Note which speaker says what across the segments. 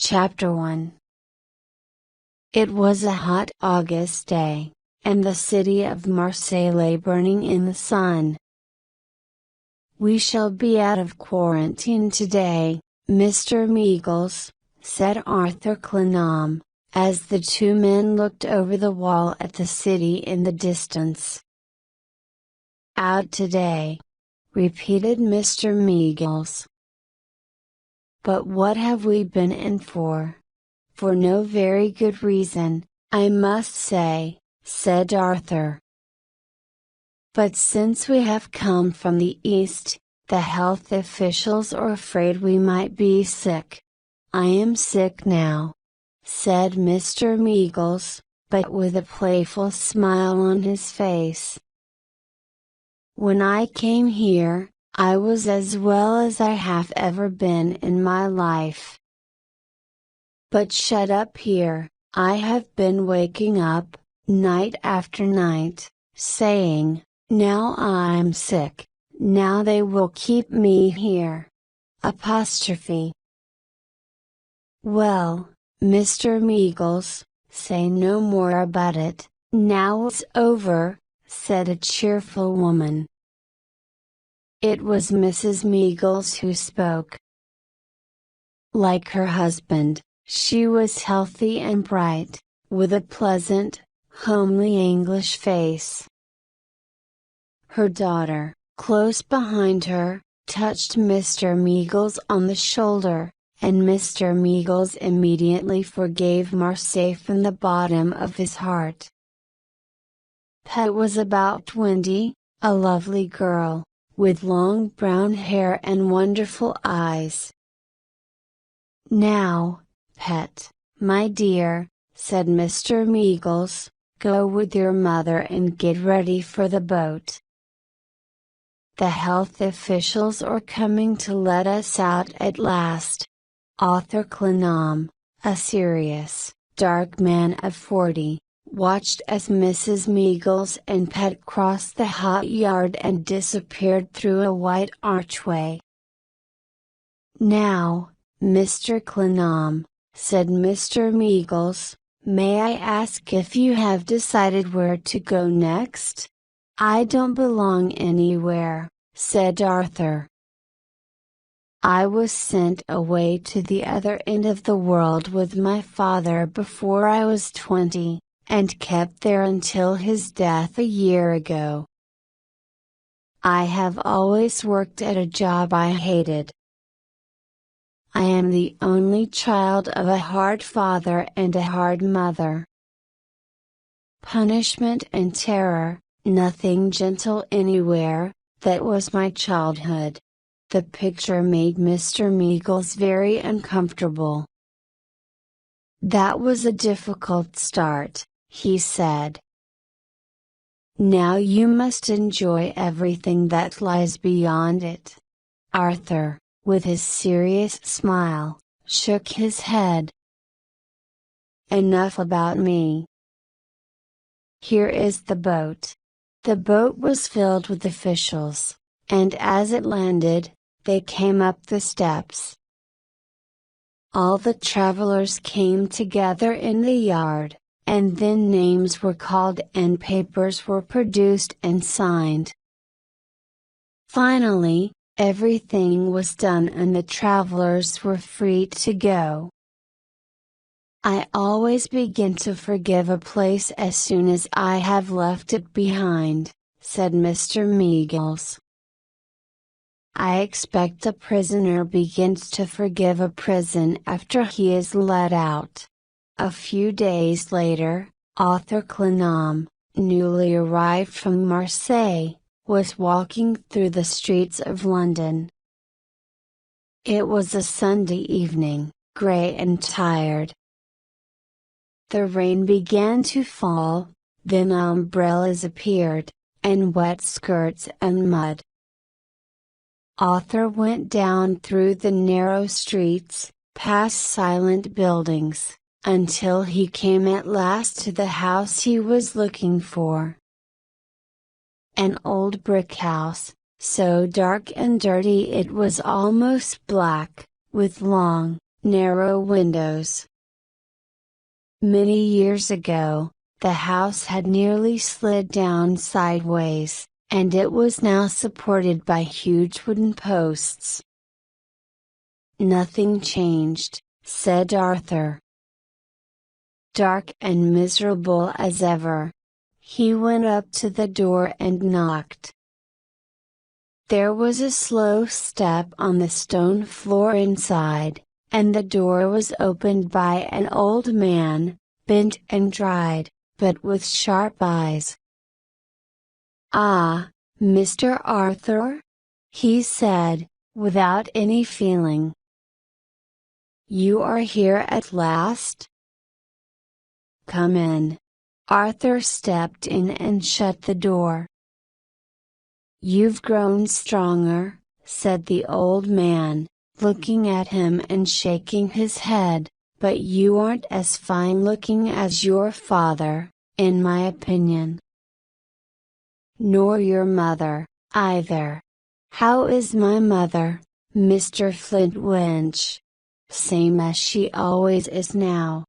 Speaker 1: Chapter 1. It was a hot August day, and the city of Marseille lay burning in the sun. "We shall be out of quarantine today, Mr. Meagles," said Arthur Clenham, as the two men looked over the wall at the city in the distance. "Out today," repeated Mr. Meagles. "But what have we been in for?" "For no very good reason, I must say," said Arthur. "But since we have come from the East, the health officials are afraid we might be sick." "I am sick now," said Mr. Meagles, but with a playful smile on his face. "When I came here, I was as well as I have ever been in my life. But shut up here, I have been waking up, night after night, saying, 'Now I'm sick, now they will keep me here.'" Apostrophe. "Well, Mr. Meagles, say no more about it, now it's over," said a cheerful woman. It was Mrs. Meagles who spoke. Like her husband, she was healthy and bright, with a pleasant, homely English face. Her daughter, close behind her, touched Mr. Meagles on the shoulder, and Mr. Meagles immediately forgave Marseille from the bottom of his heart. Pet was about 20, a lovely girl, with long brown hair and wonderful eyes. "Now, Pet, my dear," said Mr. Meagles, "go with your mother and get ready for the boat. The health officials are coming to let us out at last." Arthur Clenham, a serious, dark man of 40, watched as Mrs. Meagles and Pet crossed the hot yard and disappeared through a white archway. "Now, Mr. Clenham," said Mr. Meagles, "may I ask if you have decided where to go next?" "I don't belong anywhere," said Arthur. "I was sent away to the other end of the world with my father before I was 20, and kept there until his death a year ago. I have always worked at a job I hated. I am the only child of a hard father and a hard mother. Punishment and terror, nothing gentle anywhere, that was my childhood." The picture made Mr. Meagles very uncomfortable. "That was a difficult start," he said. "Now you must enjoy everything that lies beyond it." Arthur, with his serious smile, shook his head. "Enough about me. Here is the boat." The boat was filled with officials, and as it landed, they came up the steps. All the travelers came together in the yard, and then names were called and papers were produced and signed. Finally, everything was done and the travelers were free to go. "I always begin to forgive a place as soon as I have left it behind," said Mr. Meagles. "I expect a prisoner begins to forgive a prison after he is let out." A few days later, Arthur Clenham, newly arrived from Marseille, was walking through the streets of London. It was a Sunday evening, grey and tired. The rain began to fall, then umbrellas appeared, and wet skirts and mud. Arthur went down through the narrow streets, past silent buildings, until he came at last to the house he was looking for. An old brick house, so dark and dirty it was almost black, with long, narrow windows. Many years ago, the house had nearly slid down sideways, and it was now supported by huge wooden posts. "Nothing changed," said Arthur. Dark and miserable as ever. He went up to the door and knocked. There was a slow step on the stone floor inside, and the door was opened by an old man, bent and dried, but with sharp eyes. "Ah, Mr. Arthur?" he said, without any feeling. "You are here at last? Come in." Arthur stepped in and shut the door. "You've grown stronger," said the old man, looking at him and shaking his head, "but you aren't as fine looking as your father, in my opinion. Nor your mother, either. How is my mother, Mr. Flintwinch?" "Same as she always is now.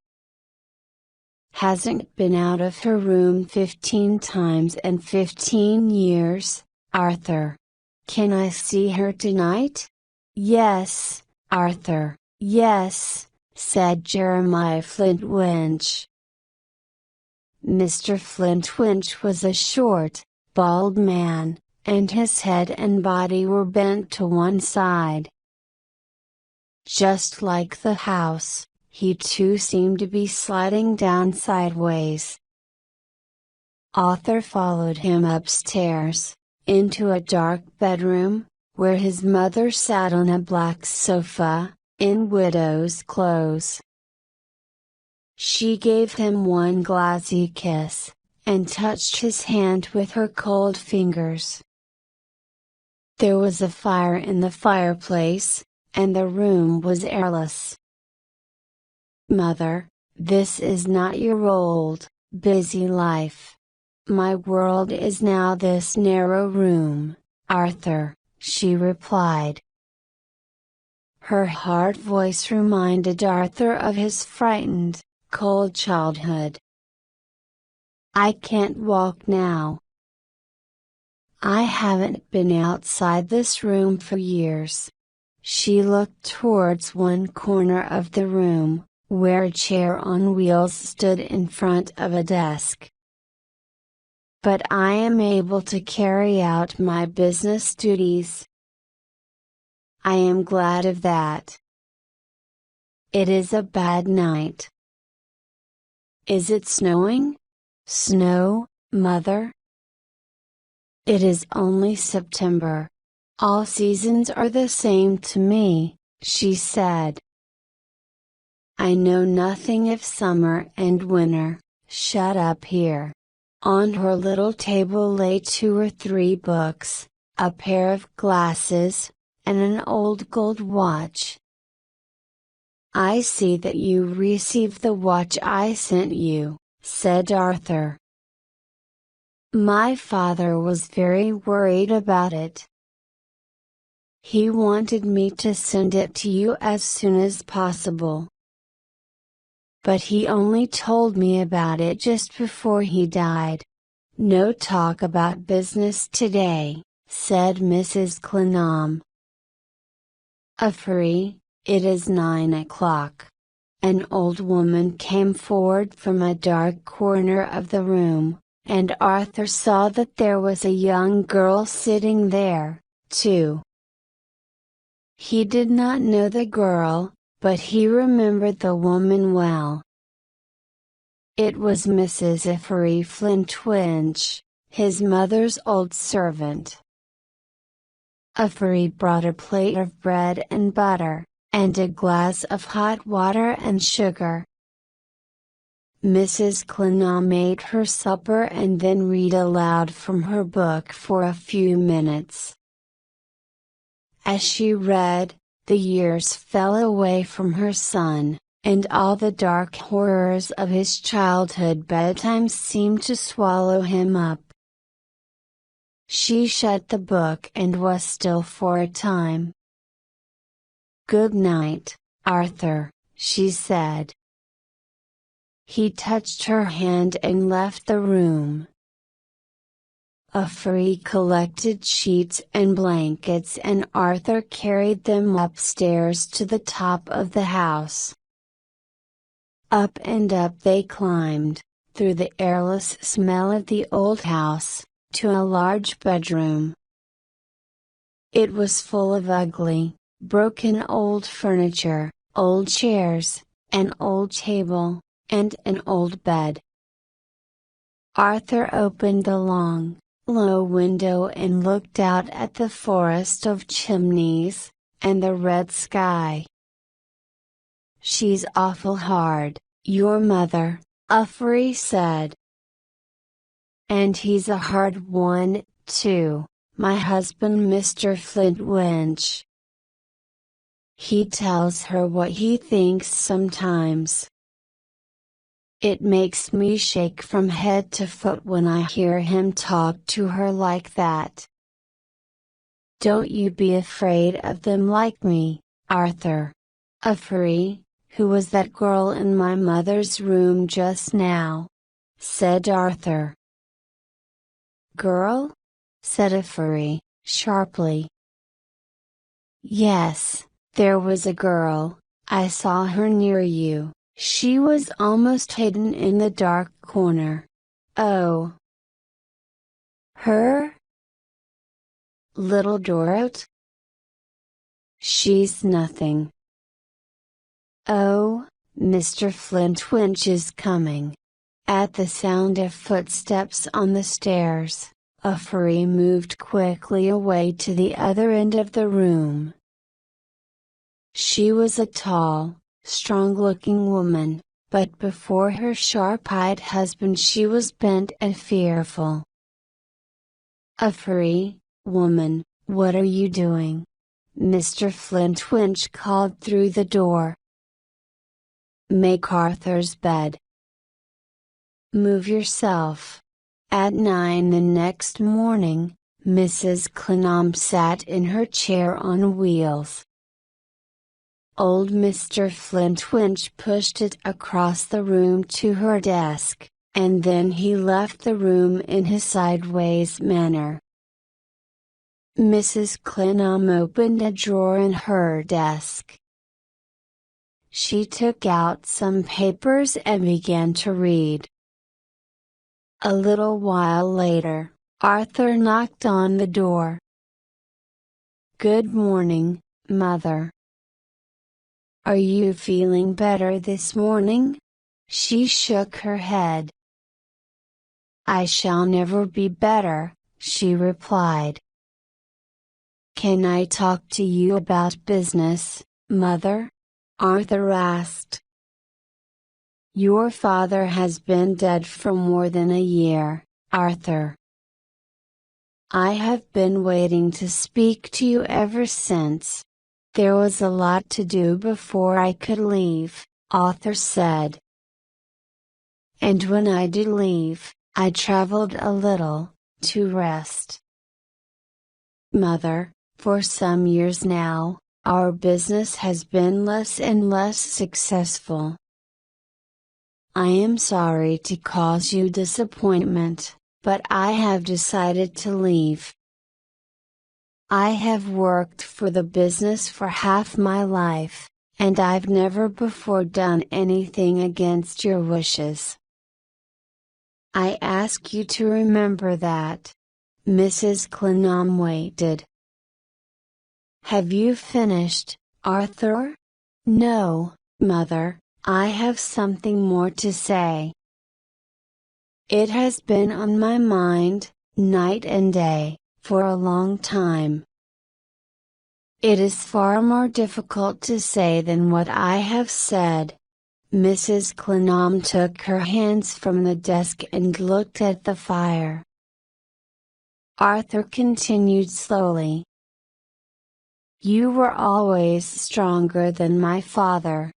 Speaker 1: Hasn't been out of her room 15 times in 15 years, Arthur. Can I see her tonight?" "Yes, Arthur, yes," said Jeremiah Flintwinch. Mr. Flintwinch was a short, bald man, and his head and body were bent to one side. Just like the house, he too seemed to be sliding down sideways. Arthur followed him upstairs, into a dark bedroom, where his mother sat on a black sofa, in widow's clothes. She gave him one glassy kiss, and touched his hand with her cold fingers. There was a fire in the fireplace, and the room was airless. "Mother, this is not your old, busy life. My world is now this narrow room, Arthur," she replied. Her hard voice reminded Arthur of his frightened, cold childhood. "I can't walk now. I haven't been outside this room for years." She looked towards one corner of the room, where a chair on wheels stood in front of a desk. "But I am able to carry out my business duties." "I am glad of that. It is a bad night." "Is it snowing?" "Snow, Mother? It is only September. All seasons are the same to me," she said. "I know nothing of summer and winter. Shut up here." On her little table lay 2 or 3 books, a pair of glasses, and an old gold watch. "I see that you received the watch I sent you," said Arthur. "My father was very worried about it. He wanted me to send it to you as soon as possible. But he only told me about it just before he died." "No talk about business today," said Mrs. Clennam. "Affery, it is 9 o'clock." An old woman came forward from a dark corner of the room, and Arthur saw that there was a young girl sitting there, too. He did not know the girl, but he remembered the woman well. It was Mrs. Affery Flintwinch, his mother's old servant. Affery brought a plate of bread and butter, and a glass of hot water and sugar. Mrs. Clennam ate her supper and then read aloud from her book for a few minutes. As she read, the years fell away from her son, and all the dark horrors of his childhood bedtime seemed to swallow him up. She shut the book and was still for a time. "Good night, Arthur," she said. He touched her hand and left the room. Afri collected sheets and blankets and Arthur carried them upstairs to the top of the house. Up and up they climbed, through the airless smell of the old house, to a large bedroom. It was full of ugly, broken old furniture, old chairs, an old table, and an old bed. Arthur opened the long, low window and looked out at the forest of chimneys, and the red sky. "She's awful hard, your mother," Afri said. "And he's a hard one, too, my husband Mr. Flintwinch. He tells her what he thinks sometimes. It makes me shake from head to foot when I hear him talk to her like that. Don't you be afraid of them like me, Arthur." "Afri, who was that girl in my mother's room just now?" said Arthur. "Girl?" said Afri, sharply. "Yes, there was a girl, I saw her near you. She was almost hidden in the dark corner." "Oh. Her? Little Dort?" "She's nothing." "Oh, Mr. Flintwinch is coming." At the sound of footsteps on the stairs, Afri moved quickly away to the other end of the room. She was a tall, strong-looking woman, but before her sharp-eyed husband she was bent and fearful. "Afri, woman, what are you doing?" Mr. Flintwinch called through the door. "Make Arthur's bed." "Move yourself." At 9 the next morning, Mrs. Clennam sat in her chair on wheels. Old Mr. Flintwinch pushed it across the room to her desk, and then he left the room in his sideways manner. Mrs. Clennam opened a drawer in her desk. She took out some papers and began to read. A little while later, Arthur knocked on the door. "Good morning, Mother. Are you feeling better this morning?" She shook her head. "I shall never be better," she replied. "Can I talk to you about business, Mother?" Arthur asked. "Your father has been dead for more than a year, Arthur. I have been waiting to speak to you ever since. There was a lot to do before I could leave," Arthur said. "And when I did leave, I traveled a little, to rest. Mother, for some years now, our business has been less and less successful. I am sorry to cause you disappointment, but I have decided to leave. I have worked for the business for half my life, and I've never before done anything against your wishes. I ask you to remember that." Mrs. Clennam waited. "Have you finished, Arthur?" "No, Mother, I have something more to say. It has been on my mind, night and day, for a long time. It is far more difficult to say than what I have said." Mrs. Clennam took her hands from the desk and looked at the fire. Arthur continued slowly. "You were always stronger than my father.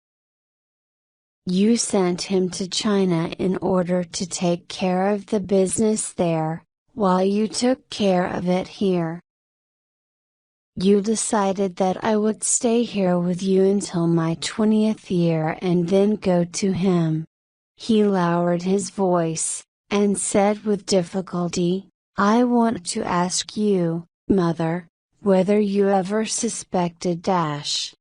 Speaker 1: You sent him to China in order to take care of the business there, while you took care of it here. You decided that I would stay here with you until my 20th year and then go to him. He lowered his voice, and said with difficulty, I want to ask you, Mother, whether you ever suspected dash.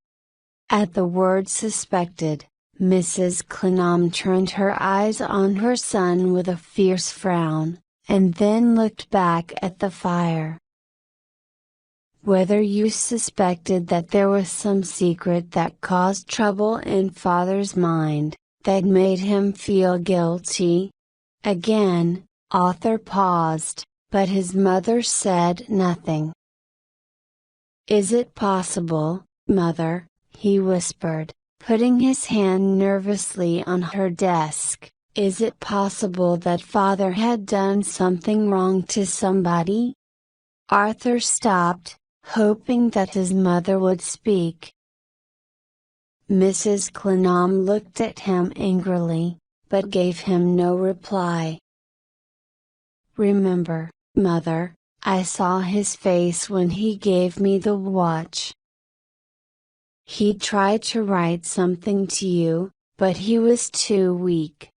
Speaker 1: At the word suspected, Mrs. Clenham turned her eyes on her son with a fierce frown, and then looked back at the fire. Whether you suspected that there was some secret that caused trouble in Father's mind, that made him feel guilty? Again, Arthur paused, but his mother said nothing. Is it possible, Mother, he whispered, putting his hand nervously on her desk, is it possible that Father had done something wrong to somebody? Arthur stopped, hoping that his mother would speak. Mrs. Clenham looked at him angrily, but gave him no reply. Remember, Mother, I saw his face when he gave me the watch. He tried to write something to you, but he was too weak.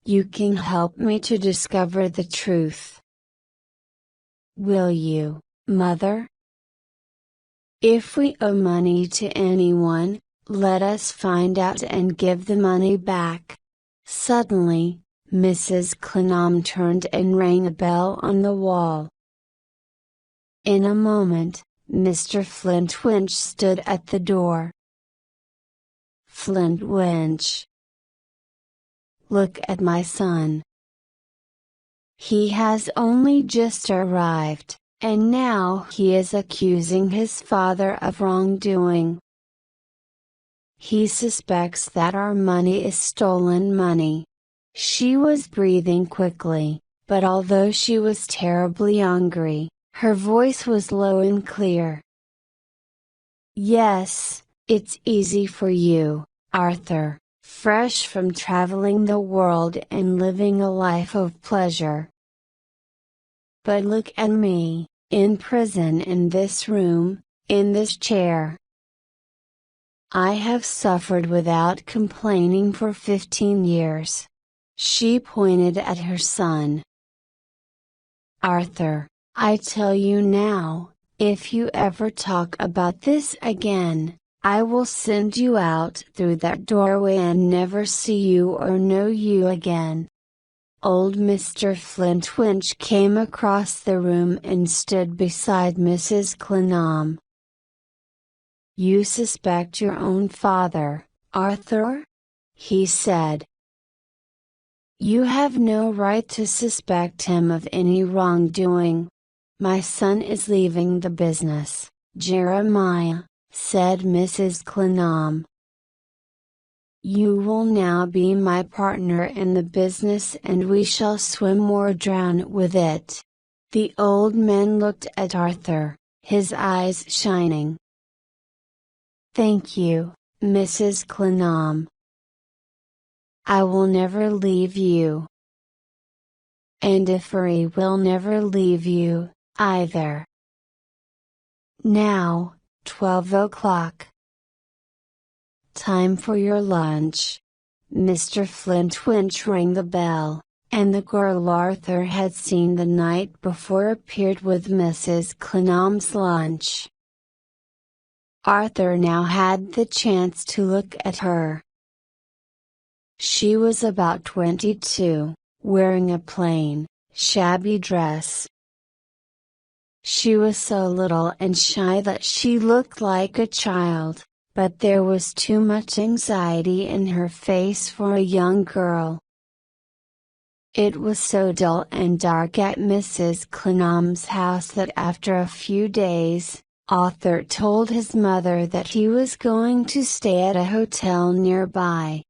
Speaker 1: You can help me to discover the truth. Will you, Mother? If we owe money to anyone, let us find out and give the money back. Suddenly, Mrs. Clenham turned and rang a bell on the wall. In a moment, Mr. Flintwinch stood at the door. Flintwinch. Look at my son. He has only just arrived, and now he is accusing his father of wrongdoing. He suspects that our money is stolen money. She was breathing quickly, but although she was terribly hungry, her voice was low and clear. Yes, it's easy for you, Arthur, fresh from traveling the world and living a life of pleasure. But look at me, in prison in this room, in this chair. I have suffered without complaining for 15 years. She pointed at her son. Arthur, I tell you now, if you ever talk about this again, I will send you out through that doorway and never see you or know you again. Old Mr. Flintwinch came across the room and stood beside Mrs. Clenham. You suspect your own father, Arthur? He said. You have no right to suspect him of any wrongdoing. My son is leaving the business, Jeremiah, said Mrs. Clenham. You will now be my partner in the business and we shall swim or drown with it. The old man looked at Arthur, his eyes shining. Thank you, Mrs. Clenham. I will never leave you. And Ifari will never leave you, either. Now, 12 o'clock. Time for your lunch. Mr. Flintwinch rang the bell, and the girl Arthur had seen the night before appeared with Mrs. Clenham's lunch. Arthur now had the chance to look at her. She was about 22, wearing a plain, shabby dress. She was so little and shy that she looked like a child, but there was too much anxiety in her face for a young girl. It was so dull and dark at Mrs. Clenham's house that after a few days, Arthur told his mother that he was going to stay at a hotel nearby.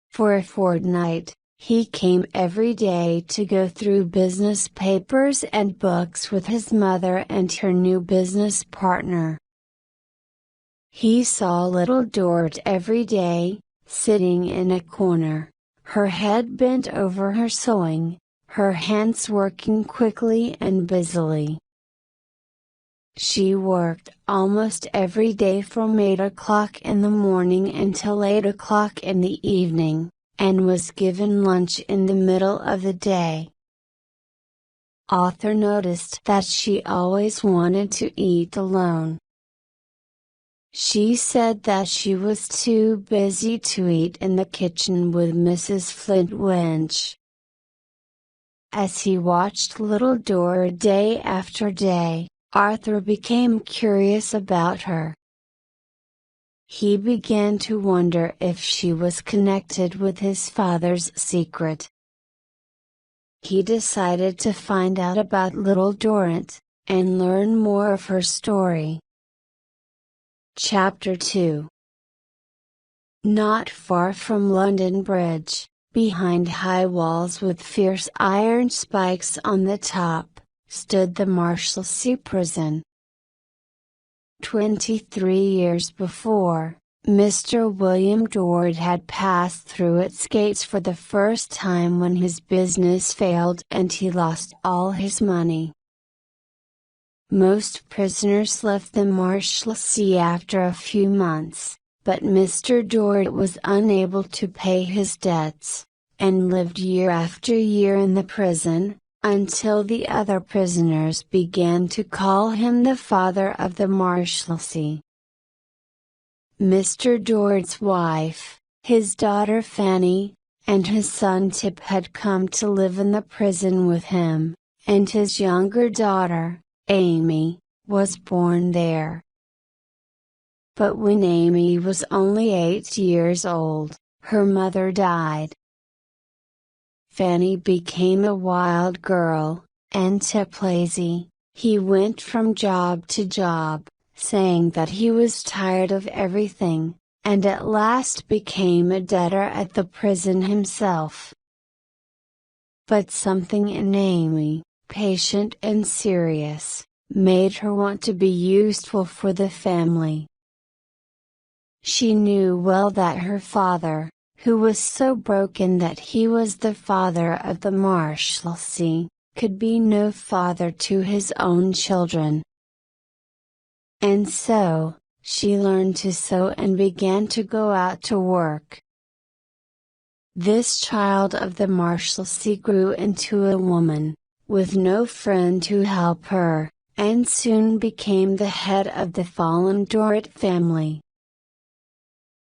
Speaker 1: For a fortnight, he came every day to go through business papers and books with his mother and her new business partner. He saw little Dort every day, sitting in a corner, her head bent over her sewing, her hands working quickly and busily. She worked almost every day from 8 o'clock in the morning until 8 o'clock in the evening, and was given lunch in the middle of the day. Author noticed that she always wanted to eat alone. She said that she was too busy to eat in the kitchen with Mrs. Flintwinch. As he watched little Dora day after day, Arthur became curious about her. He began to wonder if she was connected with his father's secret. He decided to find out about little Dort, and learn more of her story. Chapter 2. Not far from London Bridge, behind high walls with fierce iron spikes on the top, stood the Marshlessly prison. 23 years before, Mr. William Dort had passed through its gates for the first time when his business failed and he lost all his money. Most prisoners left the Marshlessly after a few months, but Mr. Dort was unable to pay his debts, and lived year after year in the prison, until the other prisoners began to call him the father of the Marshlessly. Mr. Dort's wife, his daughter Fanny, and his son Tip had come to live in the prison with him, and his younger daughter, Amy, was born there. But when Amy was only 8 years old, her mother died. Fanny became a wild girl, and Tip lazy. He went from job to job, saying that he was tired of everything, and at last became a debtor at the prison himself. But something in Amy, patient and serious, made her want to be useful for the family. She knew well that her father, who was so broken that he was the father of the Marshlessly, could be no father to his own children. And so, she learned to sew and began to go out to work. This child of the Marshlessly grew into a woman, with no friend to help her, and soon became the head of the fallen Dort family.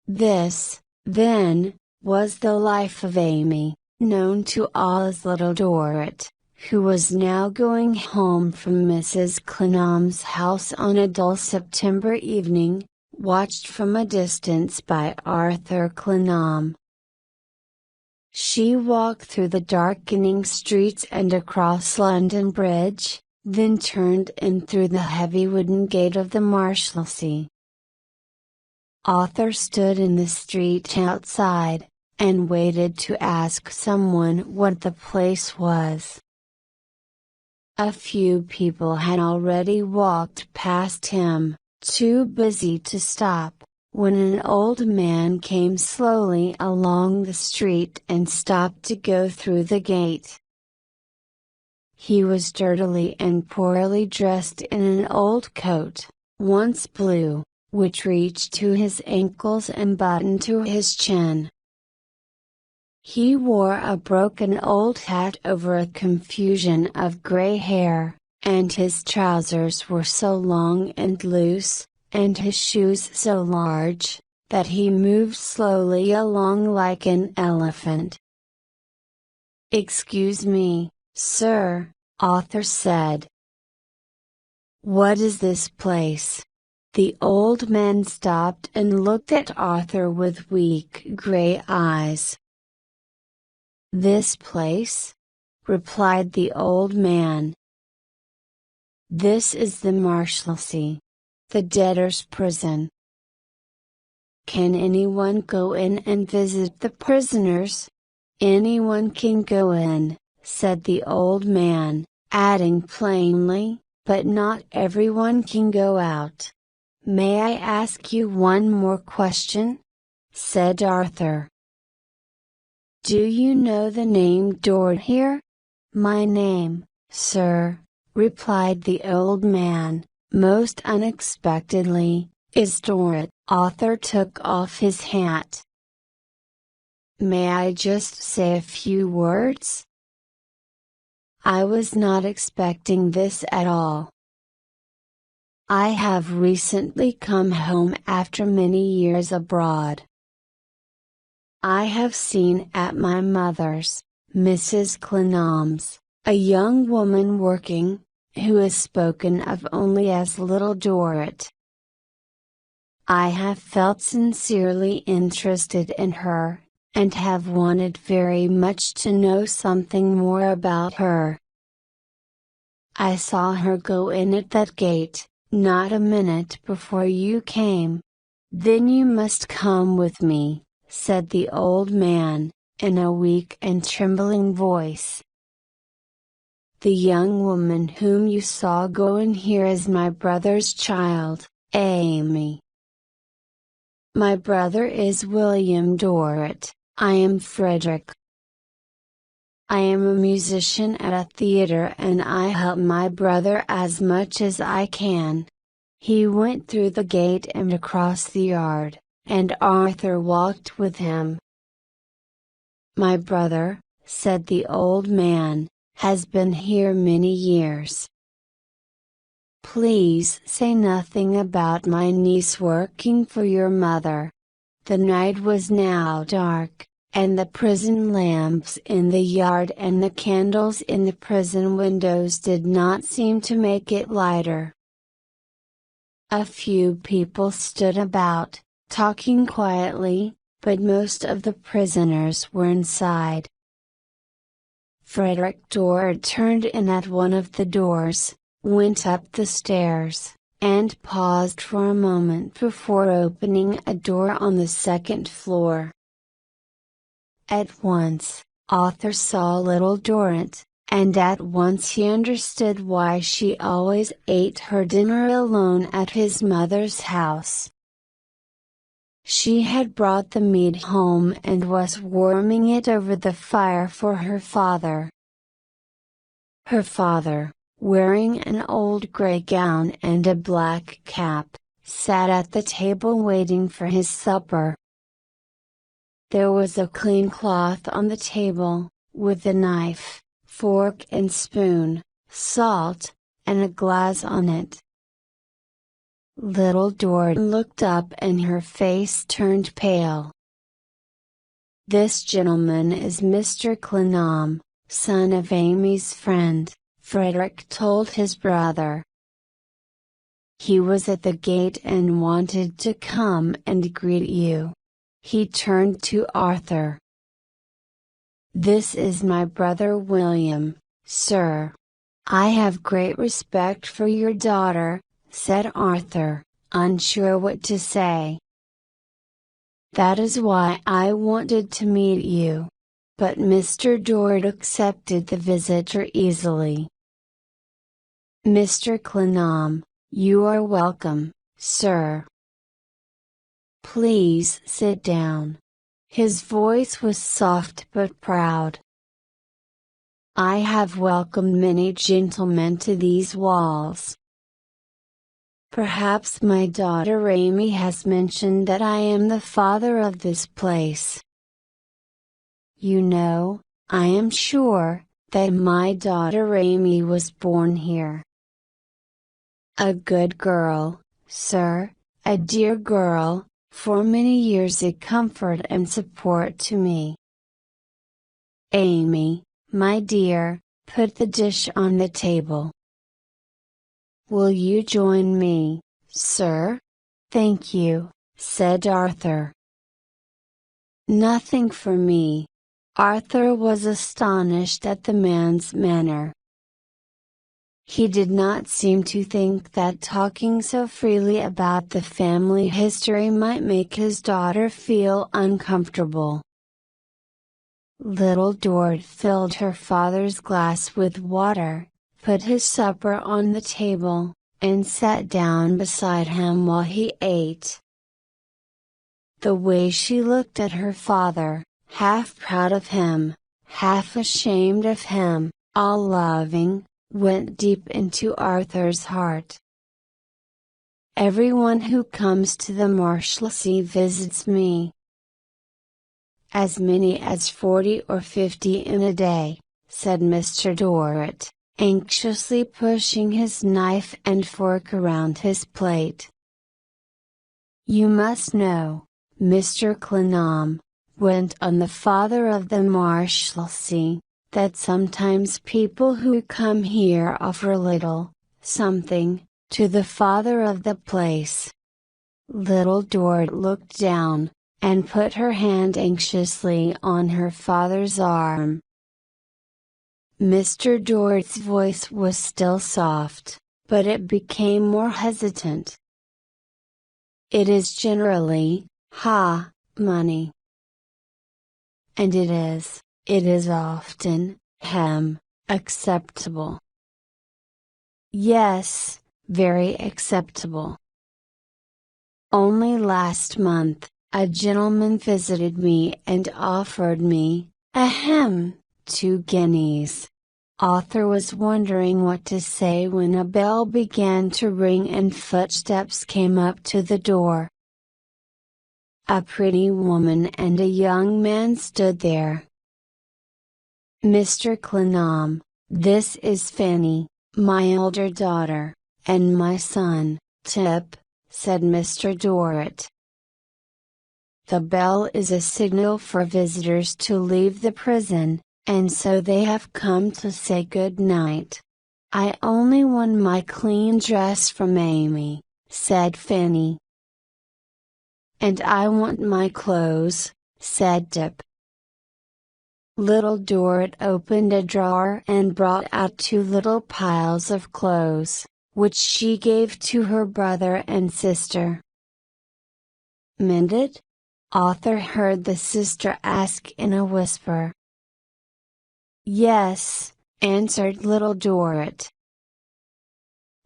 Speaker 1: This, then, was the life of Amy, known to all as Little Dort, who was now going home from Mrs. Clenham's house on a dull September evening, watched from a distance by Arthur Clenham. She walked through the darkening streets and across London Bridge, then turned in through the heavy wooden gate of the Marshlessly. Arthur stood in the street outside, and waited to ask someone what the place was. A few people had already walked past him, too busy to stop, when an old man came slowly along the street and stopped to go through the gate. He was dirtily and poorly dressed in an old coat, once blue, which reached to his ankles and buttoned to his chin. He wore a broken old hat over a confusion of gray hair, and his trousers were so long and loose, and his shoes so large, that he moved slowly along like an elephant. "Excuse me, sir," Arthur said. "What is this place?" The old man stopped and looked at Arthur with weak gray eyes. "This place?" replied the old man. "This is the Marshlessly, the debtor's prison." "Can anyone go in and visit the prisoners?" "Anyone can go in," said the old man, adding plainly, "but not everyone can go out." "May I ask you one more question?" said Arthur. "Do you know the name Dort here?" "My name, sir," replied the old man, Most unexpectedly, is Dort. Arthur took off his hat. May I just say a few words? I was not expecting this at all. I have recently come home after many years abroad. I have seen at my mother's, Mrs. Clenam's, a young woman working, who is spoken of only as Little Dort. I have felt sincerely interested in her, and have wanted very much to know something more about her. I saw her go in at that gate, not a minute before you came. Then you must come with me, said the old man, in a weak and trembling voice. The young woman whom you saw go in here is my brother's child, Amy. My brother is William Dort, I am Frederick. I am a musician at a theater and I help my brother as much as I can. He went through the gate and across the yard, and Arthur walked with him. My brother, said the old man, has been here many years. Please say nothing about my niece working for your mother. The night was now dark, and the prison lamps in the yard and the candles in the prison windows did not seem to make it lighter. A few people stood about, talking quietly, but most of the prisoners were inside. Frederick Dort turned in at one of the doors, went up the stairs, and paused for a moment before opening a door on the second floor. At once, Arthur saw Little Dort, and at once he understood why she always ate her dinner alone at his mother's house. She had brought the meat home and was warming it over the fire for her father. Her father, wearing an old gray gown and a black cap, sat at the table waiting for his supper. There was a clean cloth on the table, with a knife, fork and spoon, salt, and a glass on it. Little Dort looked up and her face turned pale. This gentleman is Mr. Clenam, son of Amy's friend, Frederick told his brother. He was at the gate and wanted to come and greet you. He turned to Arthur. This is my brother William, sir. I have great respect for your daughter, said Arthur, unsure what to say. That is why I wanted to meet you. But Mr. Dort accepted the visitor easily. Mr. Clenam, you are welcome, sir. Please sit down. His voice was soft but proud. I have welcomed many gentlemen to these walls. Perhaps my daughter Amy has mentioned that I am the father of this place. You know, I am sure, that my daughter Amy was born here. A good girl, sir, a dear girl, for many years a comfort and support to me. Amy, my dear, put the dish on the table. Will you join me, sir? Thank you, said Arthur. Nothing for me. Arthur was astonished at the man's manner. He did not seem to think that talking so freely about the family history might make his daughter feel uncomfortable. Little Dort filled her father's glass with water, put his supper on the table, and sat down beside him while he ate. The way she looked at her father, half proud of him, half ashamed of him, all loving, went deep into Arthur's heart. Everyone who comes to the Marshlessly visits me. As many as 40 or 50 in a day, said Mr. Dort, anxiously pushing his knife and fork around his plate. You must know, Mr. Clenham, went on the father of the Marshlessly, that sometimes people who come here offer little, something, to the father of the place. Little Dort looked down, and put her hand anxiously on her father's arm. Mr. Dort's voice was still soft, but it became more hesitant. It is generally, money. And it is often, acceptable. Yes, very acceptable. Only last month, a gentleman visited me and offered me, 2 guineas. Author was wondering what to say when a bell began to ring and footsteps came up to the door. A pretty woman and a young man stood there. Mr. Clenham, this is Fanny, my elder daughter, and my son, Tip, said Mr. Dort. The bell is a signal for visitors to leave the prison, and so they have come to say good night. I only won my clean dress from Amy, said Fanny. And I want my clothes, said Tip. Little Dort opened a drawer and brought out 2 little piles of clothes, which she gave to her brother and sister. Mended? Author heard the sister ask in a whisper. Yes, answered Little Dort.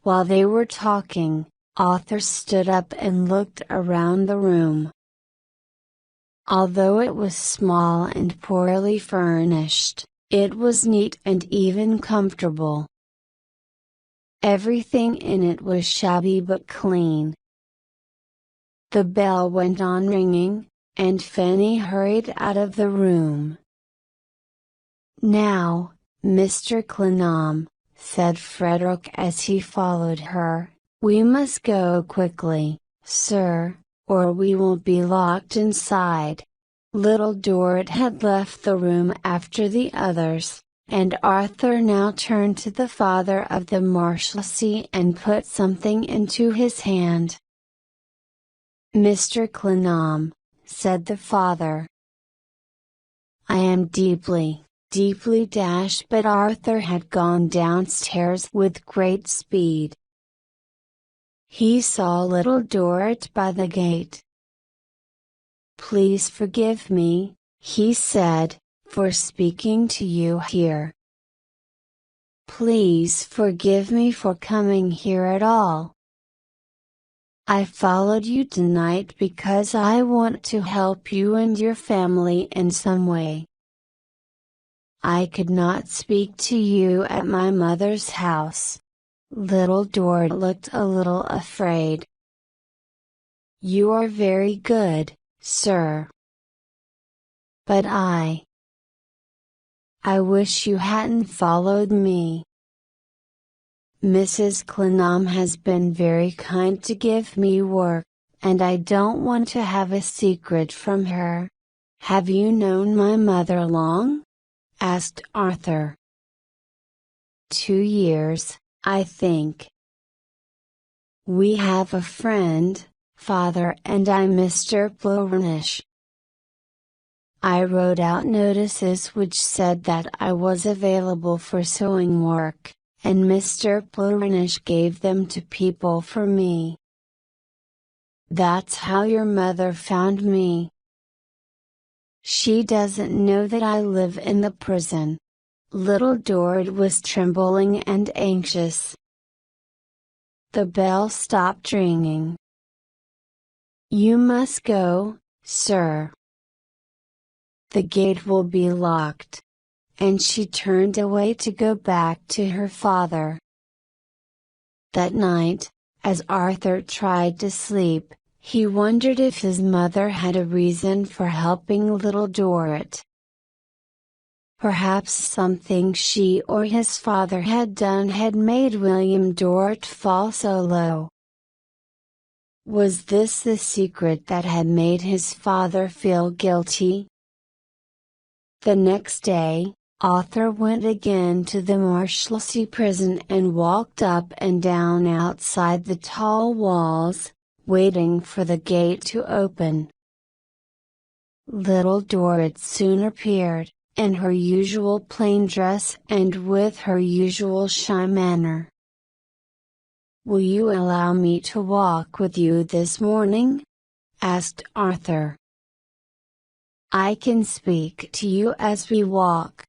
Speaker 1: While they were talking, Author stood up and looked around the room. Although it was small and poorly furnished, it was neat and even comfortable. Everything in it was shabby but clean. The bell went on ringing, and Fanny hurried out of the room. Now, Mr. Clenham, said Frederick as he followed her, we must go quickly, sir, or we will be locked inside. Little Dort had left the room after the others, and Arthur now turned to the father of the Marshlessly and put something into his hand. Mr. Clenham, said the father. I am deeply dashed, but Arthur had gone downstairs with great speed. He saw Little Dort by the gate. Please forgive me, he said, for speaking to you here. Please forgive me for coming here at all. I followed you tonight because I want to help you and your family in some way. I could not speak to you at my mother's house. Little Dort looked a little afraid. You are very good, sir. But I wish you hadn't followed me. Mrs. Clenham has been very kind to give me work, and I don't want to have a secret from her. Have you known my mother long? Asked Arthur. 2 years, I think. We have a friend, father and I, Mr. Plurnish. I wrote out notices which said that I was available for sewing work, and Mr. Plurnish gave them to people for me. That's how your mother found me. She doesn't know that I live in the prison. Little Dort was trembling and anxious. The bell stopped ringing. You must go, sir. The gate will be locked. And she turned away to go back to her father. That night, As Arthur tried to sleep, he wondered if his mother had a reason for helping little Dort. Perhaps something she or his father had done had made William Dort fall so low. Was this the secret that had made his father feel guilty? The next day, Arthur went again to the Marshlessly prison and walked up and down outside the tall walls, waiting for the gate to open. Little Dort soon appeared, in her usual plain dress and with her usual shy manner. "Will you allow me to walk with you this morning?" asked Arthur. "I can speak to you as we walk."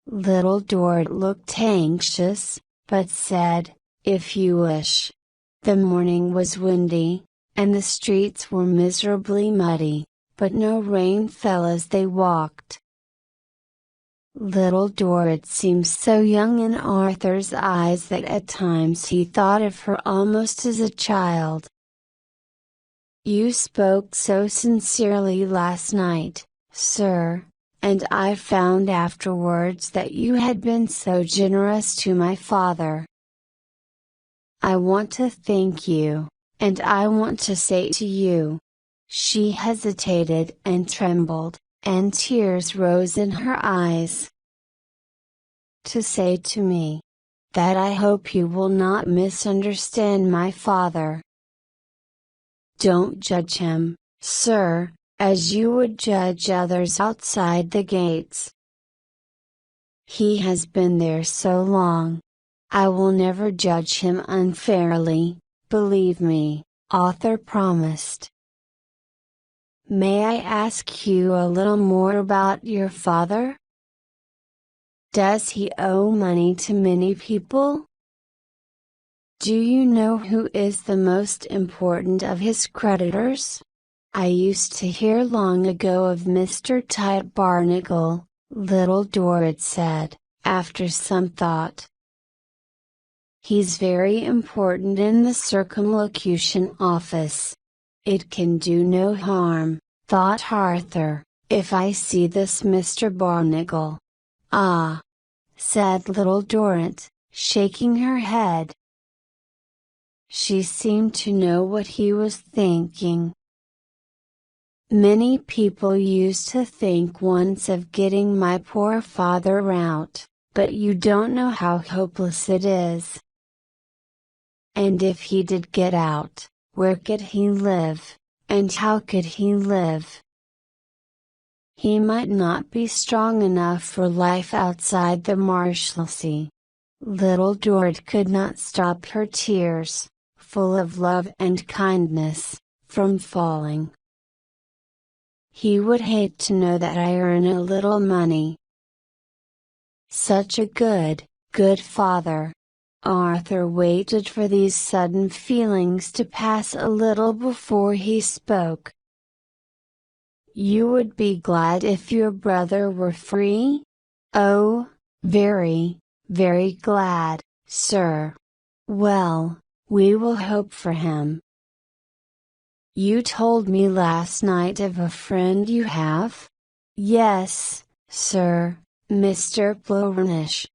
Speaker 1: Little Dort looked anxious, but said, "If you wish." The morning was windy, and the streets were miserably muddy, but no rain fell as they walked. Little Dort seemed so young in Arthur's eyes that at times he thought of her almost as a child. "You spoke so sincerely last night, sir, and I found afterwards that you had been so generous to my father. I want to thank you, and I want to say to you." She hesitated and trembled, and tears rose in her eyes. "To say to me that I hope you will not misunderstand my father. Don't judge him, sir, as you would judge others outside the gates. He has been there so long. I will never judge him unfairly, believe me," Arthur promised. "May I ask you a little more about your father? Does he owe money to many people? Do you know who is the most important of his creditors? I used to hear long ago of Mr. Tite Barnacle," Little Dort said, after some thought. "He's very important in the circumlocution office. It can do no harm," thought Arthur, "if I see this Mr. Barnacle." "Ah!" said Little Dort, shaking her head. She seemed to know what he was thinking. "Many people used to think once of getting my poor father out, but you don't know how hopeless it is. And if he did get out, where could he live, and how could he live? He might not be strong enough for life outside the Marshlessly." Little Dort could not stop her tears, full of love and kindness, from falling. "He would hate to know that I earn a little money. Such a good father." Arthur waited for these sudden feelings to pass a little before he spoke. "You would be glad if your brother were free?" "Oh, very, very glad, sir." "Well, we will hope for him. You told me last night of a friend you have?" "Yes, sir, Mr. Plornish.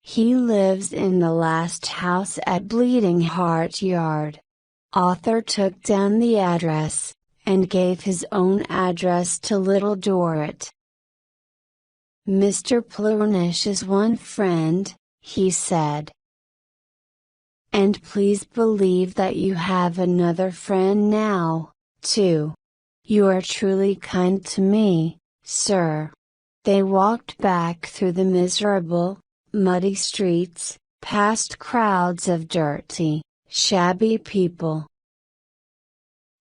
Speaker 1: He lives in the last house at Bleeding Heart Yard." Arthur took down the address, and gave his own address to Little Dort. "Mr. Plornish is one friend," he said. "And please believe that you have another friend now, too. You are truly kind to me, sir." They walked back through the miserable, muddy streets, past crowds of dirty, shabby people.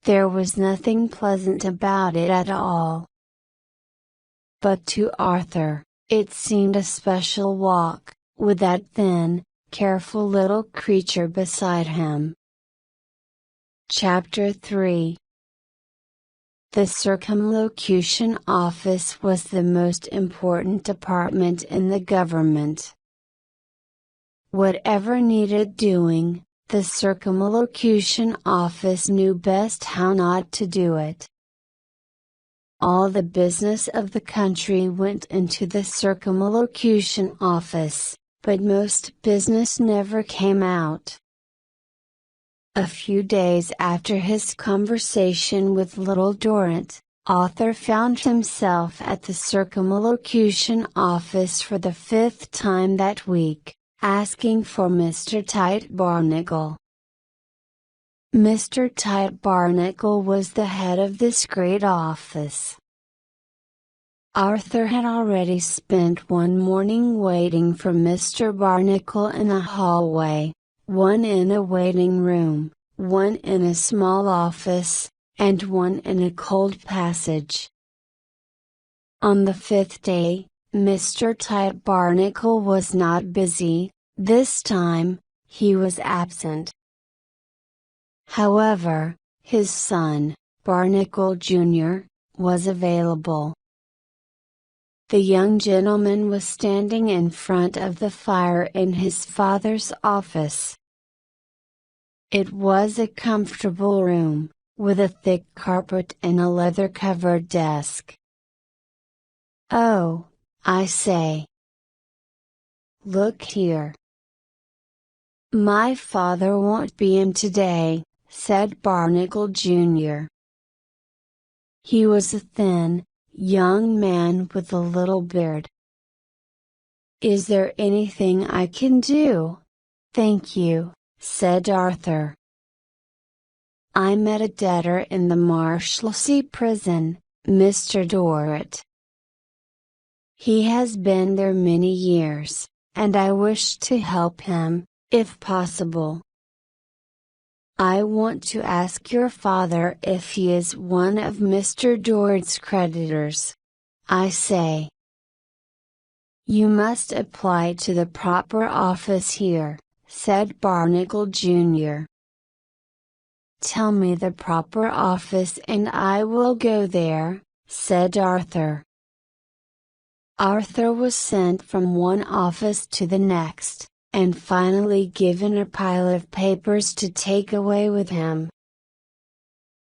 Speaker 1: There was nothing pleasant about it at all. But to Arthur, it seemed a special walk, with that thin, careful little creature beside him. Chapter 3. The Circumlocution Office was the most important department in the government. Whatever needed doing, the circumlocution office knew best how not to do it. All the business of the country went into the circumlocution office, but most business never came out. A few days after his conversation with little Dort, Arthur found himself at the circumlocution office for the 5th time that week, asking for Mr. Tite Barnacle. Mr. Tite Barnacle was the head of this great office. Arthur had already spent one morning waiting for Mr. Barnacle in a hallway, one in a waiting room, one in a small office, and one in a cold passage. On the 5th day, Mr. Tite Barnacle was not busy. This time, he was absent. However, his son, Barnacle Jr., was available. The young gentleman was standing in front of the fire in his father's office. It was a comfortable room, with a thick carpet and a leather-covered desk. "Oh, I say. Look here. My father won't be in today," said Barnacle Jr. He was a thin, young man with a little beard. "Is there anything I can do?" "Thank you," said Arthur. "I met a debtor in the Marshlessly prison, Mr. Dort. He has been there many years, and I wish to help him, if possible. I want to ask your father if he is one of Mr. Dort's creditors. I say. You must apply to the proper office here," said Barnacle Jr. "Tell me the proper office and I will go there," said Arthur. Arthur was sent from one office to the next, and finally given a pile of papers to take away with him.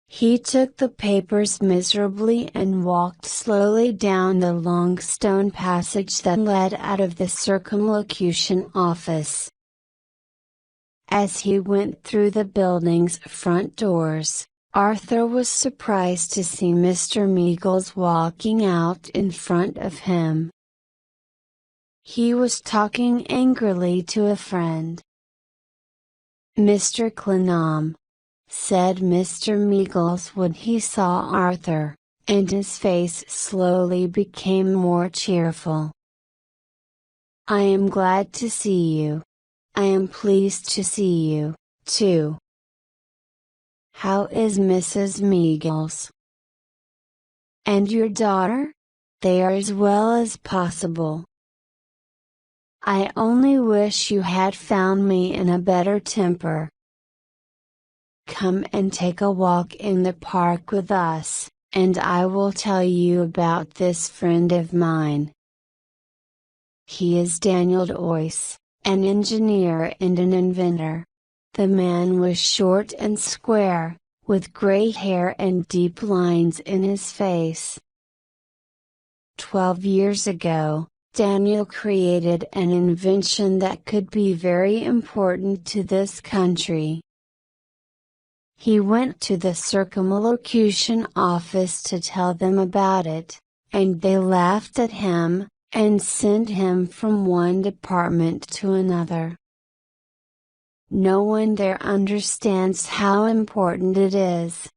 Speaker 1: He took the papers miserably and walked slowly down the long stone passage that led out of the circumlocution office. As he went through the building's front doors, Arthur was surprised to see Mr. Meagles walking out in front of him. He was talking angrily to a friend. "Mr. Clennam," said Mr. Meagles when he saw Arthur, and his face slowly became more cheerful. "I am glad to see you. I am pleased to see you, too. How is Mrs. Meagles? And your daughter? They are as well as possible. I only wish you had found me in a better temper. Come and take a walk in the park with us, and I will tell you about this friend of mine. He is Daniel Dort, an engineer and an inventor." The man was short and square, with gray hair and deep lines in his face. 12 years ago, Daniel created an invention that could be very important to this country. He went to the circumlocution office to tell them about it, and they laughed at him, and sent him from one department to another. No one there understands how important it is.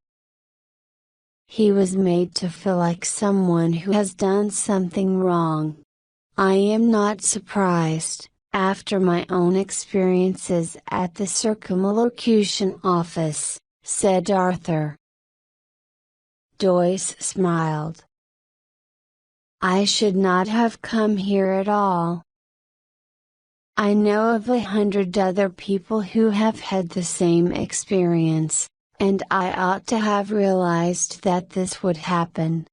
Speaker 1: He was made to feel like someone who has done something wrong. I am not surprised, after my own experiences at the circumlocution office, said Arthur. Joyce smiled. I should not have come here at all. I know of 100 other people who have had the same experience, and I ought to have realized that this would happen.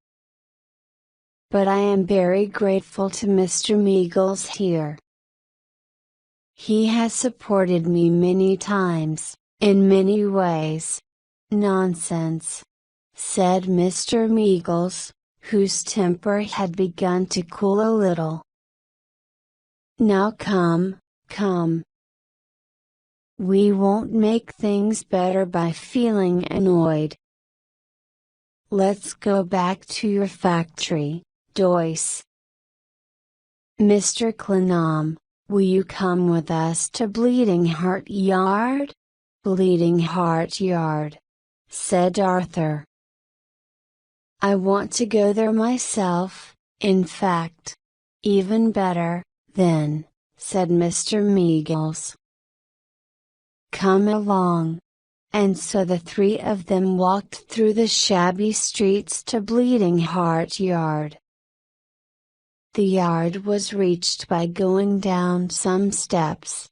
Speaker 1: But I am very grateful to Mr. Meagles here. He has supported me many times, in many ways. Nonsense, said Mr. Meagles, whose temper had begun to cool a little. Now come, come. We won't make things better by feeling annoyed. Let's go back to your factory, Doyce. Mr. Clennam, will you come with us to Bleeding Heart Yard? Bleeding Heart Yard, said Arthur. I want to go there myself, in fact. Even better, then, said Mr. Meagles. Come along. And so the three of them walked through the shabby streets to Bleeding Heart Yard. The yard was reached by going down some steps.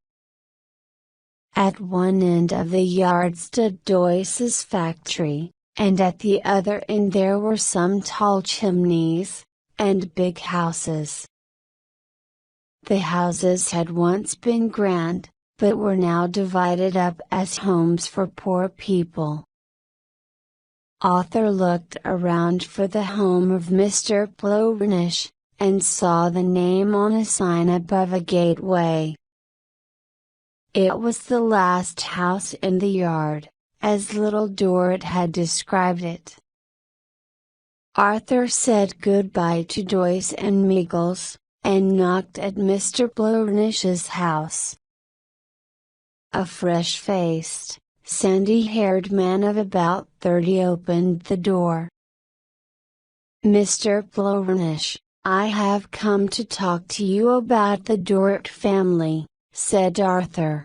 Speaker 1: At one end of the yard stood Doyce's factory, and at the other end there were some tall chimneys, and big houses. The houses had once been grand, but were now divided up as homes for poor people. Arthur looked around for the home of Mr. Plovernish, and saw the name on a sign above a gateway. It was the last house in the yard, as little Dort had described it. Arthur said goodbye to Doyce and Meagles, and knocked at Mr. Plowernish's house. A fresh-faced, sandy-haired man of about 30 opened the door. Mr. Plovernish, I have come to talk to you about the Dort family, said Arthur.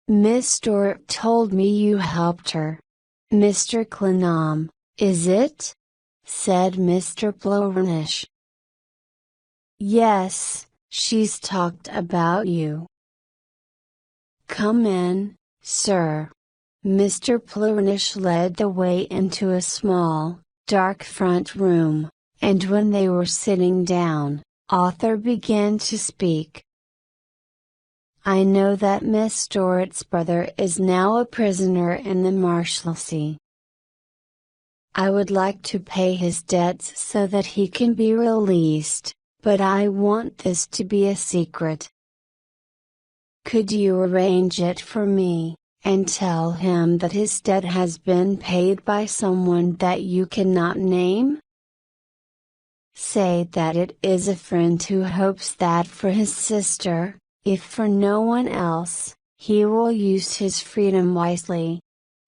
Speaker 1: Miss Dort told me you helped her. Mr. Clennam, is it? Said Mr. Plovernish. Yes, she's talked about you. Come in, sir. Mr. Plovernish led the way into a small, dark front room, and when they were sitting down, Arthur began to speak. I know that Miss Dort's brother is now a prisoner in the Marshlessly. I would like to pay his debts so that he can be released, but I want this to be a secret. Could you arrange it for me, and tell him that his debt has been paid by someone that you cannot name? Say that it is a friend who hopes that for his sister, if for no one else, he will use his freedom wisely.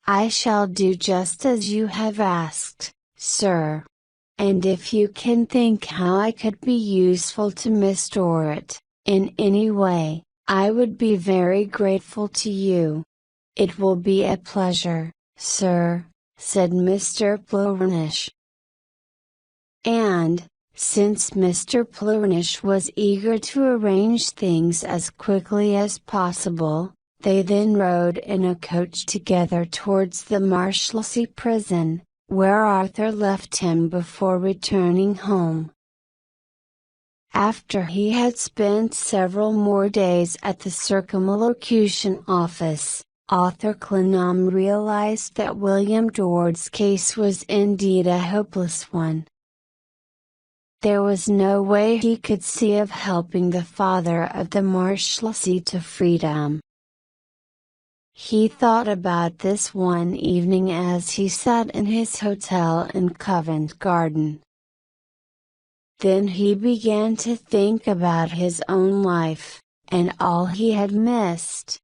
Speaker 1: I shall do just as you have asked, sir. And if you can think how I could be useful to Miss Dort, in any way, I would be very grateful to you. It will be a pleasure, sir, said Mr. Plovernish. And, since Mr. Plovernish was eager to arrange things as quickly as possible, they then rode in a coach together towards the Marshlessly prison, where Arthur left him before returning home. After he had spent several more days at the circumlocution office, Arthur Clennam realized that William Dort's case was indeed a hopeless one. There was no way he could see of helping the father of the Marshlessly to freedom. He thought about this one evening as he sat in his hotel in Covent Garden. Then he began to think about his own life, and all he had missed.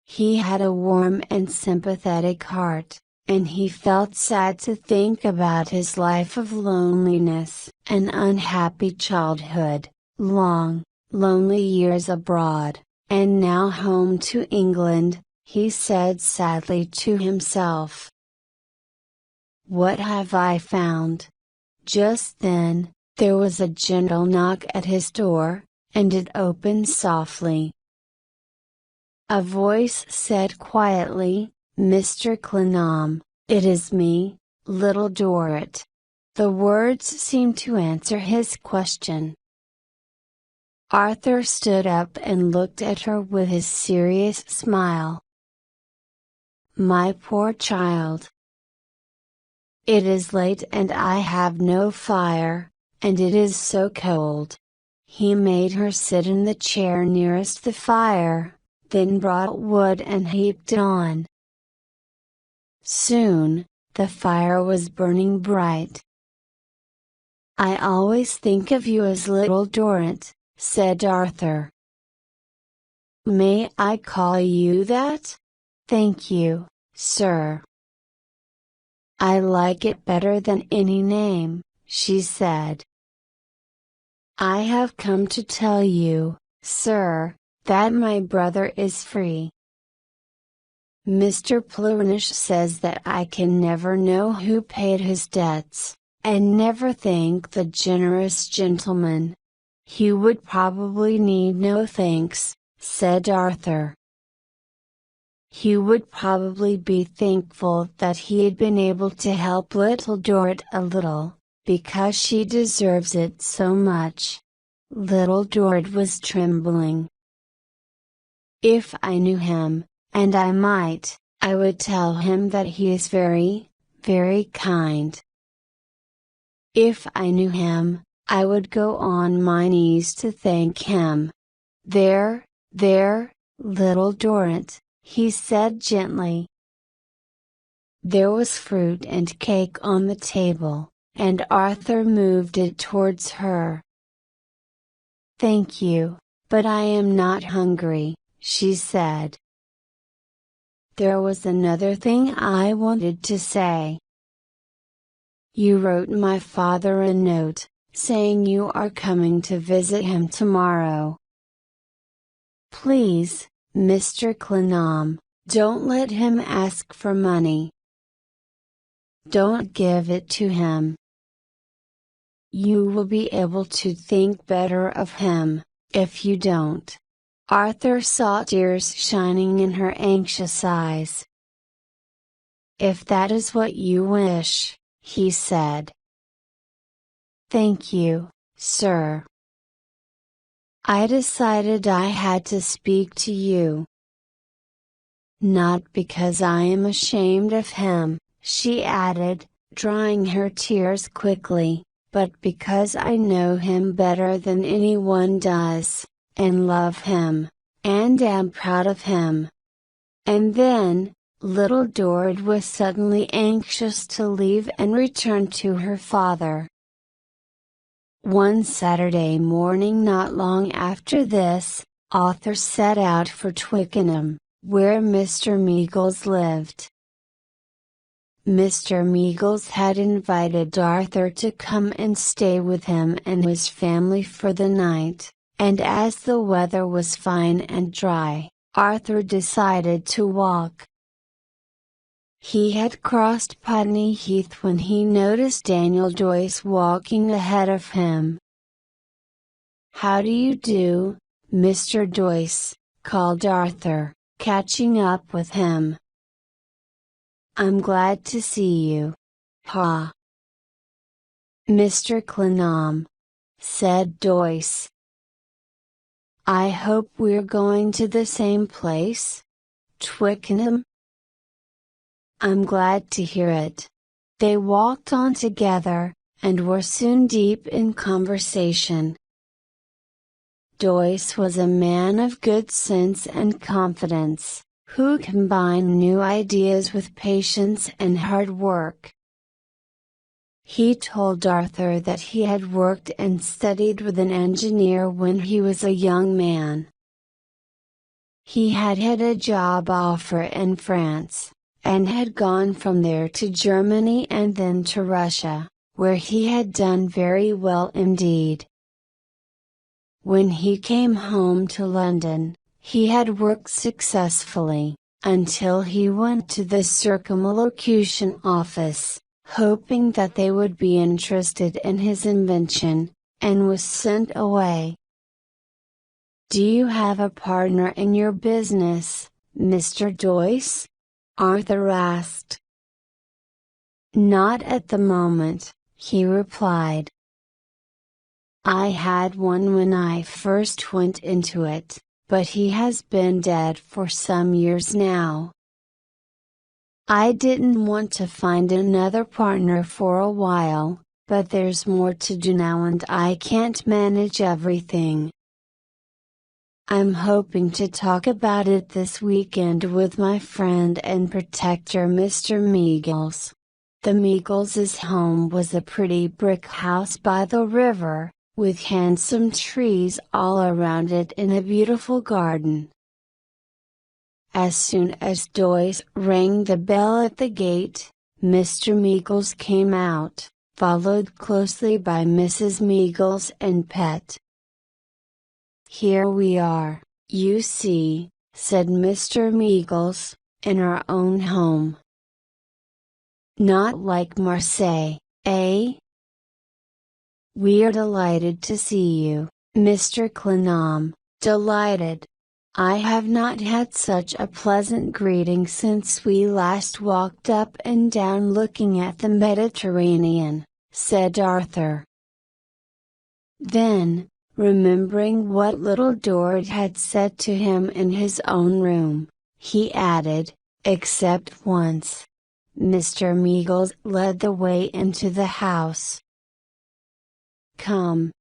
Speaker 1: He had a warm and sympathetic heart, and he felt sad to think about his life of loneliness, an unhappy childhood, long, lonely years abroad, and now home to England, he said sadly to himself. What have I found? Just then, there was a gentle knock at his door, and it opened softly. A voice said quietly, Mr. Clennam, it is me, little Dort. The words seemed to answer his question. Arthur stood up and looked at her with his serious smile. My poor child. It is late and I have no fire, and it is so cold. He made her sit in the chair nearest the fire, then brought wood and heaped it on. Soon, the fire was burning bright. I always think of you as little Dort, said Arthur. May I call you that? Thank you, sir. I like it better than any name, she said. I have come to tell you, sir, that my brother is free. Mr. Plurnish says that I can never know who paid his debts, and never thank the generous gentleman. He would probably need no thanks, said Arthur. He would probably be thankful that he had been able to help little Dort a little, because she deserves it so much. Little Dort was trembling. If I knew him, and I might, I would tell him that he is very, very kind. If I knew him, I would go on my knees to thank him. There, little Dort, he said gently. There was fruit and cake on the table, and Arthur moved it towards her. Thank you, but I am not hungry, she said. There was another thing I wanted to say. You wrote my father a note, saying you are coming to visit him tomorrow. Please, Mr. Clenham, don't let him ask for money. Don't give it to him. You will be able to think better of him, if you don't. Arthur saw tears shining in her anxious eyes. If that is what you wish, he said. Thank you, sir. I decided I had to speak to you. Not because I am ashamed of him, she added, drying her tears quickly, but because I know him better than anyone does, and love him, and am proud of him. And then, little Dort was suddenly anxious to leave and return to her father. One Saturday morning not long after this, Arthur set out for Twickenham, where Mr. Meagles lived. Mr. Meagles had invited Arthur to come and stay with him and his family for the night, and as the weather was fine and dry, Arthur decided to walk. He had crossed Putney Heath when he noticed Daniel Joyce walking ahead of him. How do you do, Mr. Joyce, called Arthur, catching up with him. I'm glad to see you. Pa. Mr. Clenham, said Joyce. I hope we're going to the same place? Twickenham? I'm glad to hear it. They walked on together, and were soon deep in conversation. Joyce was a man of good sense and confidence, who combined new ideas with patience and hard work. He told Arthur that he had worked and studied with an engineer when he was a young man. He had had a job offer in France, and had gone from there to Germany and then to Russia, where he had done very well indeed. When he came home to London, he had worked successfully, until he went to the Circumlocution Office, hoping that they would be interested in his invention, and was sent away. Do you have a partner in your business, Mr. Joyce? Arthur asked. Not at the moment, he replied. I had one when I first went into it, but he has been dead for some years now. I didn't want to find another partner for a while, but there's more to do now and I can't manage everything. I'm hoping to talk about it this weekend with my friend and protector Mr. Meagles. The Meagles' home was a pretty brick house by the river, with handsome trees all around it in a beautiful garden. As soon as Doyce rang the bell at the gate, Mr. Meagles came out, followed closely by Mrs. Meagles and Pet. "Here we are, you see," said Mr. Meagles, "in our own home. Not like Marseille, eh?" "We're delighted to see you, Mr. Clenham, delighted. I have not had such a pleasant greeting since we last walked up and down looking at the Mediterranean," said Arthur. Then, remembering what little Dort had said to him in his own room, he added, "Except once." Mr. Meagles led the way into the house. "Come.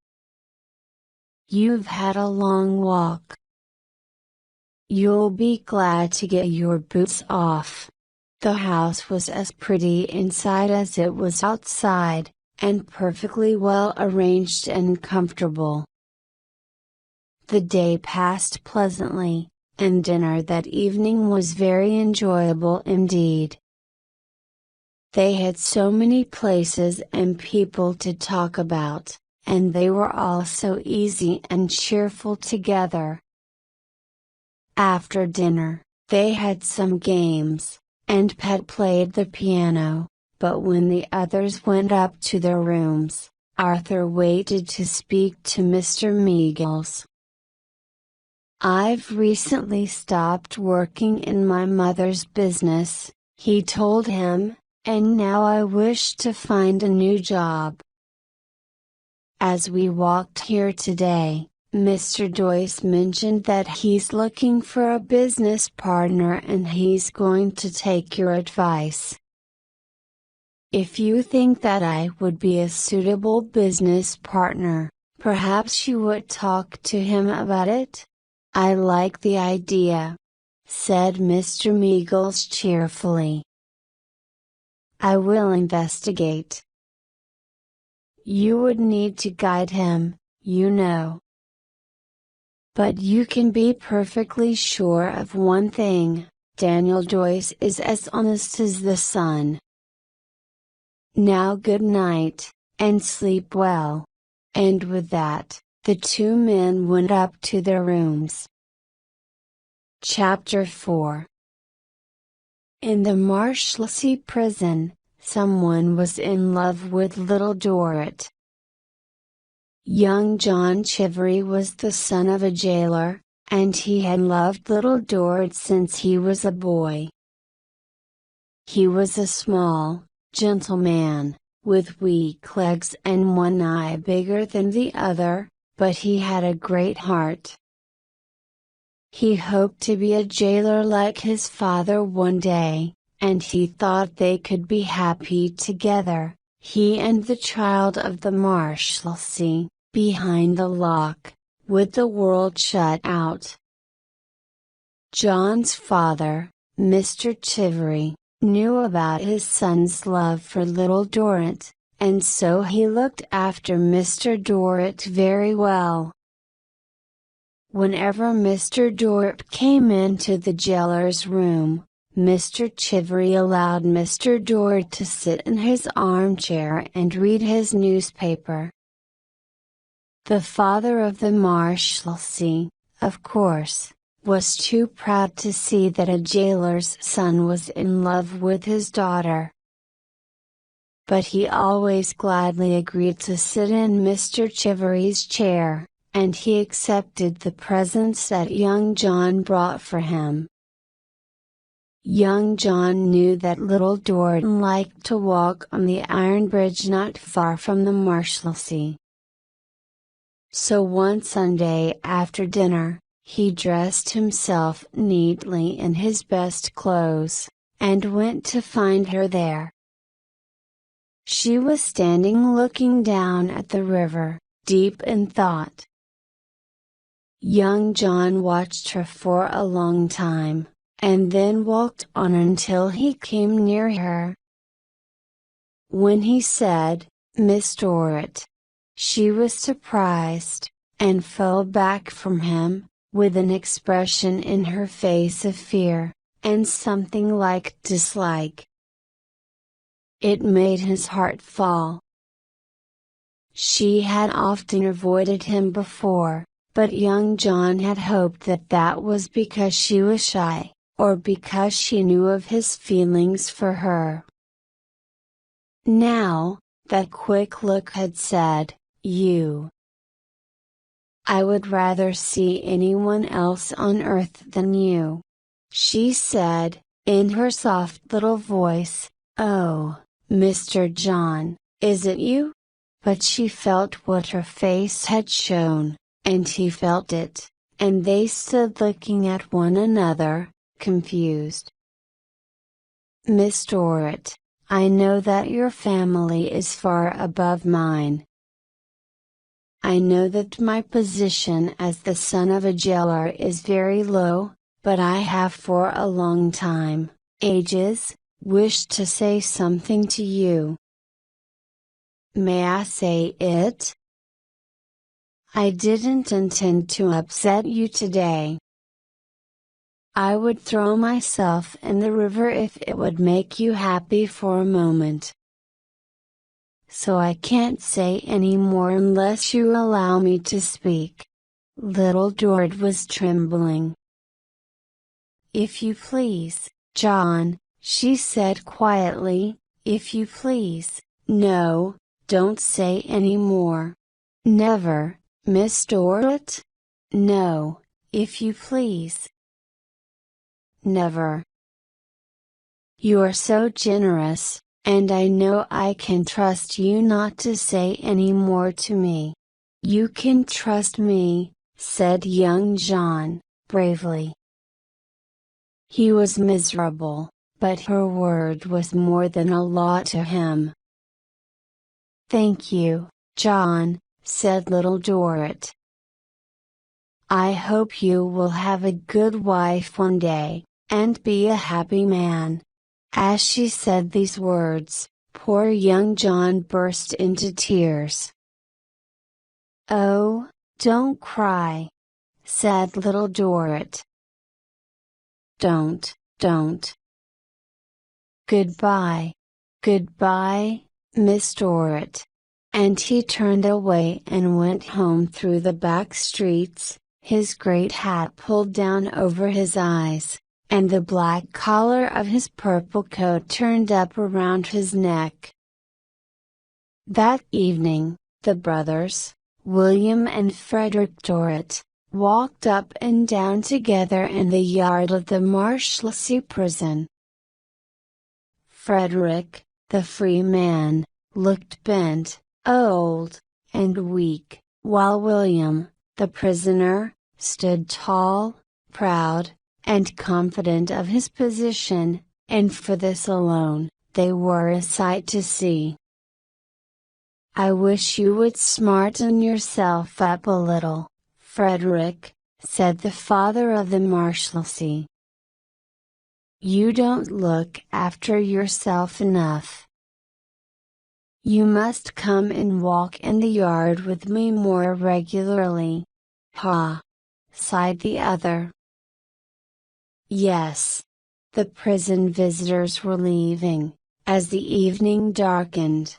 Speaker 1: You've had a long walk. You'll be glad to get your boots off." The house was as pretty inside as it was outside, and perfectly well arranged and comfortable. The day passed pleasantly, and dinner that evening was very enjoyable indeed. They had so many places and people to talk about, and they were all so easy and cheerful together. After dinner, they had some games, and Pet played the piano, but when the others went up to their rooms, Arthur waited to speak to Mr. Meagles. "I've recently stopped working in my mother's business," he told him, "and now I wish to find a new job." As we walked here today, Mr. Doyce mentioned that he's looking for a business partner and he's going to take your advice. If you think that I would be a suitable business partner, perhaps you would talk to him about it? "I like the idea," said Mr. Meagles cheerfully. "I will investigate. You would need to guide him, you know. But you can be perfectly sure of one thing, Daniel Doyce is as honest as the sun. Now good night, and sleep well." And with that, the two men went up to their rooms. Chapter 4. In the Marshlessly prison, someone was in love with little Dort. Young John Chivery was the son of a jailer, and he had loved little Dort since he was a boy. He was a small, gentle man, with weak legs and one eye bigger than the other, but he had a great heart. He hoped to be a jailer like his father one day, and he thought they could be happy together, he and the child of the Marshlessly, behind the lock, with the world shut out. John's father, Mr. Chivery, knew about his son's love for little Dort, and so he looked after Mr. Dort very well. Whenever Mr. Dort came into the jailer's room, Mr. Chivery allowed Mr. Dort to sit in his armchair and read his newspaper. The father of the Marshlessly, of course, was too proud to see that a jailer's son was in love with his daughter. But he always gladly agreed to sit in Mr. Chivery's chair, and he accepted the presents that young John brought for him. Young John knew that little Dort liked to walk on the iron bridge not far from the Marshlessly. So one Sunday after dinner, he dressed himself neatly in his best clothes, and went to find her there. She was standing looking down at the river, deep in thought. Young John watched her for a long time, and then walked on until he came near her. When he said, "Miss Dort," she was surprised, and fell back from him, with an expression in her face of fear, and something like dislike. It made his heart fall. She had often avoided him before, but young John had hoped that that was because she was shy, or because she knew of his feelings for her. Now, that quick look had said, "You. I would rather see anyone else on earth than you," she said, in her soft little voice. "Oh, Mr. John, is it you?" But she felt what her face had shown, and he felt it, and they stood looking at one another, confused. "Miss Dort, I know that your family is far above mine. I know that my position as the son of a jailer is very low, but I have for a long time, ages, wished to say something to you. May I say it? I didn't intend to upset you today. I would throw myself in the river if it would make you happy for a moment. So I can't say any more unless you allow me to speak." Little Dort was trembling. "If you please, John," she said quietly, "if you please, no, don't say any more. Never, Miss Dort? No, if you please. Never. You are so generous, and I know I can trust you not to say any more to me. You can trust me," said young John, bravely. He was miserable, but her word was more than a law to him. "Thank you, John," said little Dort. "I hope you will have a good wife one day, and be a happy man." As she said these words, poor young John burst into tears. "Oh, don't cry," said little Dort. Don't. Goodbye. Goodbye, Miss Dort." And he turned away and went home through the back streets, his great hat pulled down over his eyes, and the black collar of his purple coat turned up around his neck. That evening, the brothers, William and Frederick Dort, walked up and down together in the yard of the Marshlessly prison. Frederick, the free man, looked bent, old, and weak, while William, the prisoner, stood tall, proud, and confident of his position, and for this alone, they were a sight to see. "I wish you would smarten yourself up a little, Frederick," said the father of the Marshlessly. "You don't look after yourself enough. You must come and walk in the yard with me more regularly." "Pa!" sighed the other. Yes. The prison visitors were leaving, as the evening darkened.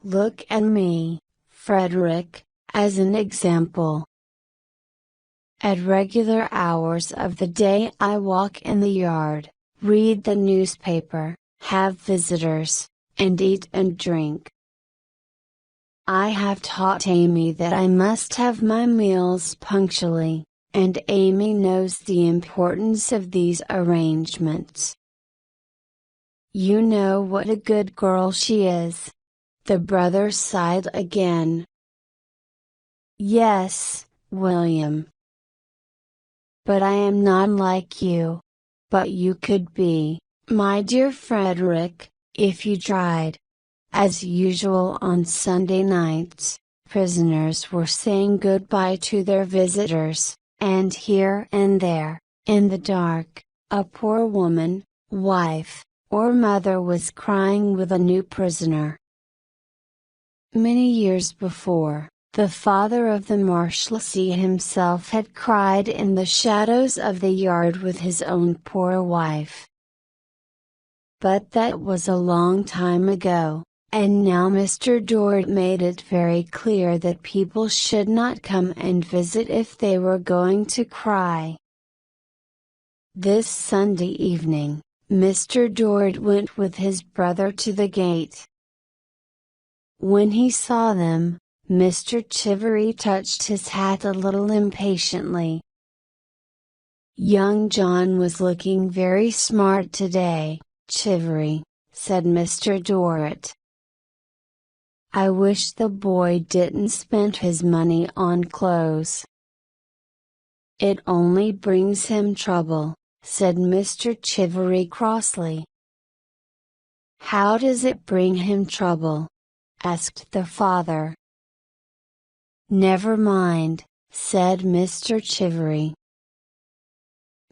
Speaker 1: "Look at me, Frederick, as an example. At regular hours of the day I walk in the yard, read the newspaper, have visitors, and eat and drink. I have taught Amy that I must have my meals punctually, and Amy knows the importance of these arrangements. You know what a good girl she is." The brothers sighed again. Yes, William. But I am not like you. But you could be, my dear Frederick, if you tried. As usual on Sunday nights, prisoners were saying goodbye to their visitors, and here and there, in the dark, a poor woman, wife, or mother was crying with a new prisoner. Many years before, the father of the Marshlessly himself had cried in the shadows of the yard with his own poor wife. But that was a long time ago, and now Mr. Dort made it very clear that people should not come and visit if they were going to cry. This Sunday evening, Mr. Dort went with his brother to the gate. When he saw them, Mr. Chivery touched his hat a little impatiently. Young John was looking very smart today, Chivery, said Mr. Dort. I wish the boy didn't spend his money on clothes. It only brings him trouble, said Mr. Chivery crossly. How does it bring him trouble? Asked the father. Never mind, said Mr. Chivery.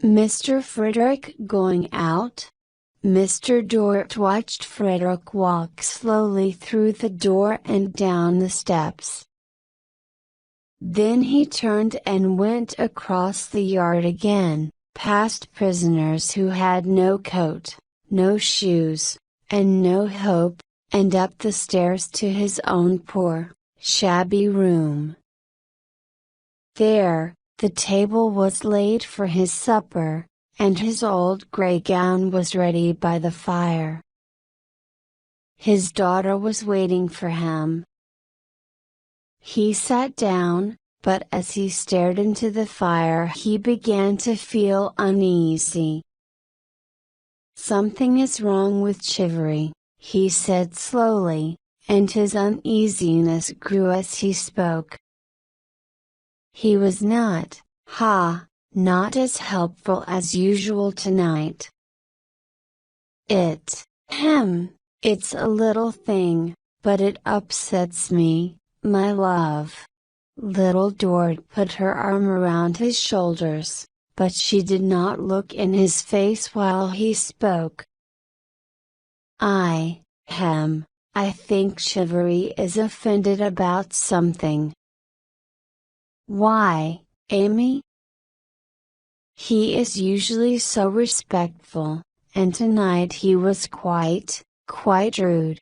Speaker 1: Mr. Frederick going out? Mr. Dort watched Frederick walk slowly through the door and down the steps. Then he turned and went across the yard again, past prisoners who had no coat, no shoes, and no hope, and up the stairs to his own poor, shabby room. There, the table was laid for his supper, and his old grey gown was ready by the fire. His daughter was waiting for him. He sat down, but as he stared into the fire he began to feel uneasy. Something is wrong with Chivery, he said slowly, and his uneasiness grew as he spoke. He was not not as helpful as usual tonight. It's a little thing, but it upsets me, my love. Little Dort put her arm around his shoulders, but she did not look in his face while he spoke. I think Chivery is offended about something. Why, Amy? He is usually so respectful, and tonight he was quite rude.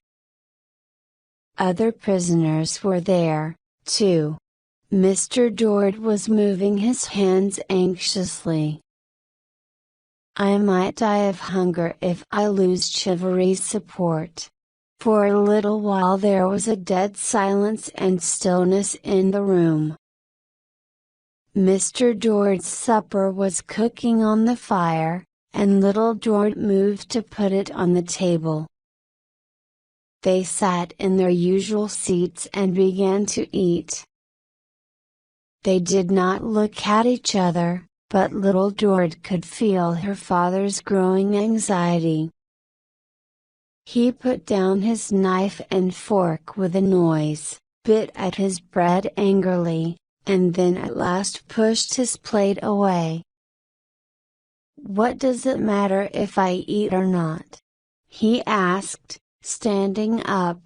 Speaker 1: Other prisoners were there, too. Mr. Dort was moving his hands anxiously. I might die of hunger if I lose Chivery's support. For a little while there was a dead silence and stillness in the room. Mr. Dort's supper was cooking on the fire, and little Dort moved to put it on the table. They sat in their usual seats and began to eat. They did not look at each other, but little Dort could feel her father's growing anxiety. He put down his knife and fork with a noise, bit at his bread angrily, and then at last pushed his plate away. What does it matter if I eat or not? He asked, standing up.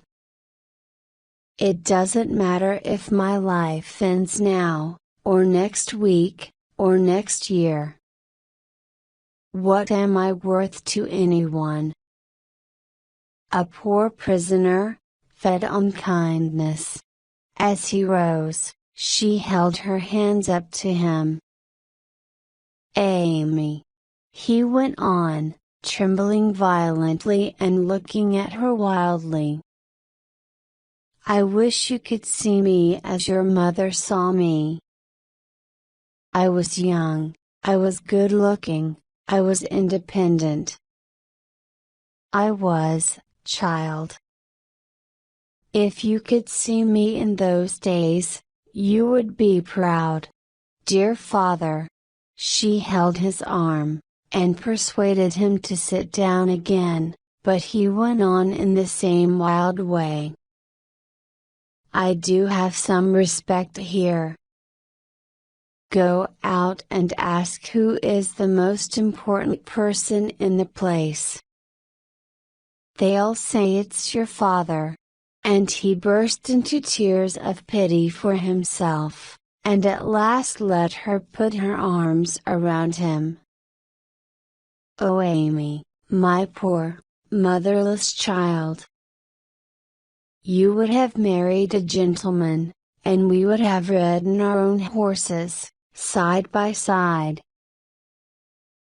Speaker 1: It doesn't matter if my life ends now, or next week, or next year. What am I worth to anyone? A poor prisoner, fed on kindness. As he rose, she held her hands up to him. Amy, he went on, trembling violently and looking at her wildly. I wish you could see me as your mother saw me. I was young, I was good-looking, I was independent. I was, child. If you could see me in those days, You would be proud. Dear father. She held his arm, and persuaded him to sit down again, but he went on in the same wild way. I do have some respect here. Go out and ask who is the most important person in the place. They'll say it's your father. And he burst into tears of pity for himself, and at last let her put her arms around him. Oh Amy, my poor, motherless child. You would have married a gentleman, and we would have ridden our own horses, side by side.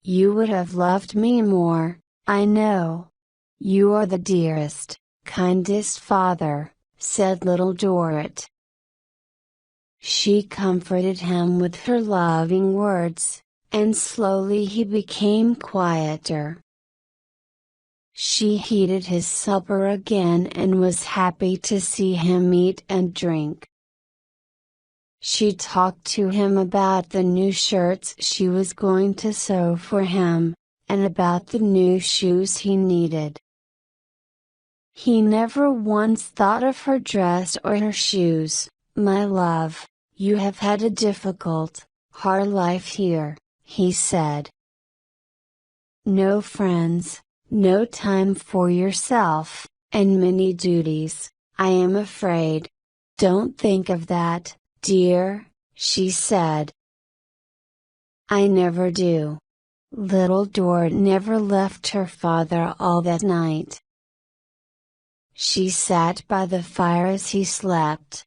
Speaker 1: You would have loved me more, I know. You are the dearest, kindest father, said little Dort. She comforted him with her loving words, and slowly he became quieter. She heated his supper again and was happy to see him eat and drink. She talked to him about the new shirts she was going to sew for him, and about the new shoes he needed. He never once thought of her dress or her shoes. My love, you have had a difficult, hard life here, he said. No friends, no time for yourself, and many duties, I am afraid. Don't think of that, dear, she said. I never do. Little Dort never left her father all that night. She sat by the fire as he slept.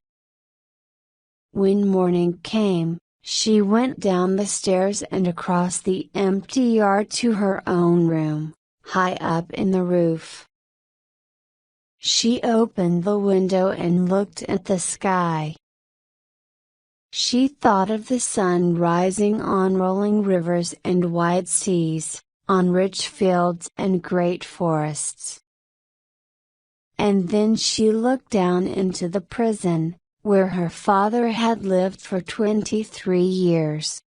Speaker 1: When morning came, she went down the stairs and across the empty yard to her own room, high up in the roof. She opened the window and looked at the sky. She thought of the sun rising on rolling rivers and wide seas, on rich fields and great forests. And then she looked down into the prison, where her father had lived for 23 years.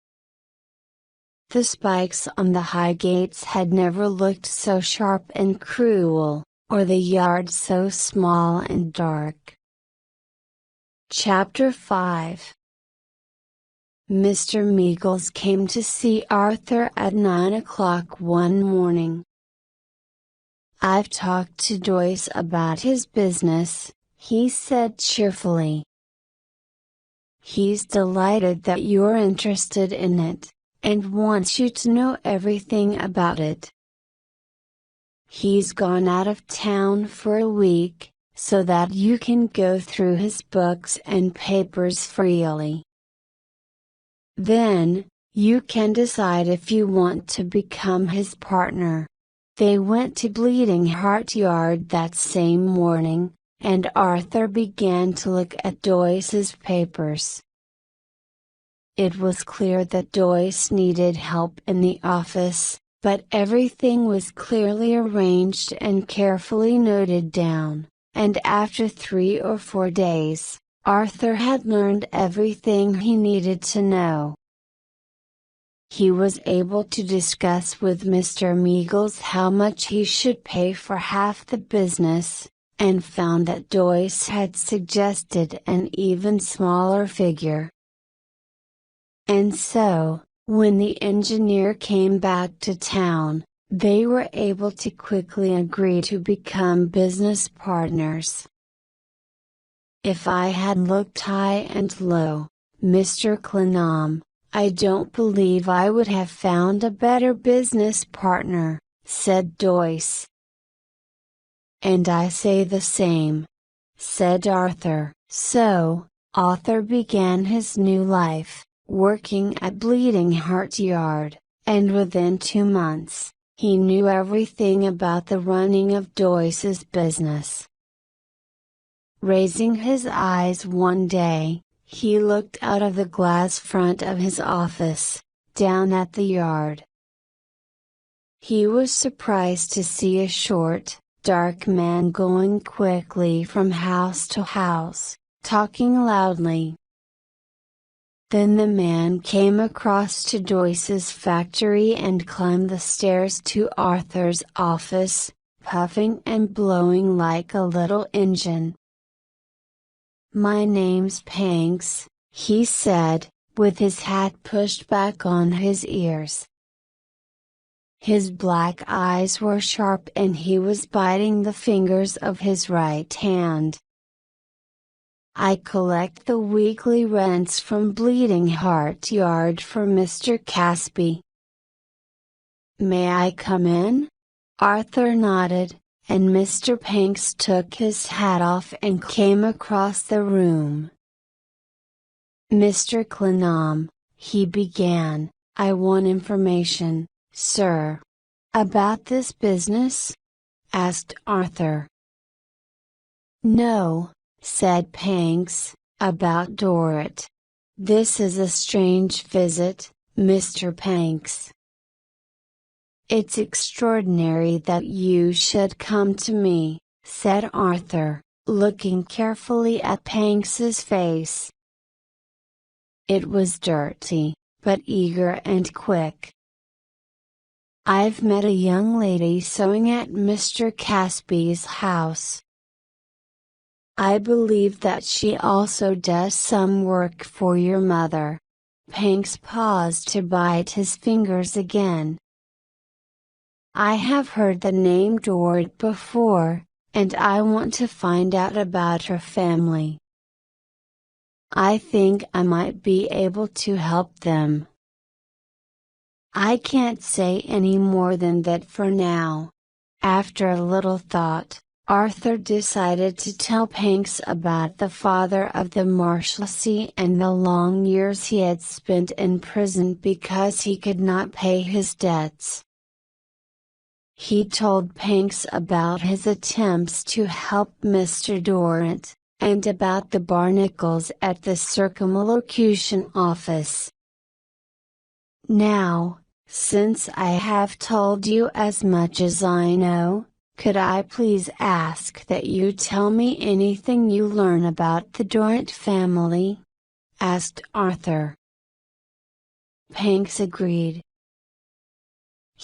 Speaker 1: The spikes on the high gates had never looked so sharp and cruel, or the yard so small and dark. Chapter 5. Mr. Meagles came to see Arthur at 9 o'clock one morning. I've talked to Joyce about his business, he said cheerfully. He's delighted that you're interested in it, and wants you to know everything about it. He's gone out of town for a week, so that you can go through his books and papers freely. Then, you can decide if you want to become his partner. They went to Bleeding Heart Yard that same morning, and Arthur began to look at Joyce's papers. It was clear that Joyce needed help in the office, but everything was clearly arranged and carefully noted down, and after 3 or 4 days, Arthur had learned everything he needed to know. He was able to discuss with Mr. Meagles how much he should pay for half the business, and found that Joyce had suggested an even smaller figure. And so, when the engineer came back to town, they were able to quickly agree to become business partners. If I had looked high and low, Mr. Clenham, I don't believe I would have found a better business partner, said Joyce. And I say the same, said Arthur. So, Arthur began his new life, working at Bleeding Heart Yard, and within 2 months, he knew everything about the running of Joyce's business. Raising his eyes one day, he looked out of the glass front of his office, down at the yard. He was surprised to see a short, dark man going quickly from house to house, talking loudly. Then the man came across to Joyce's factory and climbed the stairs to Arthur's office, puffing and blowing like a little engine. "My name's Panks," he said, with his hat pushed back on his ears. His black eyes were sharp and he was biting the fingers of his right hand. "I collect the weekly rents from Bleeding Heart Yard for Mr. Casby." "May I come in?" Arthur nodded, and Mr. Panks took his hat off and came across the room. "Mr. Clenham," he began, "I want information, sir." "About this business?" asked Arthur. "No," said Panks, "about Dort. This is a strange visit, Mr. Panks." "It's extraordinary that you should come to me," said Arthur, looking carefully at Panks's face. It was dirty, but eager and quick. "I've met a young lady sewing at Mr. Casby's house. I believe that she also does some work for your mother." Panks paused to bite his fingers again. "I have heard the name Dort before, and I want to find out about her family. I think I might be able to help them." "I can't say any more than that for now." After a little thought, Arthur decided to tell Panks about the father of the Marshlessly and the long years he had spent in prison because he could not pay his debts. He told Panks about his attempts to help Mr. Dort, and about the barnacles at the circumlocution office. "Now, since I have told you as much as I know, could I please ask that you tell me anything you learn about the Dort family?" asked Arthur. Panks agreed.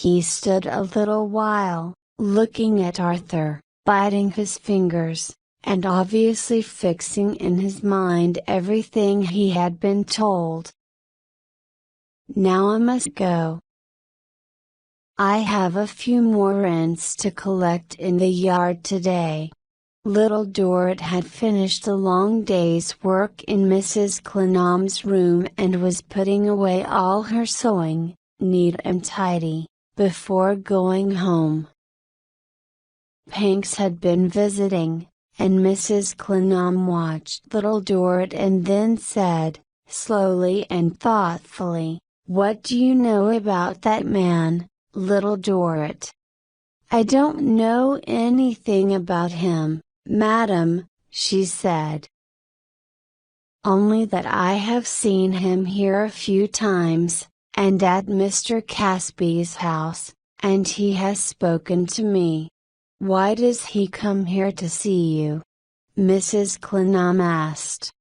Speaker 1: He stood a little while, looking at Arthur, biting his fingers, and obviously fixing in his mind everything he had been told. "Now I must go. I have a few more rents to collect in the yard today." Little Dort had finished a long day's work in Mrs. Clenham's room and was putting away all her sewing, neat and tidy, before going home. Panks had been visiting, and Mrs. Clenham watched little Dort and then said, slowly and thoughtfully, "What do you know about that man, little Dort?" "I don't know anything about him, madam," she said. "Only that I have seen him here a few times, and at Mr. Casby's house, and he has spoken to me." "Why does he come here to see you?" Mrs. Clenham asked.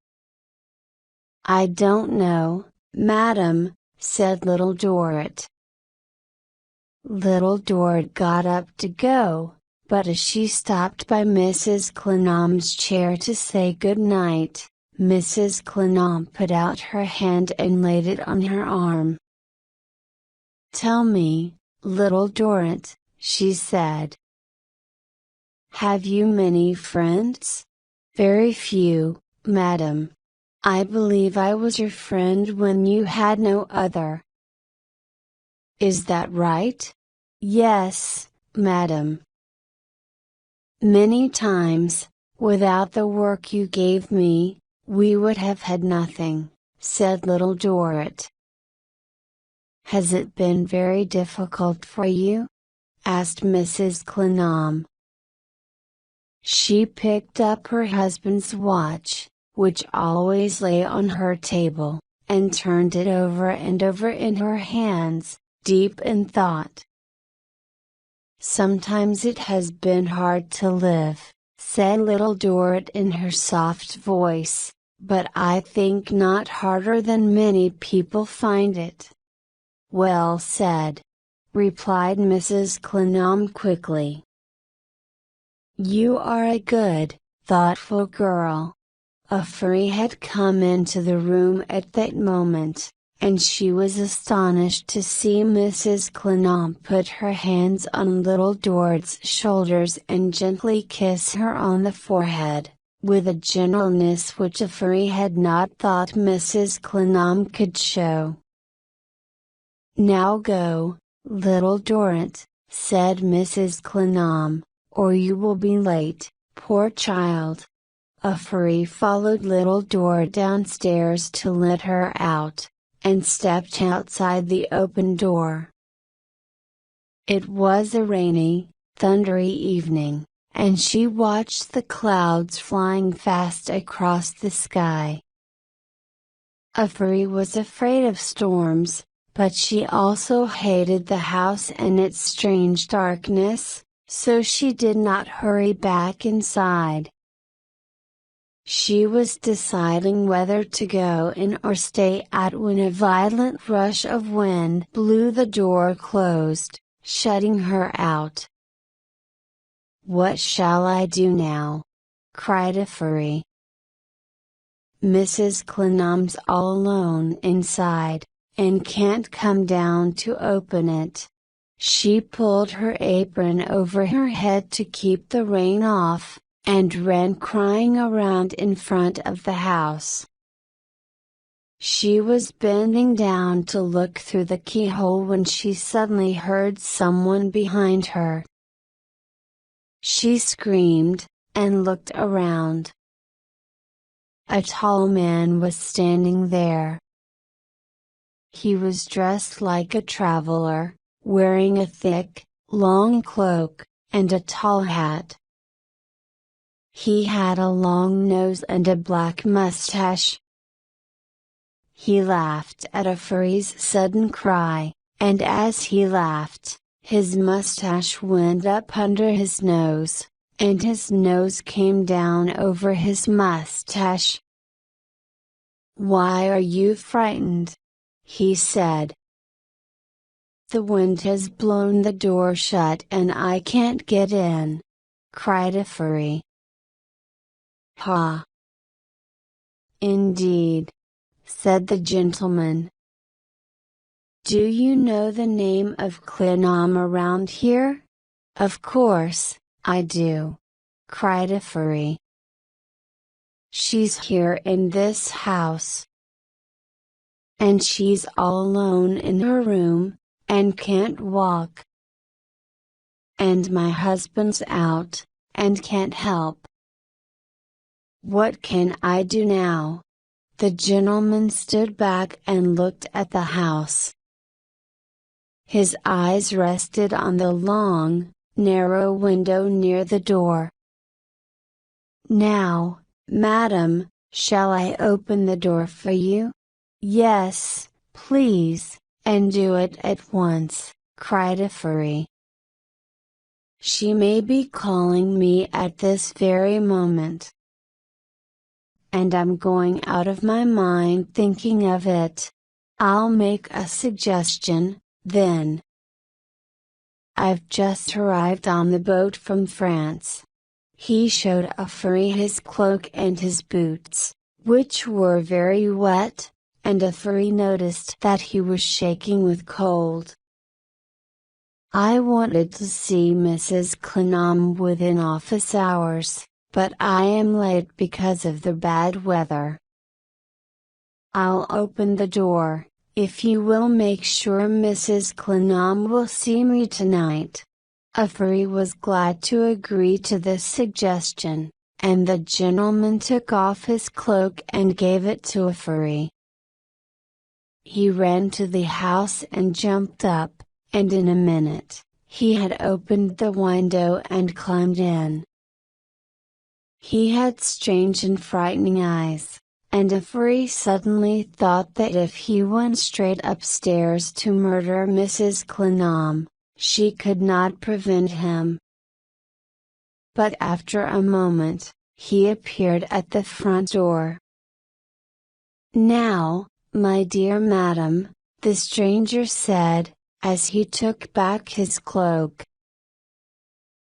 Speaker 1: "I don't know, madam," said little Dort. Little Dort got up to go, but as she stopped by Mrs. Clenham's chair to say good night, Mrs. Clenham put out her hand and laid it on her arm. "Tell me, little Dort," she said. "Have you many friends?" "Very few, madam. I believe I was your friend when you had no other." "Is that right?" "Yes, madam. Many times, without the work you gave me, we would have had nothing," said little Dort. "Has it been very difficult for you?" asked Mrs. Clenham. She picked up her husband's watch, which always lay on her table, and turned it over and over in her hands, deep in thought. "Sometimes it has been hard to live," said little Dort in her soft voice, but I think not harder than many people find it." "Well said," replied Mrs. Clenham quickly. "You are a good, thoughtful girl." A fairy had come into the room at that moment, and she was astonished to see Mrs. Clenham put her hands on little Dort's shoulders and gently kiss her on the forehead, with a gentleness which a fairy had not thought Mrs. Clenham could show. "Now go, little Dort," said Mrs. Clenham, "or you will be late, poor child." A fairy followed little Dort downstairs to let her out, and stepped outside the open door. It was a rainy, thundery evening, and she watched the clouds flying fast across the sky. A fairy was afraid of storms, but she also hated the house and its strange darkness, so she did not hurry back inside. She was deciding whether to go in or stay out when a violent rush of wind blew the door closed, shutting her out. "What shall I do now?" cried a fairy. "Mrs. Clenham's all alone inside, and can't come down to open it." She pulled her apron over her head to keep the rain off, and ran crying around in front of the house. She was bending down to look through the keyhole when she suddenly heard someone behind her. She screamed, and looked around. A tall man was standing there. He was dressed like a traveler, wearing a thick, long cloak, and a tall hat. He had a long nose and a black mustache. He laughed at a fairy's sudden cry, and as he laughed, his mustache went up under his nose, and his nose came down over his mustache. "Why are you frightened?" he said. "The wind has blown the door shut and I can't get in," cried a fairy. "Ha! Indeed," said the gentleman. "Do you know the name of Clenham around here?" "Of course, I do," cried a fairy. "She's here in this house. And she's all alone in her room, and can't walk. And my husband's out, and can't help. What can I do now?" The gentleman stood back and looked at the house. His eyes rested on the long, narrow window near the door. "Now, madam, shall I open the door for you?" "Yes, please, and do it at once," cried a fairy. "She may be calling me at this very moment. And I'm going out of my mind thinking of it. I'll make a suggestion, then. I've just arrived on the boat from France." He showed a fairy his cloak and his boots, which were very wet, and a fairy noticed that he was shaking with cold. "I wanted to see Mrs. Clenham within office hours, but I am late because of the bad weather. I'll open the door, if you will make sure Mrs. Clenham will see me tonight." A fairy was glad to agree to this suggestion, and the gentleman took off his cloak and gave it to a fairy. He ran to the house and jumped up, and in a minute, he had opened the window and climbed in. He had strange and frightening eyes, and a fairy suddenly thought that if he went straight upstairs to murder Mrs. Clenham, she could not prevent him. But after a moment, he appeared at the front door. "Now, my dear madam," the stranger said, as he took back his cloak.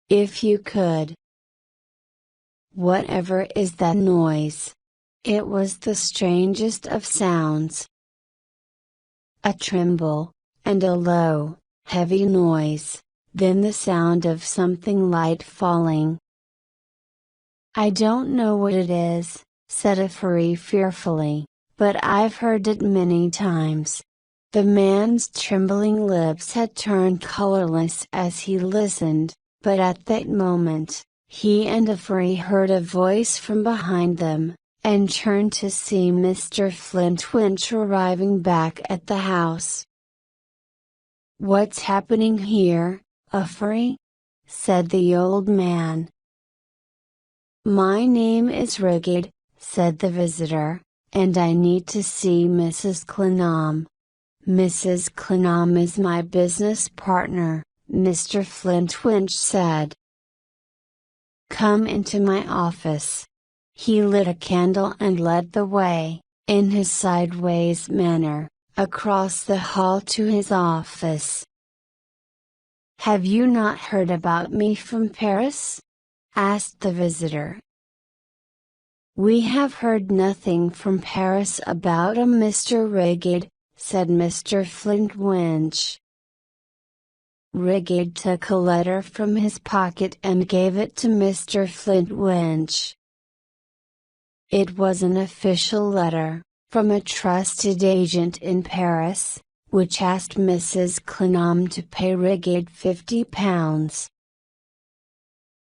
Speaker 1: "If you could." "Whatever is that noise?" It was the strangest of sounds. A tremble, and a low, heavy noise, then the sound of something light falling. "I don't know what it is," said Afari fearfully, "but I've heard it many times." The man's trembling lips had turned colorless as he listened, but at that moment, he and Afari heard a voice from behind them, and turned to see Mr. Flintwinch arriving back at the house. "What's happening here, Afari?" said the old man. "My name is Rigid," said the visitor, "and I need to see Mrs. Clennam." "Mrs. Clennam is my business partner," Mr. Flintwinch said. "Come into my office." He lit a candle and led the way, in his sideways manner, across the hall to his office. "Have you not heard about me from Paris?" asked the visitor. "We have heard nothing from Paris about a Mr. Rigid," said Mr. Flintwinch. Rigid took a letter from his pocket and gave it to Mr. Flintwinch. It was an official letter, from a trusted agent in Paris, which asked Mrs. Clennam to pay Rigid £50.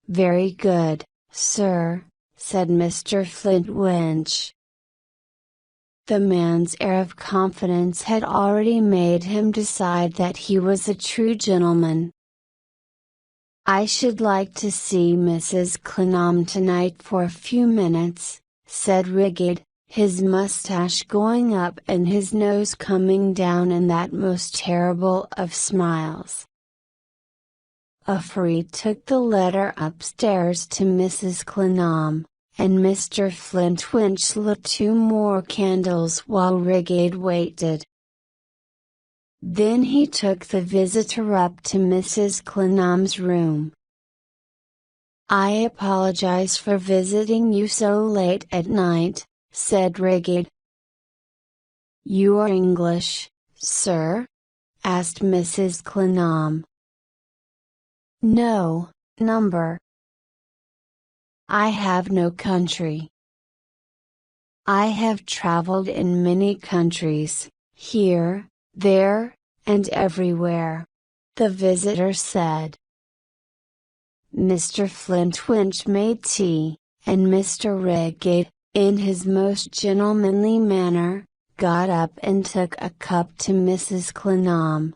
Speaker 1: "Very good, sir," said Mr. Flintwinch. The man's air of confidence had already made him decide that he was a true gentleman. "I should like to see Mrs. Clennam tonight for a few minutes," said Rigid, his mustache going up and his nose coming down in that most terrible of smiles. Afari took the letter upstairs to Mrs. Clennam, and Mr. Flintwinch lit 2 more candles while Rigid waited. Then he took the visitor up to Mrs. Clennam's room. "I apologize for visiting you so late at night," said Rigid. "You are English, sir?" asked Mrs. Clennam. "No, number. I have no country. I have traveled in many countries, here, there, and everywhere," the visitor said. Mr. Flintwinch made tea, and Mr. Rigid, in his most gentlemanly manner, got up and took a cup to Mrs. Clennam.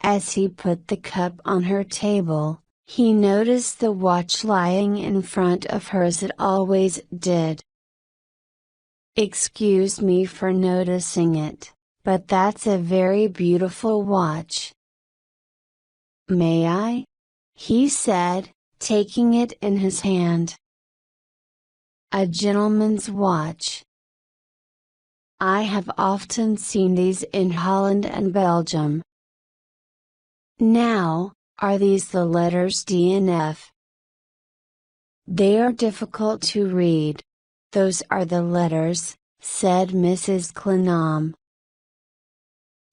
Speaker 1: As he put the cup on her table, he noticed the watch lying in front of her as it always did. "Excuse me for noticing it, but that's a very beautiful watch." "May I?" he said, taking it in his hand. "A gentleman's watch. I have often seen these in Holland and Belgium. Now, are these the letters D and F?" "They are difficult to read. Those are the letters," said Mrs. Clennam.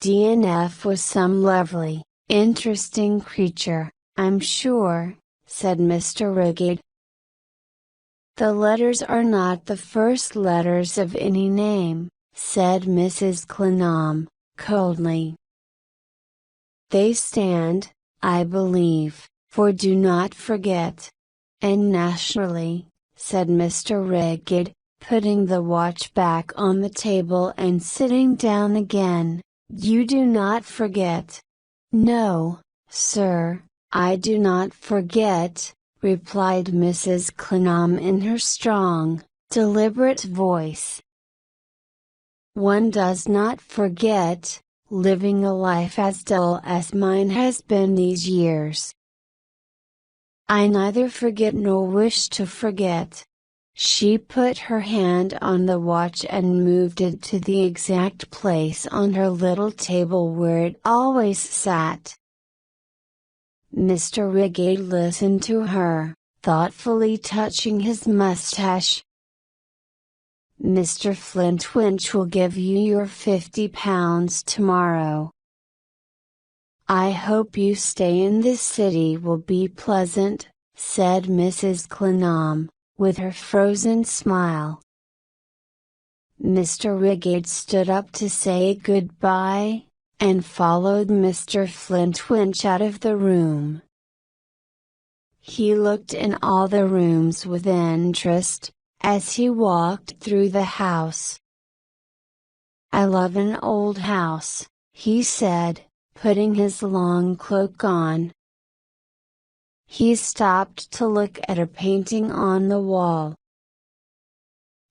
Speaker 1: "D and F was some lovely, interesting creature, I'm sure," said Mr. Rigid. "The letters are not the first letters of any name," said Mrs. Clennam, coldly. "They stand, I believe, for Do Not Forget. And naturally," said Mr. Rigid, putting the watch back on the table and sitting down again, "you do not forget." "No, sir, I do not forget," replied Mrs. Clennam in her strong, deliberate voice. "One does not forget, living a life as dull as mine has been these years. I neither forget nor wish to forget. She put her hand on the watch and moved it to the exact place on her little table where it always sat. Mr. Rigate listened to her, thoughtfully touching his mustache. "Mr. Flintwinch will give you your £50 tomorrow. I hope you stay in this city will be pleasant," said Mrs. Clennam, with her frozen smile. Mr. Rigate stood up to say goodbye, and followed Mr. Flintwinch out of the room. He looked in all the rooms with interest, as he walked through the house. "I love an old house," he said, putting his long cloak on. He stopped to look at a painting on the wall.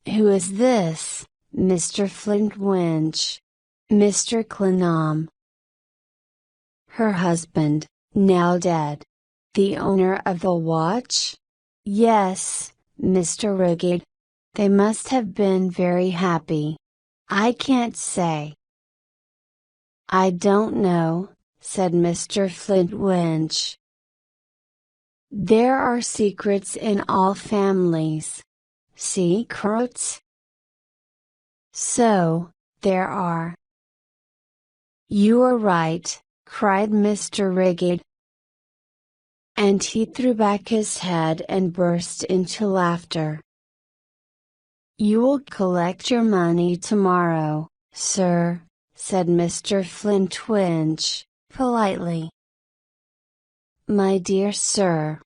Speaker 1: "Who is this, Mr. Flintwinch?" "Mr. Clennam." "Her husband, now dead. The owner of the watch?" "Yes, Mr. Rigate. They must have been very happy." "I can't say." "I don't know," said Mr. Flintwinch. "There are secrets in all families." "Secrets?" "So, there are." "You are right," cried Mr. Rigate. And he threw back his head and burst into laughter. "You will collect your money tomorrow, sir," said Mr. Flintwinch, politely. "My dear sir."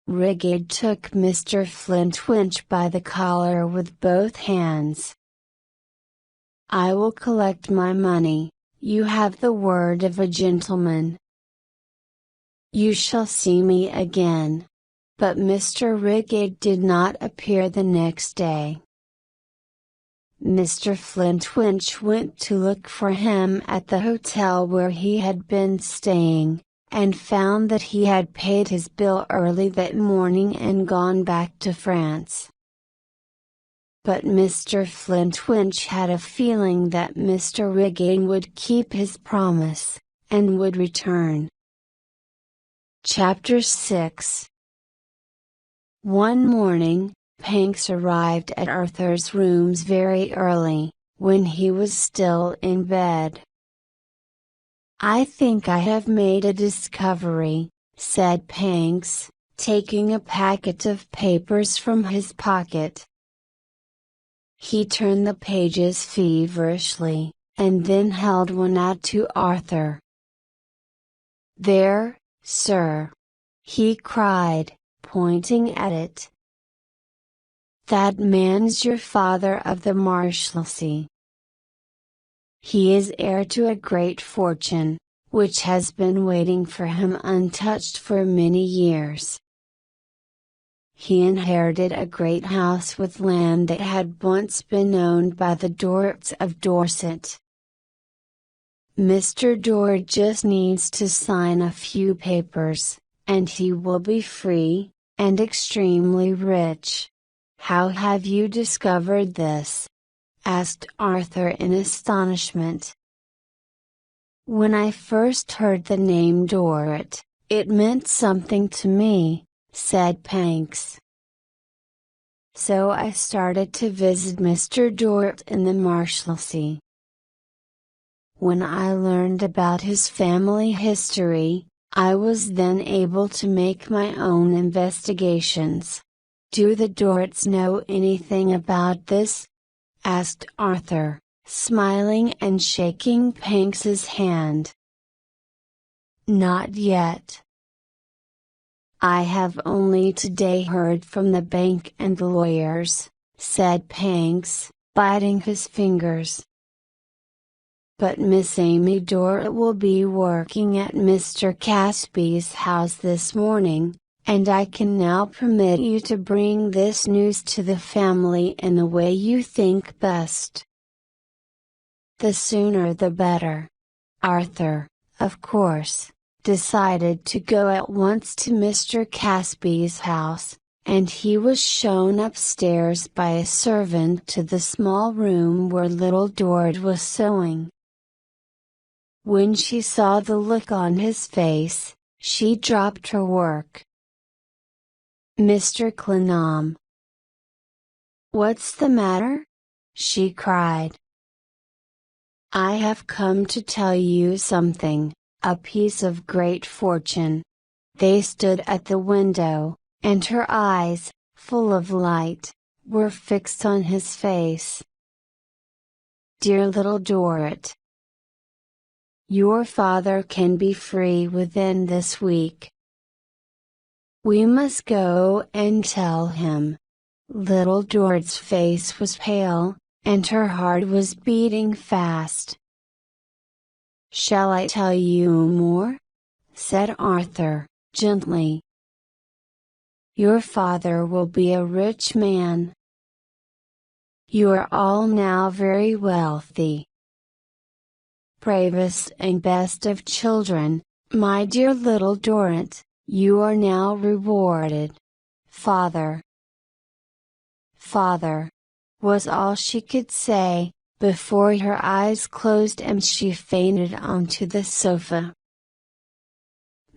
Speaker 1: Rigate took Mr. Flintwinch by the collar with both hands. "I will collect my money, you have the word of a gentleman. You shall see me again." But Mr. Rigate did not appear the next day. Mr. Flintwinch went to look for him at the hotel where he had been staying, and found that he had paid his bill early that morning and gone back to France. But Mr. Flintwinch had a feeling that Mr. Rigate would keep his promise, and would return. Chapter 6. One morning, Pancks arrived at Arthur's rooms very early, when he was still in bed. "I think I have made a discovery," said Pancks, taking a packet of papers from his pocket. He turned the pages feverishly, and then held one out to Arthur. "There, sir," he cried, pointing at it. "That man's your father of the Marshlessly. He is heir to a great fortune, which has been waiting for him untouched for many years. He inherited a great house with land that had once been owned by the Dorts of Dorset. Mr. Dort just needs to sign a few papers, and he will be free, and extremely rich." "How have you discovered this?" asked Arthur in astonishment. "When I first heard the name Dort, it meant something to me," said Pancks. "So I started to visit Mr. Dort in the Marshlessly. When I learned about his family history, I was then able to make my own investigations. Do the Dorts know anything about this?" asked Arthur, smiling and shaking Panks's hand. "Not yet. I have only today heard from the bank and the lawyers," said Pancks, biting his fingers. "But Miss Amy Dort will be working at Mr. Casby's house this morning, and I can now permit you to bring this news to the family in the way you think best. The sooner the better." Arthur, of course, decided to go at once to Mr. Casby's house, and he was shown upstairs by a servant to the small room where little Dort was sewing. When she saw the look on his face, she dropped her work. "Mr. Clenham." "What's the matter?" she cried. "I have come to tell you something, a piece of great fortune." They stood at the window, and her eyes, full of light, were fixed on his face. "Dear little Dort, your father can be free within this week. We must go and tell him." Little Dort's face was pale, and her heart was beating fast. "Shall I tell you more?" said Arthur, gently. "Your father will be a rich man. You are all now very wealthy. Bravest and best of children, my dear little Dort, you are now rewarded. Father." "Father," was all she could say, before her eyes closed and she fainted onto the sofa.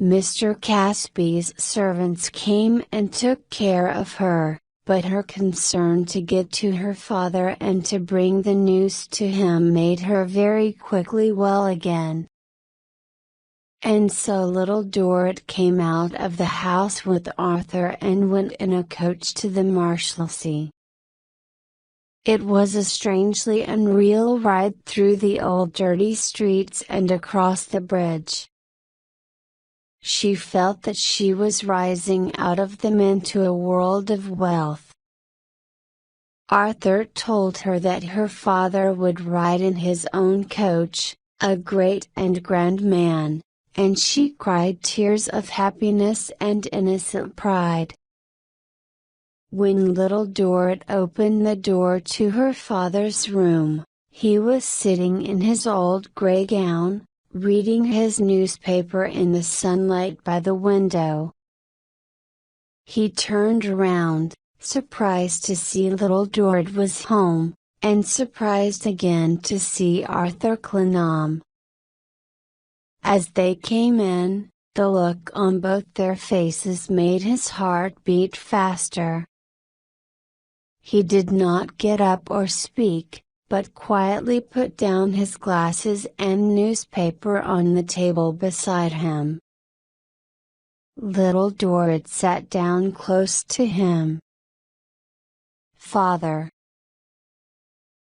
Speaker 1: Mr. Casby's servants came and took care of her, but her concern to get to her father and to bring the news to him made her very quickly well again. And so little Dort came out of the house with Arthur and went in a coach to the Marshlessly. It was a strangely unreal ride through the old dirty streets and across the bridge. She felt that she was rising out of them into a world of wealth. Arthur told her that her father would ride in his own coach, a great and grand man, and she cried tears of happiness and innocent pride. When little Dort opened the door to her father's room, he was sitting in his old gray gown, reading his newspaper in the sunlight by the window. He turned around, surprised to see little Dort was home, and surprised again to see Arthur Clenham. As they came in, the look on both their faces made his heart beat faster. He did not get up or speak, but quietly put down his glasses and newspaper on the table beside him. Little Dort sat down close to him. "Father,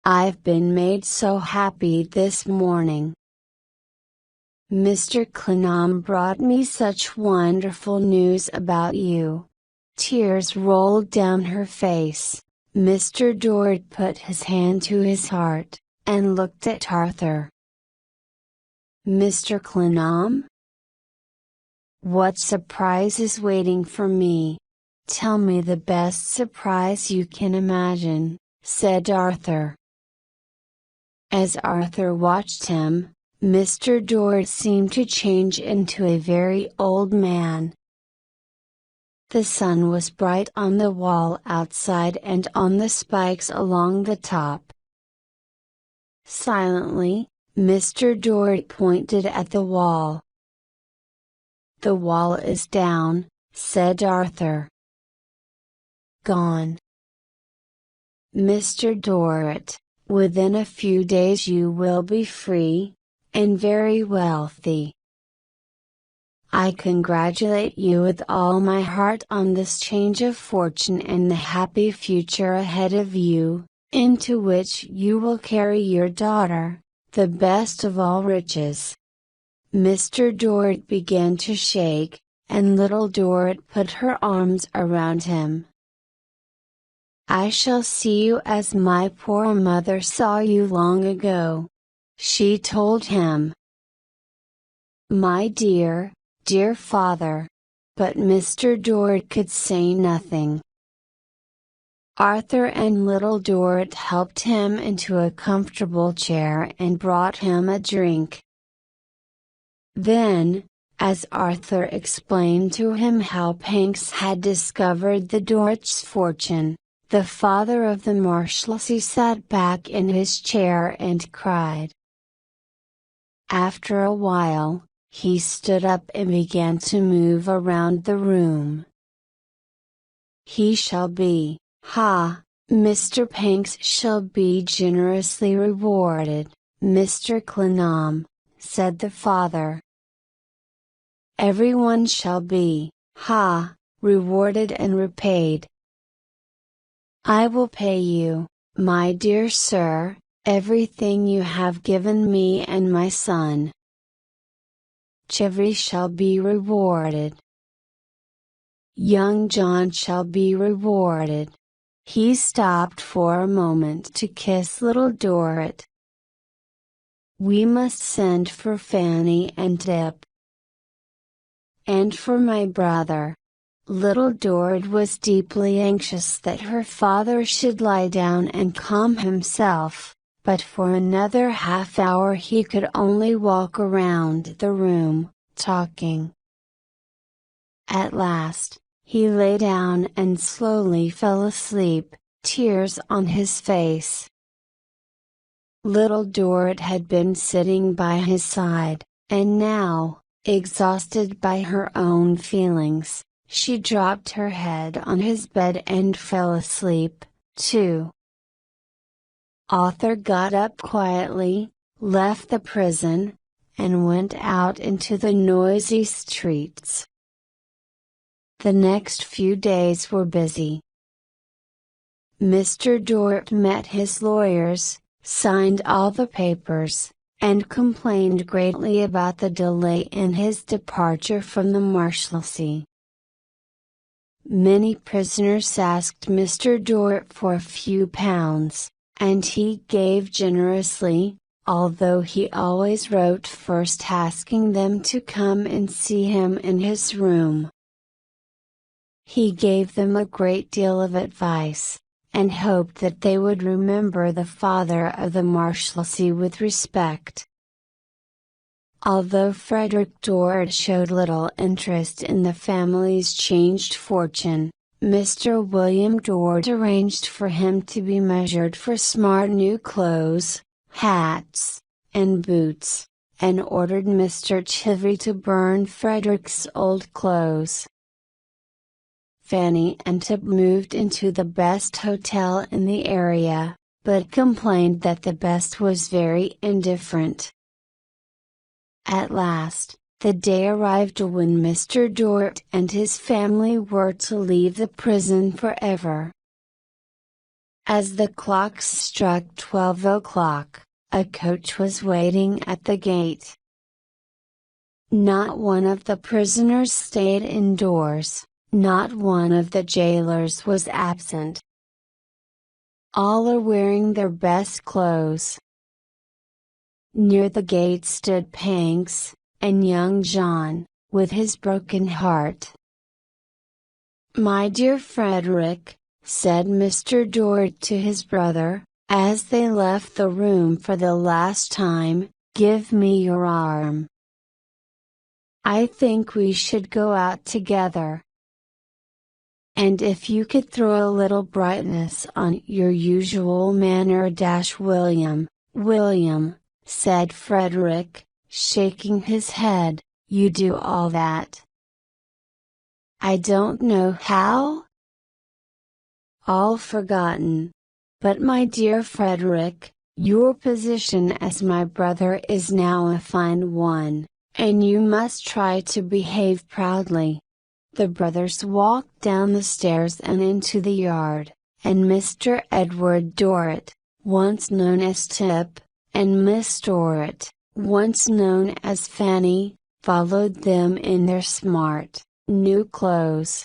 Speaker 1: I've been made so happy this morning. Mr. Clenham brought me such wonderful news about you." Tears rolled down her face. Mr. Dort put his hand to his heart, and looked at Arthur. "Mr. Clenham? What surprise is waiting for me? Tell me the best surprise you can imagine," said Arthur. As Arthur watched him, Mr. Dort seemed to change into a very old man. The sun was bright on the wall outside and on the spikes along the top. Silently, Mr. Dort pointed at the wall. "The wall is down," said Arthur. "Gone." "Mr. Dort, within a few days you will be free, and very wealthy. I congratulate you with all my heart on this change of fortune and the happy future ahead of you, into which you will carry your daughter, the best of all riches." Mr. Dort began to shake, and little Dort put her arms around him. "I shall see you as my poor mother saw you long ago," she told him. "My dear, dear father." But Mr. Dort could say nothing. Arthur and little Dort helped him into a comfortable chair and brought him a drink. Then, As Arthur explained to him how Pancks had discovered the Dort's fortune, the father of the Marshlessly sat back in his chair and cried. After a while, he stood up and began to move around the room. He shall be, Mr. Pancks shall be generously rewarded, Mr. Clennam, said the father. Everyone shall be, rewarded and repaid. I will pay you, my dear sir, everything you have given me and my son. Chivy shall be rewarded. Young John shall be rewarded. He stopped for a moment to kiss little Dort. We must send for Fanny and Tip. And for my brother. Little Dort was deeply anxious that her father should lie down and calm himself, but for another half hour he could only walk around the room, talking. At last, he lay down and slowly fell asleep, tears on his face. Little Dort had been sitting by his side, and now, exhausted by her own feelings, she dropped her head on his bed and fell asleep, too. Arthur got up quietly, left the prison, and went out into the noisy streets. The next few days were busy. Mr. Dort met his lawyers, signed all the papers, and complained greatly about the delay in his departure from the Marshlessly. Many prisoners asked Mr. Dort for a few pounds, and he gave generously, although he always wrote first asking them to come and see him in his room. He gave them a great deal of advice, and hoped that they would remember the father of the Marshlessly with respect. Although Frederick Dort showed little interest in the family's changed fortune, Mr. William Dort arranged for him to be measured for smart new clothes, hats, and boots, and ordered Mr. Chivy to burn Frederick's old clothes. Fanny and Tip moved into the best hotel in the area, but complained that the best was very indifferent. At last, the day arrived when Mr. Dort and his family were to leave the prison forever. As the clocks struck 12 o'clock, a coach was waiting at the gate. Not one of the prisoners stayed indoors, not one of the jailers was absent. All are wearing their best clothes. Near the gate stood Pancks, and young John, with his broken heart. My dear Frederick, said Mr. Dort to his brother, as they left the room for the last time, give me your arm. I think we should go out together. And if you could throw a little brightness on your usual manner, William, said Frederick, shaking his head, you do all that. I don't know how? All forgotten. But my dear Frederick, your position as my brother is now a fine one, and you must try to behave proudly. The brothers walked down the stairs and into the yard, and Mr. Edward Dort, once known as Tip, and Miss Dort, once known as Fanny, followed them in their smart, new clothes.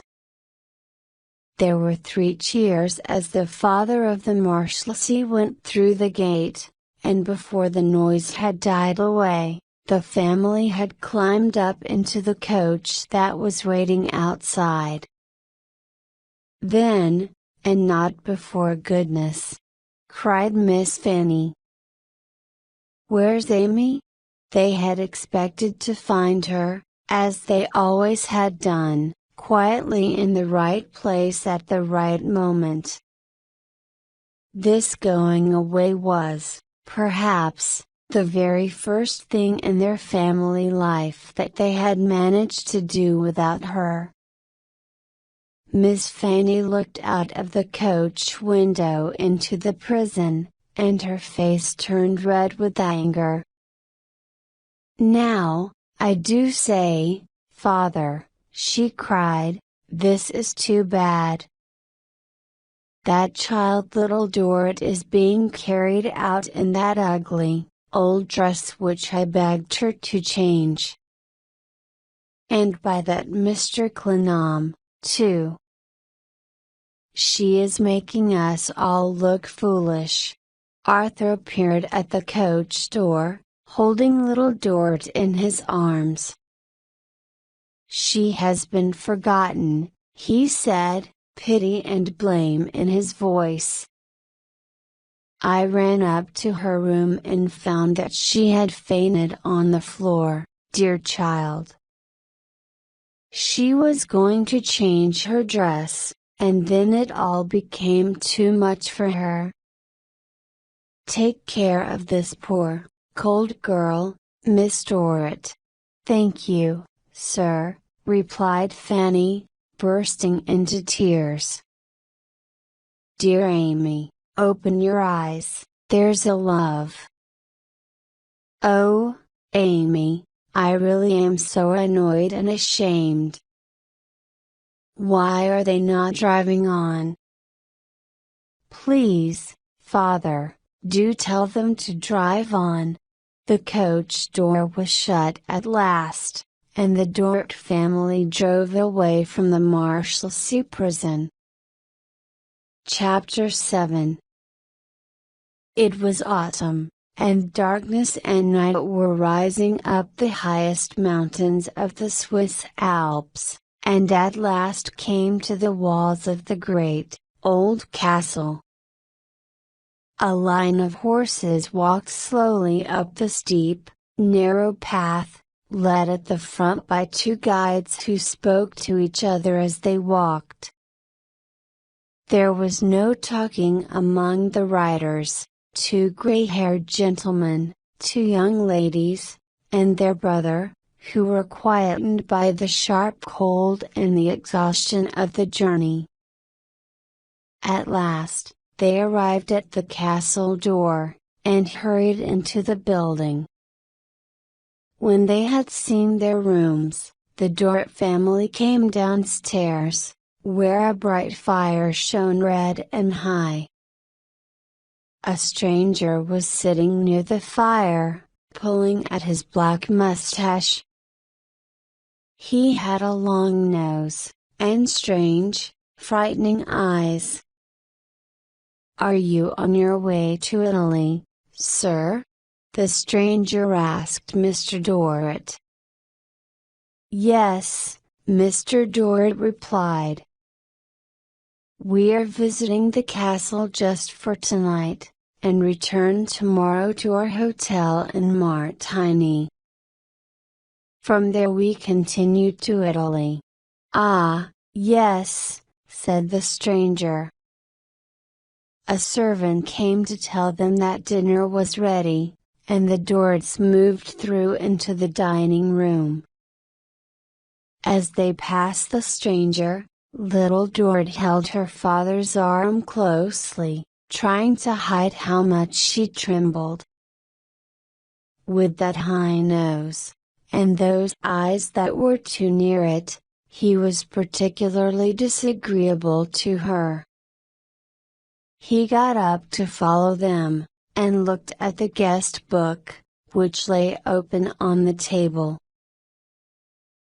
Speaker 1: There were 3 cheers as the father of the Marshlessly went through the gate, and before the noise had died away, the family had climbed up into the coach that was waiting outside. Then, and not before goodness! Cried Miss Fanny. Where's Amy? They had expected to find her, as they always had done, quietly in the right place at the right moment. This going away was, perhaps, the very first thing in their family life that they had managed to do without her. Miss Fanny looked out of the coach window into the prison, and her face turned red with anger. "Now, I do say, Father," she cried, "this is too bad. That child little Dort is being carried out in that ugly, old dress which I begged her to change. And by that Mr. Clennam, too. She is making us all look foolish." Arthur appeared at the coach door, holding little Dort in his arms. "She has been forgotten," he said, pity and blame in his voice. "I ran up to her room and found that she had fainted on the floor, dear child. She was going to change her dress, and then it all became too much for her. Take care of this poor, cold girl, Miss Dort." "Thank you, sir," replied Fanny, bursting into tears. "Dear Amy, open your eyes, there's a love." "Oh, Amy, I really am so annoyed and ashamed. Why are they not driving on?" "Please, Father, do tell them to drive on." The coach door was shut at last, and the Dort family drove away from the Marshlessly prison. Chapter 7. It was autumn, and darkness and night were rising up the highest mountains of the Swiss Alps, and at last came to the walls of the great, old castle. A line of horses walked slowly up the steep, narrow path, led at the front by two guides who spoke to each other as they walked. There was no talking among the riders, two gray-haired gentlemen, two young ladies, and their brother, who were quietened by the sharp cold and the exhaustion of the journey. At last, they arrived at the castle door, and hurried into the building. When they had seen their rooms, the Dort family came downstairs, where a bright fire shone red and high. A stranger was sitting near the fire, pulling at his black mustache. He had a long nose, and strange, frightening eyes. "Are you on your way to Italy, sir?" the stranger asked Mr. Dort. "Yes," Mr. Dort replied. "We are visiting the castle just for tonight, and return tomorrow to our hotel in Martigny. From there we continue to Italy." "Ah, yes," said the stranger. A servant came to tell them that dinner was ready, and the Dorts moved through into the dining room. As they passed the stranger, little Dort held her father's arm closely, trying to hide how much she trembled. With that high nose, and those eyes that were too near it, he was particularly disagreeable to her. He got up to follow them, and looked at the guest book, which lay open on the table.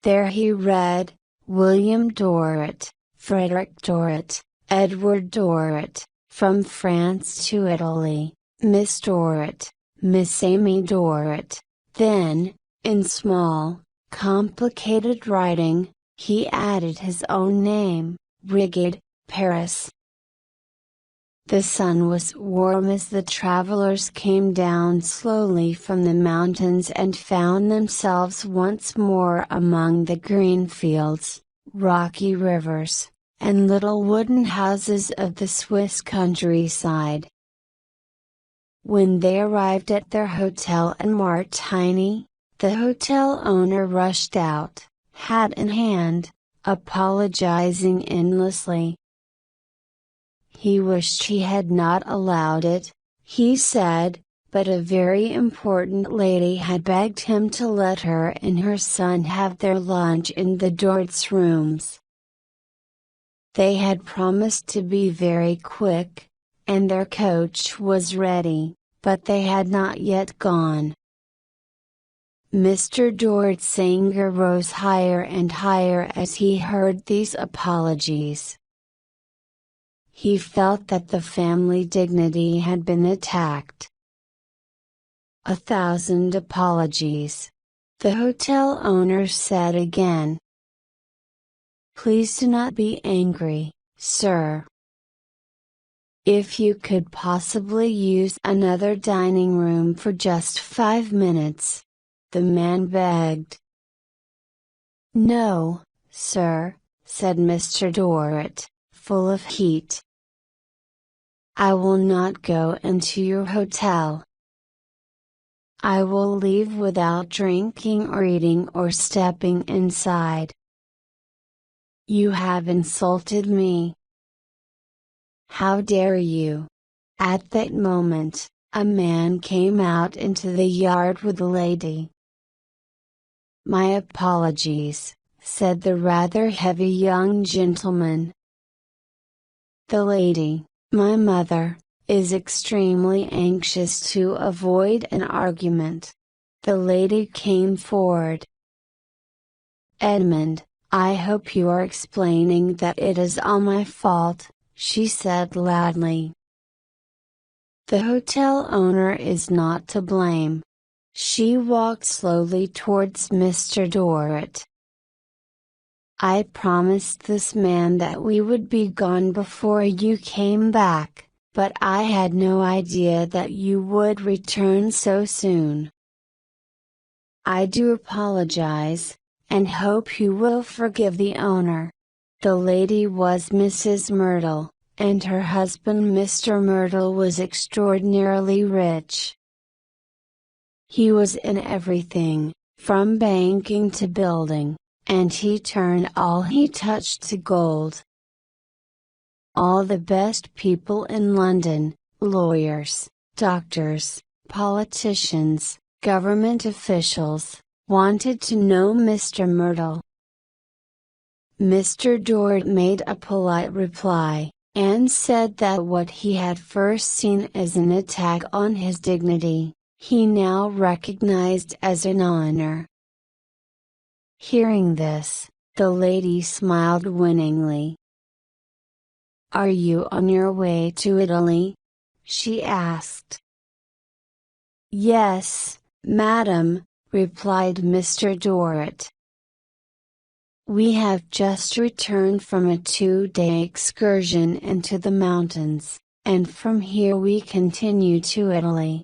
Speaker 1: There he read, "William Dort, Frederick Dort, Edward Dort, from France to Italy, Miss Dort, Miss Amy Dort." Then, in small, complicated writing, he added his own name, Rigid, Paris. The sun was warm as the travelers came down slowly from the mountains and found themselves once more among the green fields, rocky rivers, and little wooden houses of the Swiss countryside. When they arrived at their hotel in Martigny, the hotel owner rushed out, hat in hand, apologizing endlessly. He wished he had not allowed it, he said, but a very important lady had begged him to let her and her son have their lunch in the Dort's rooms. They had promised to be very quick, and their coach was ready, but they had not yet gone. Mr. Dort's anger rose higher and higher as he heard these apologies. He felt that the family dignity had been attacked. 1,000 apologies, the hotel owner said again. Please do not be angry, sir. If you could possibly use another dining room for just 5 minutes, the man begged. No, sir, said Mr. Dort, full of heat. I will not go into your hotel. I will leave without drinking or eating or stepping inside. You have insulted me. How dare you? At that moment, a man came out into the yard with a lady. My apologies, said the rather heavy young gentleman. The lady, my mother, is extremely anxious to avoid an argument. The lady came forward. Edmund, I hope you are explaining that it is all my fault, she said loudly. The hotel owner is not to blame. She walked slowly towards Mr. Dort. I promised this man that we would be gone before you came back, but I had no idea that you would return so soon. I do apologize, and hope you will forgive the owner. The lady was Mrs. Myrtle, and her husband Mr. Myrtle was extraordinarily rich. He was in everything, from banking to building, and he turned all he touched to gold. All the best people in London, lawyers, doctors, politicians, government officials, wanted to know Mr. Myrtle. Mr. Dort made a polite reply, and said that what he had first seen as an attack on his dignity, he now recognized as an honor. Hearing this, the lady smiled winningly. Are you on your way to Italy? She asked. Yes, madam, replied Mr. Dort. We have just returned from a 2-day excursion into the mountains, and from here we continue to Italy.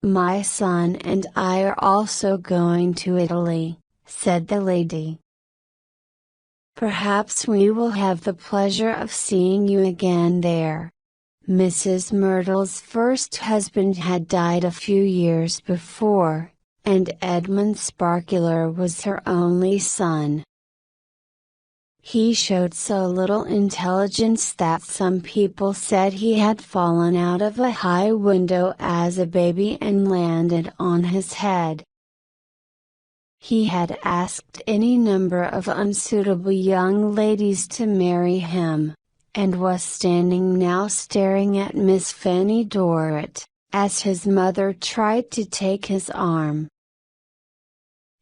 Speaker 1: My son and I are also going to Italy, said the lady. Perhaps we will have the pleasure of seeing you again there. Mrs. Myrtle's first husband had died a few years before, and Edmund Sparkuler was her only son. He showed so little intelligence that some people said he had fallen out of a high window as a baby and landed on his head. He had asked any number of unsuitable young ladies to marry him, and was standing now staring at Miss Fanny Dort, as his mother tried to take his arm.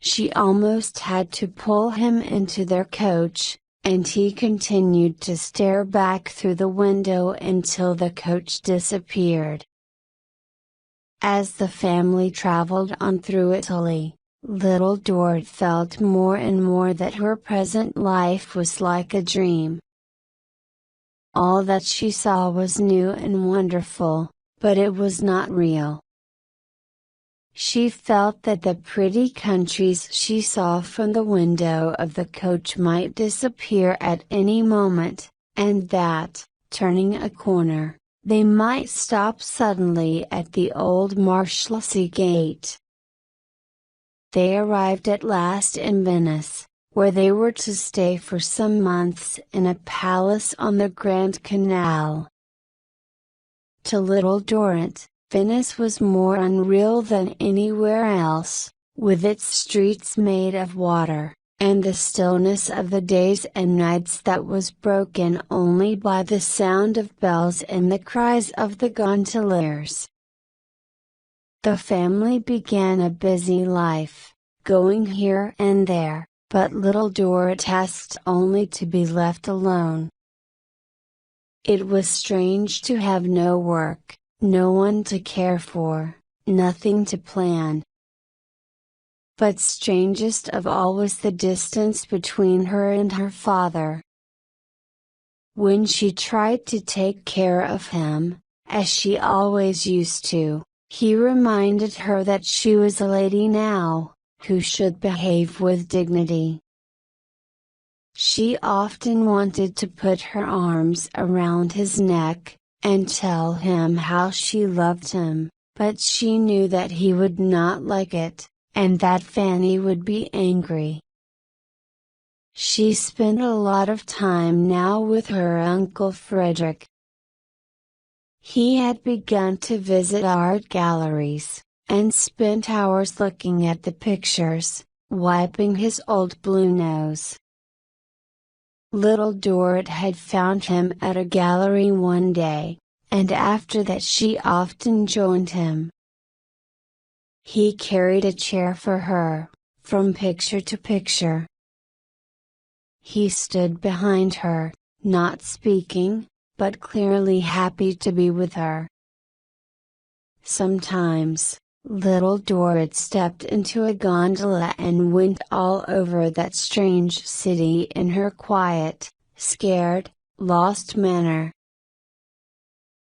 Speaker 1: She almost had to pull him into their coach, and he continued to stare back through the window until the coach disappeared. As the family traveled on through Italy, little Dort felt more and more that her present life was like a dream. All that she saw was new and wonderful, but it was not real. She felt that the pretty countries she saw from the window of the coach might disappear at any moment, and that, turning a corner, they might stop suddenly at the old Marshlessly gate. They arrived at last in Venice, where they were to stay for some months in a palace on the Grand Canal. To little Dort, Venice was more unreal than anywhere else, with its streets made of water, and the stillness of the days and nights that was broken only by the sound of bells and the cries of the gondoliers. The family began a busy life, going here and there, but little Dort asked only to be left alone. It was strange to have no work, no one to care for, nothing to plan. But strangest of all was the distance between her and her father. When she tried to take care of him, as she always used to, he reminded her that she was a lady now, who should behave with dignity. She often wanted to put her arms around his neck, and tell him how she loved him, but she knew that he would not like it, and that Fanny would be angry. She spent a lot of time now with her Uncle Frederick. He had begun to visit art galleries, and spent hours looking at the pictures, wiping his old blue nose. Little Dort had found him at a gallery one day, and after that she often joined him. He carried a chair for her, from picture to picture. He stood behind her, not speaking, but clearly happy to be with her. Sometimes, little Dort stepped into a gondola and went all over that strange city in her quiet, scared, lost manner.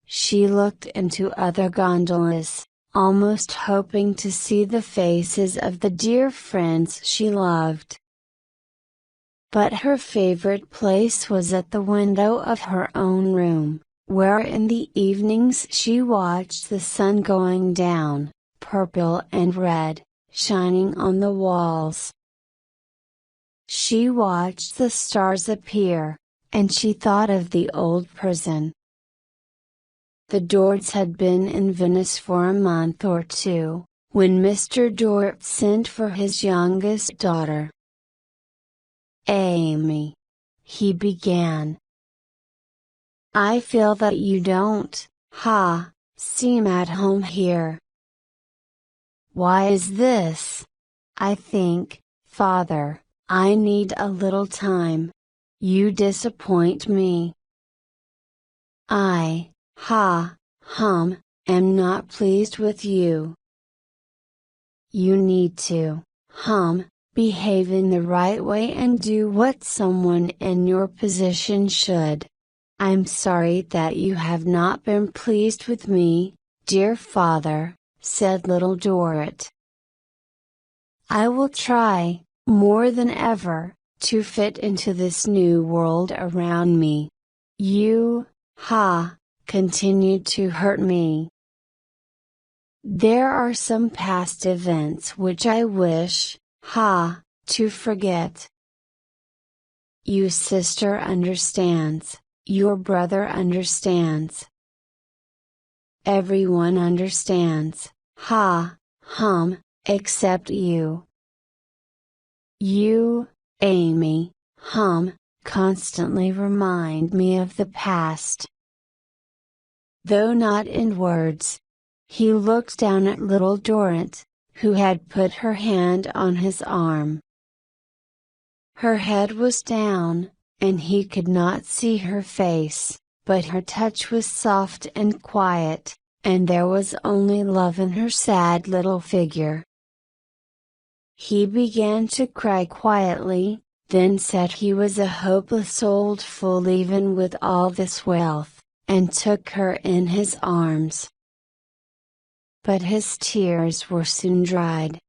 Speaker 1: She looked into other gondolas, almost hoping to see the faces of the dear friends she loved. But her favorite place was at the window of her own room, where in the evenings she watched the sun going down, purple and red, shining on the walls. She watched the stars appear, and she thought of the old prison. The Dorts had been in Venice for a month or two, when Mr. Dort sent for his youngest daughter. "Amy," he began. "I feel that you don't, seem at home here. Why is this? I think, father, I need a little time. You disappoint me. I, am not pleased with you. You need to, behave in the right way and do what someone in your position should. I'm sorry that you have not been pleased with me, dear father," said little Dort. "I will try, more than ever, to fit into this new world around me. You, continued to hurt me. There are some past events which I wish, to forget. Your sister understands, your brother understands. Everyone understands, except you. You, Amy, constantly remind me of the past. Though not in words." He looked down at little Dort, who had put her hand on his arm. Her head was down, and he could not see her face, but her touch was soft and quiet, and there was only love in her sad little figure. He began to cry quietly, then said he was a hopeless old fool even with all this wealth, and took her in his arms. But his tears were soon dried.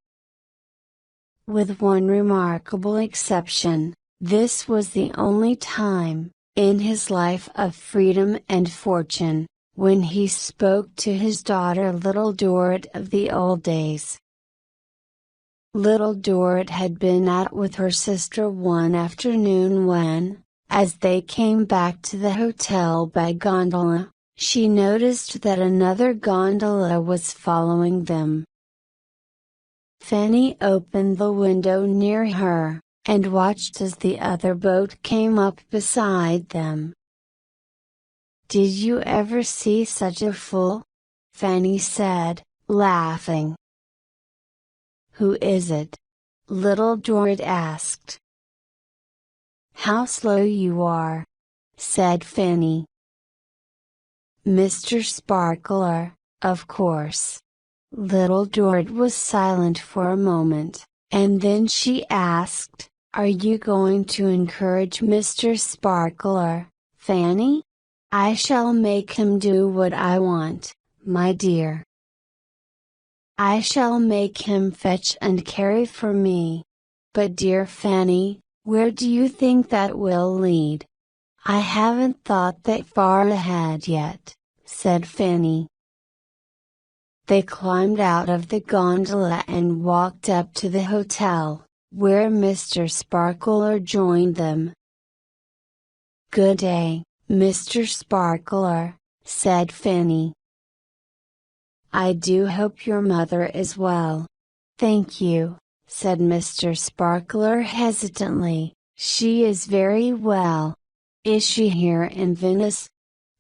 Speaker 1: With one remarkable exception, this was the only time, in his life of freedom and fortune, when he spoke to his daughter little Dort of the old days. Little Dort had been out with her sister one afternoon when, as they came back to the hotel by gondola, she noticed that another gondola was following them. Fanny opened the window near her, and watched as the other boat came up beside them. "Did you ever see such a fool?" Fanny said, laughing. "Who is it?" little Dort asked. "How slow you are," said Fanny. "Mr. Sparkler, of course." Little Dort was silent for a moment, and then she asked, "Are you going to encourage Mr. Sparkler, Fanny? I shall make him do what I want, my dear. I shall make him fetch and carry for me. But dear Fanny, where do you think that will lead?" "I haven't thought that far ahead yet," said Fanny. They climbed out of the gondola and walked up to the hotel, where Mr. Sparkler joined them. "Good day, Mr. Sparkler," said Fanny. "I do hope your mother is well." "Thank you," said Mr. Sparkler hesitantly, "she is very well." "Is she here in Venice?"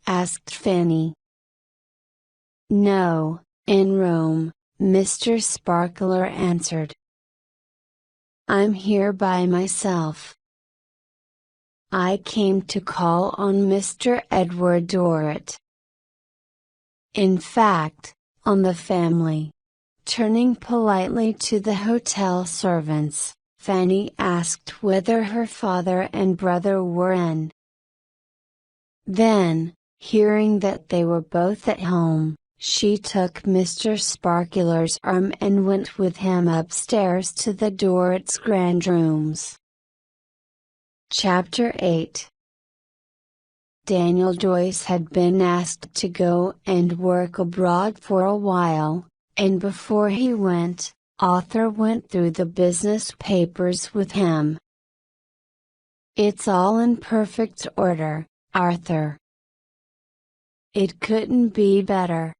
Speaker 1: asked Fanny. "No, in Rome," Mr. Sparkler answered. "I'm here by myself. I came to call on Mr. Edward Dort. In fact, on the family." Turning politely to the hotel servants, Fanny asked whether her father and brother were in. Then, hearing that they were both at home, she took Mr. Sparkler's arm and went with him upstairs to the Dort's grand rooms. Chapter 8. Daniel Joyce had been asked to go and work abroad for a while, and before he went, Arthur went through the business papers with him. "It's all in perfect order, Arthur. It couldn't be better.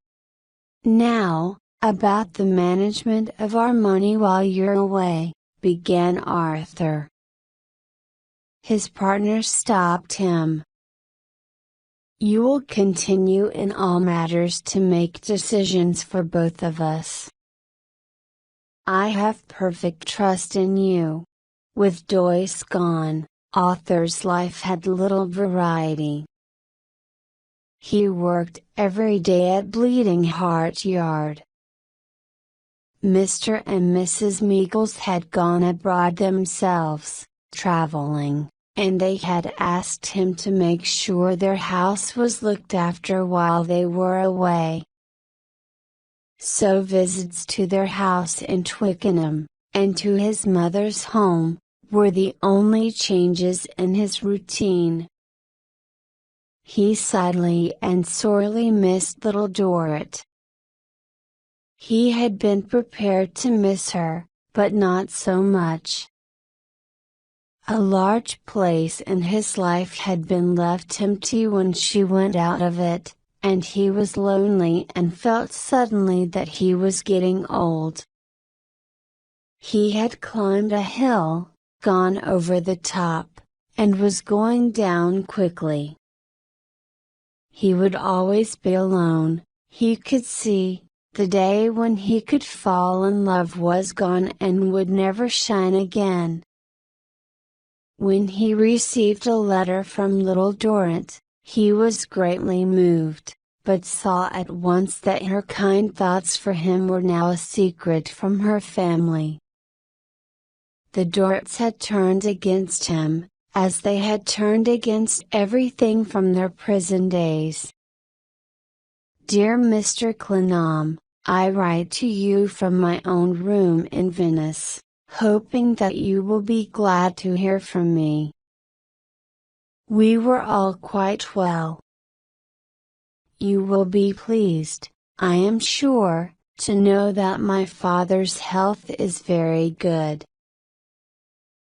Speaker 1: Now, about the management of our money while you're away," began Arthur. His partner stopped him. "You will continue in all matters to make decisions for both of us. I have perfect trust in you." With Joyce gone, Arthur's life had little variety. He worked every day at Bleeding Heart Yard. Mr. and Mrs. Meagles had gone abroad themselves, traveling, and they had asked him to make sure their house was looked after while they were away. So visits to their house in Twickenham, and to his mother's home, were the only changes in his routine. He sadly and sorely missed little Dort. He had been prepared to miss her, but not so much. A large place in his life had been left empty when she went out of it, and he was lonely and felt suddenly that he was getting old. He had climbed a hill, gone over the top, and was going down quickly. He would always be alone, he could see. The day when he could fall in love was gone and would never shine again. When he received a letter from little Dort, he was greatly moved, but saw at once that her kind thoughts for him were now a secret from her family. the Dorts had turned against him, as they had turned against everything from their prison days. Dear Mr. Clenham, I write to you from my own room in Venice, hoping that you will be glad to hear from me. We were all quite well. You will be pleased, I am sure, to know that my father's health is very good.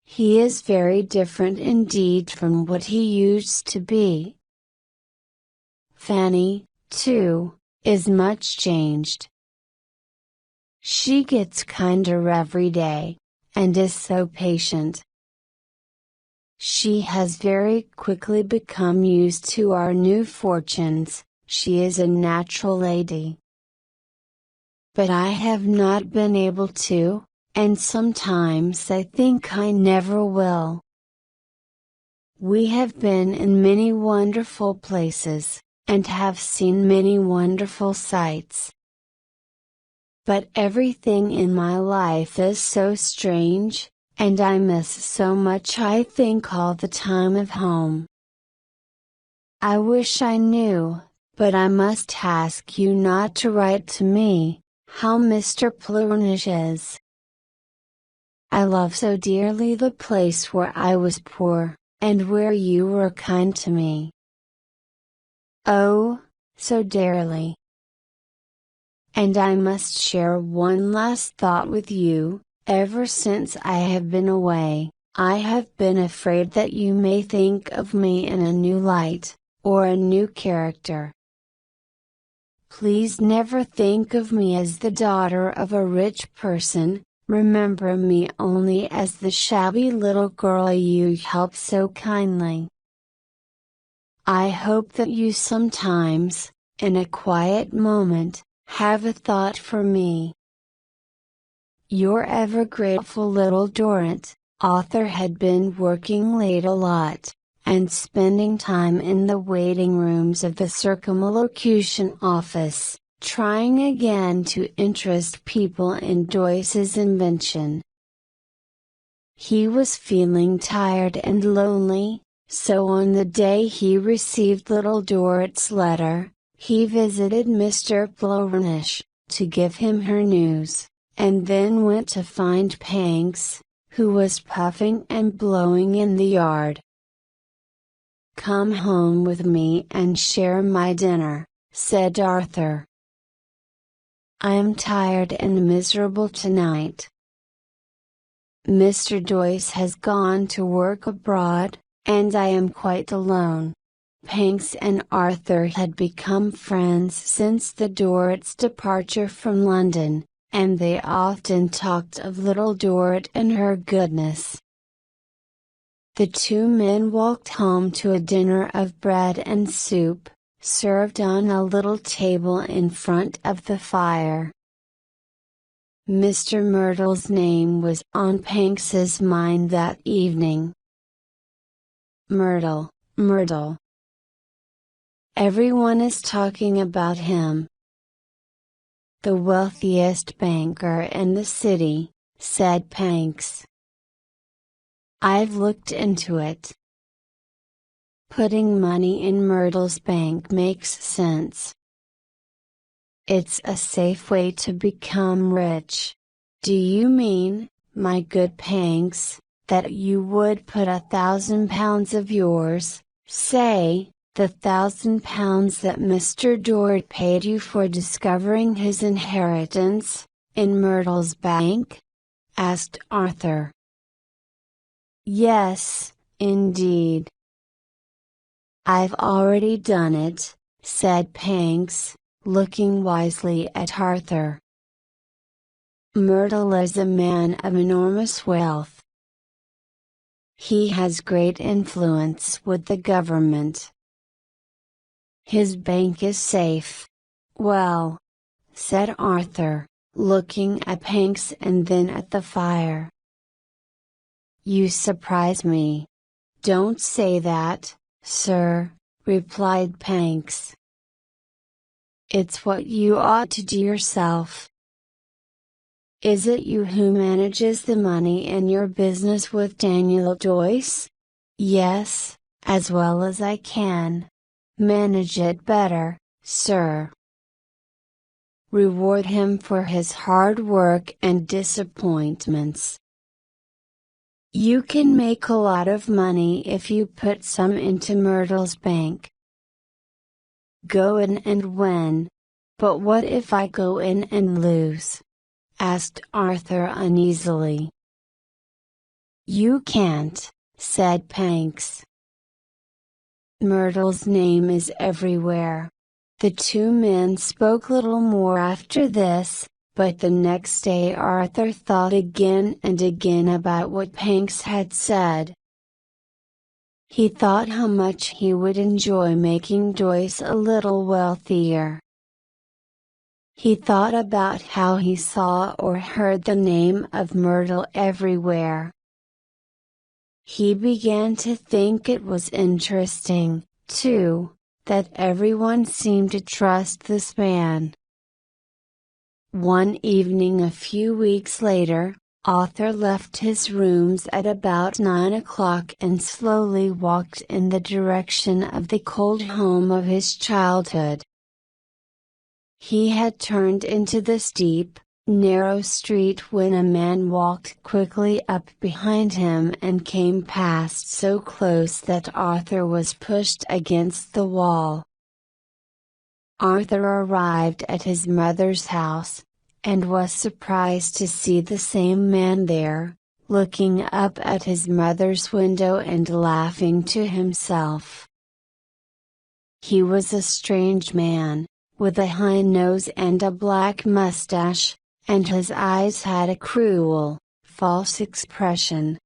Speaker 1: He is very different indeed from what he used to be. Fanny, too, is much changed. She gets kinder every day, and is so patient. She has very quickly become used to our new fortunes, she is a natural lady. But I have not been able to, and sometimes I think I never will. We have been in many wonderful places, and have seen many wonderful sights. But everything in my life is so strange, and I miss so much I think all the time of home. I wish I knew, but I must ask you not to write to me, how Mr. Plurnish is. I love so dearly the place where I was poor, and where you were kind to me. Oh, so dearly. And I must share one last thought with you. Ever since I have been away, I have been afraid that you may think of me in a new light, or a new character. Please never think of me as the daughter of a rich person, remember me only as the shabby little girl you helped so kindly. I hope that you sometimes, in a quiet moment, have a thought for me. Your ever grateful little Dort. Author had been working late a lot, and spending time in the waiting rooms of the circumlocution office, trying again to interest people in Joyce's invention. He was feeling tired and lonely, so on the day he received little Dort's letter, he visited Mr. Plurnish, to give him her news, and then went to find Panks, who was puffing and blowing in the yard. "Come home with me and share my dinner," said Arthur. "I am tired and miserable tonight. Mr. Joyce has gone to work abroad, and I am quite alone." Panks and Arthur had become friends since the Dort's departure from London, and they often talked of little Dort and her goodness. The two men walked home to a dinner of bread and soup, served on a little table in front of the fire. Mr. Myrtle's name was on Panks's mind that evening. Myrtle, Myrtle. Everyone is talking about him. The wealthiest banker in the city, said Panks. I've looked into it. Putting money in Myrtle's bank makes sense. It's a safe way to become rich. Do you mean, my good Panks, that you would put £1,000 of yours, say, the £1,000 that Mr. Dort paid you for discovering his inheritance, in Myrtle's bank? Asked Arthur. Yes, indeed. I've already done it, said Panks, looking wisely at Arthur. Myrtle is a man of enormous wealth. He has great influence with the government. His bank is safe. Well, said Arthur, looking at Panks and then at the fire. You surprise me. Don't say that, sir, replied Panks. It's what you ought to do yourself. Is it you who manages the money in your business with Daniel Joyce? Yes, as well as I can. Manage it better, sir. Reward him for his hard work and disappointments. You can make a lot of money if you put some into Myrtle's bank. Go in and win. But what if I go in and lose? Asked Arthur uneasily. You can't, said Pancks. Myrtle's name is everywhere. The two men spoke little more after this, but the next day Arthur thought again and again about what Pancks had said. He thought how much he would enjoy making Joyce a little wealthier. He thought about how he saw or heard the name of Myrtle everywhere. He began to think it was interesting, too, that everyone seemed to trust this man. One evening a few weeks later, Arthur left his rooms at about 9 o'clock and slowly walked in the direction of the cold home of his childhood. He had turned into the steep, narrow street when a man walked quickly up behind him and came past so close that Arthur was pushed against the wall. Arthur arrived at his mother's house, and was surprised to see the same man there, looking up at his mother's window and laughing to himself. He was a strange man, with a high nose and a black mustache, and his eyes had a cruel, false expression.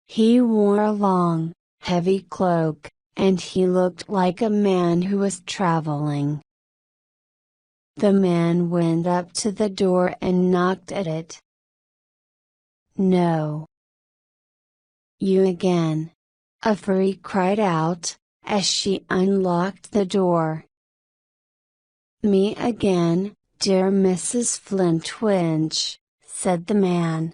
Speaker 1: He wore a long, heavy cloak, and he looked like a man who was traveling. The man went up to the door and knocked at it. No. You again. Affery cried out, as she unlocked the door. Me again, dear Mrs. Flintwinch, said the man.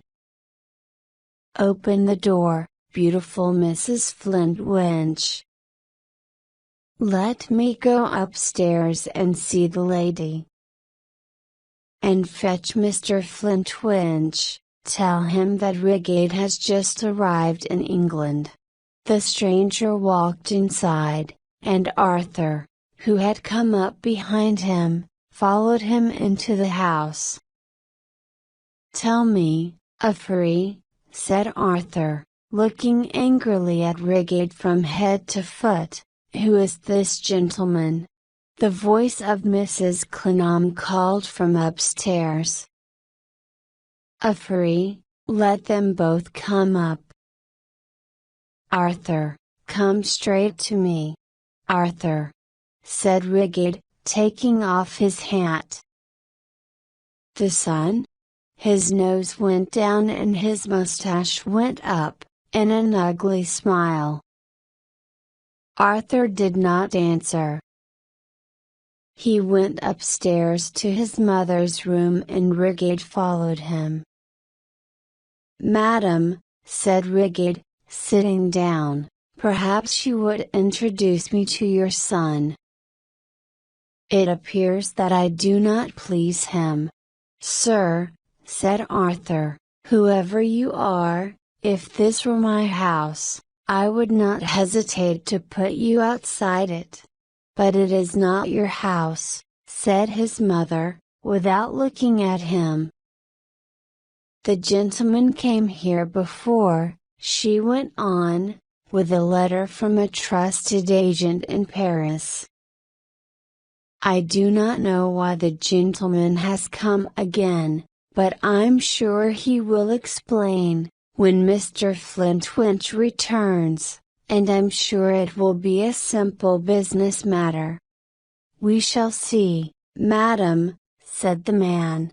Speaker 1: Open the door, beautiful Mrs. Flintwinch. Let me go upstairs and see the lady. And fetch Mr. Flintwinch, tell him that Rigate has just arrived in England. The stranger walked inside, and Arthur, who had come up behind him, followed him into the house. Tell me, Affery, said Arthur, looking angrily at Rigate from head to foot, who is this gentleman? The voice of Mrs. Clennam called from upstairs. Affery, let them both come up. Arthur, come straight to me. Arthur, said Rigate, taking off his hat. The son? His nose went down and his mustache went up, in an ugly smile. Arthur did not answer. He went upstairs to his mother's room and Rigate followed him. Madam, said Rigate, sitting down, perhaps you would introduce me to your son. It appears that I do not please him. Sir, said Arthur, whoever you are, if this were my house, I would not hesitate to put you outside it. But it is not your house, said his mother, without looking at him. The gentleman came here before, she went on, with a letter from a trusted agent in Paris. I do not know why the gentleman has come again, but I'm sure he will explain, when Mr. Flintwinch returns, and I'm sure it will be a simple business matter. We shall see, madam, said the man.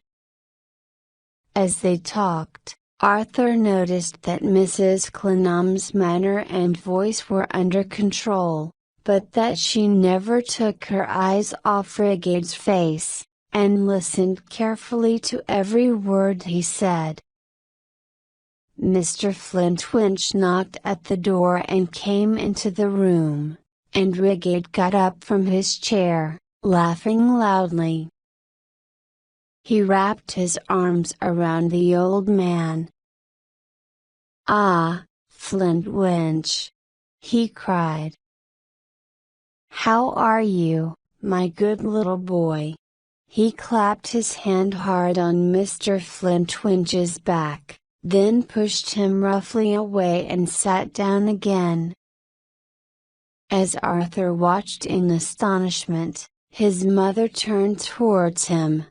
Speaker 1: As they talked, Arthur noticed that Mrs. Clennam's manner and voice were under control, but that she never took her eyes off Rigate's face, and listened carefully to every word he said. Mr. Flintwinch knocked at the door and came into the room, and Rigid got up from his chair, laughing loudly. He wrapped his arms around the old man. "Ah, Flintwinch!" he cried. "How are you, my good little boy?" He clapped his hand hard on Mr. Flintwinch's back, then pushed him roughly away and sat down again. As Arthur watched in astonishment, his mother turned towards him.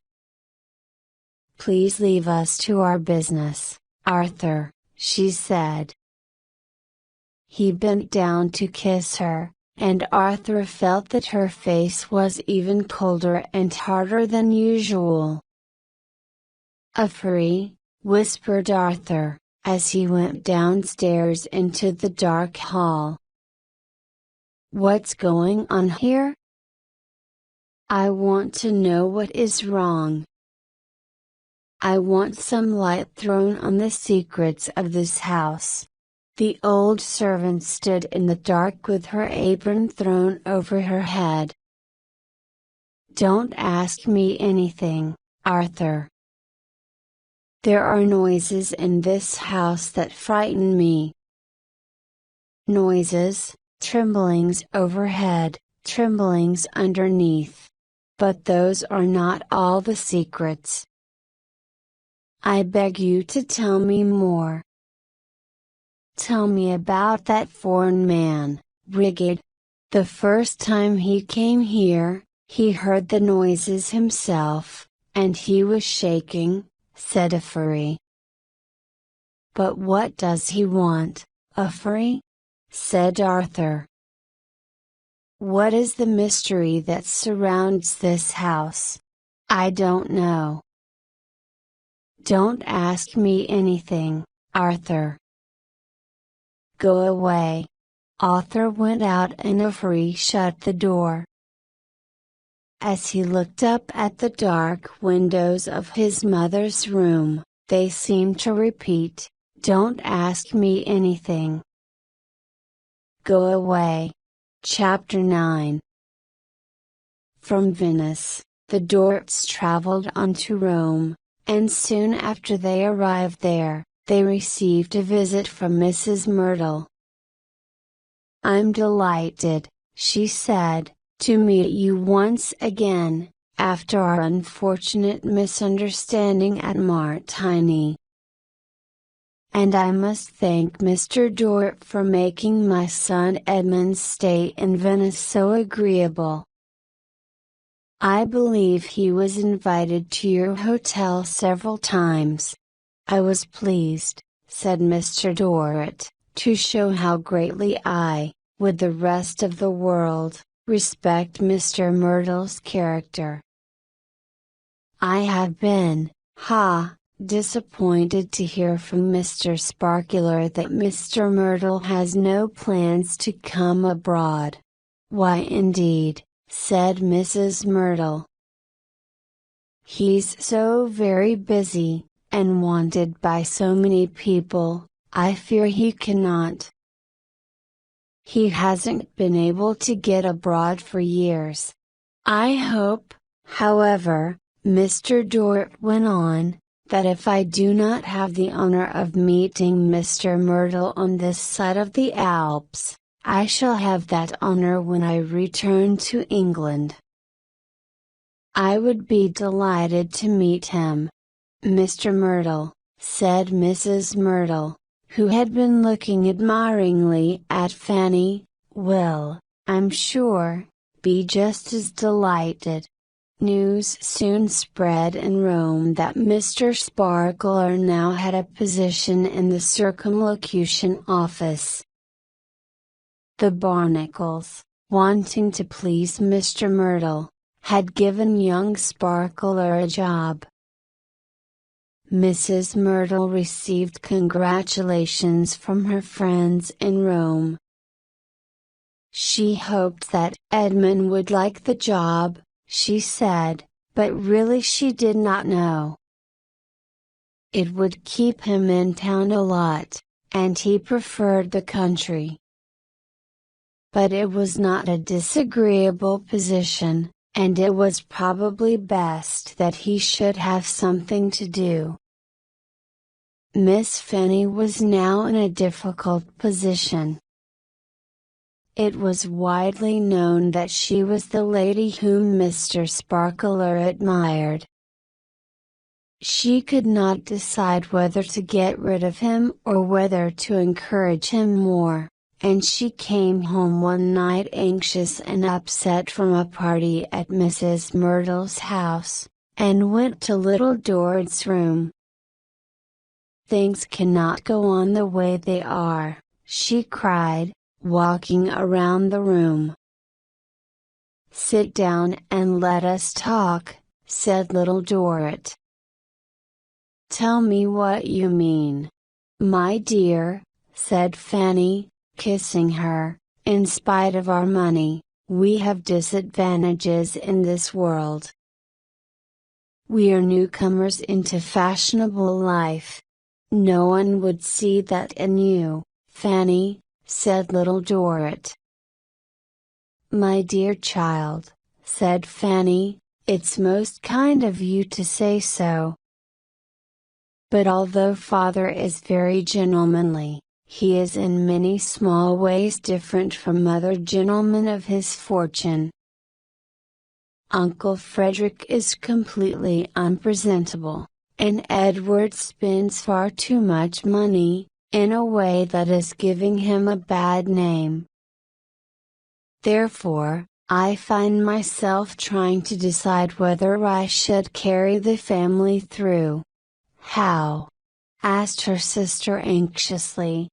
Speaker 1: "Please leave us to our business, Arthur," she said. He bent down to kiss her, and Arthur felt that her face was even colder and harder than usual. "Afraid?" whispered Arthur, as he went downstairs into the dark hall. "What's going on here? I want to know what is wrong. I want some light thrown on the secrets of this house." The old servant stood in the dark with her apron thrown over her head. "Don't ask me anything, Arthur. There are noises in this house that frighten me. Noises, tremblings overhead, tremblings underneath. But those are not all the secrets. I beg you to tell me more. Tell me about that foreign man, Rigid. The first time he came here, he heard the noises himself, and he was shaking," said Afari. "But what does he want, Afari?" said Arthur. "What is the mystery that surrounds this house? I don't know." "Don't ask me anything, Arthur. Go away." Arthur went out and Afari shut the door. As he looked up at the dark windows of his mother's room, they seemed to repeat, "Don't ask me anything. Go away." Chapter 9. From Venice, the Dorts traveled on to Rome, and soon after they arrived there, they received a visit from Mrs. Myrtle. "I'm delighted," she said, "to meet you once again, after our unfortunate misunderstanding at Martigny. And I must thank Mr. Dort for making my son Edmund's stay in Venice so agreeable. I believe he was invited to your hotel several times. I was pleased," said Mr. Dort, "to show how greatly I, with the rest of the world, respect Mr. Myrtle's character. I have been, disappointed to hear from Mr. Sparkler that Mr. Myrtle has no plans to come abroad." "Why indeed," said Mrs. Myrtle. "He's so very busy, and wanted by so many people, I fear he cannot. He hasn't been able to get abroad for years. I hope, however," Mr. Dort went on, "that if I do not have the honor of meeting Mr. Myrtle on this side of the Alps, I shall have that honor when I return to England." "I would be delighted to meet him, Mr. Myrtle," said Mrs. Myrtle, who had been looking admiringly at Fanny. "Will, I'm sure, be just as delighted." News soon spread in Rome that Mr. Sparkler now had a position in the Circumlocution Office. The Barnacles, wanting to please Mr. Myrtle, had given young Sparkler a job. Mrs. Myrtle received congratulations from her friends in Rome. She hoped that Edmund would like the job, she said, but really she did not know. It would keep him in town a lot, and he preferred the country. But it was not a disagreeable position, and it was probably best that he should have something to do. Miss Fanny was now in a difficult position. It was widely known that she was the lady whom Mr. Sparkler admired. She could not decide whether to get rid of him or whether to encourage him more, and she came home one night anxious and upset from a party at Mrs. Myrtle's house, and went to little Dort's room. "Things cannot go on the way they are," she cried, walking around the room. "Sit down and let us talk," said little Dort. "Tell me what you mean." "My dear," said Fanny, kissing her, "in spite of our money, we have disadvantages in this world. We are newcomers into fashionable life. No one would see that in you, Fanny," said little Dort. "My dear child," said Fanny, "it's most kind of you to say so. But although father is very gentlemanly, he is in many small ways different from other gentlemen of his fortune. Uncle Frederick is completely unpresentable, and Edward spends far too much money, in a way that is giving him a bad name. Therefore, I find myself trying to decide whether I should carry the family through." "How?" asked her sister anxiously.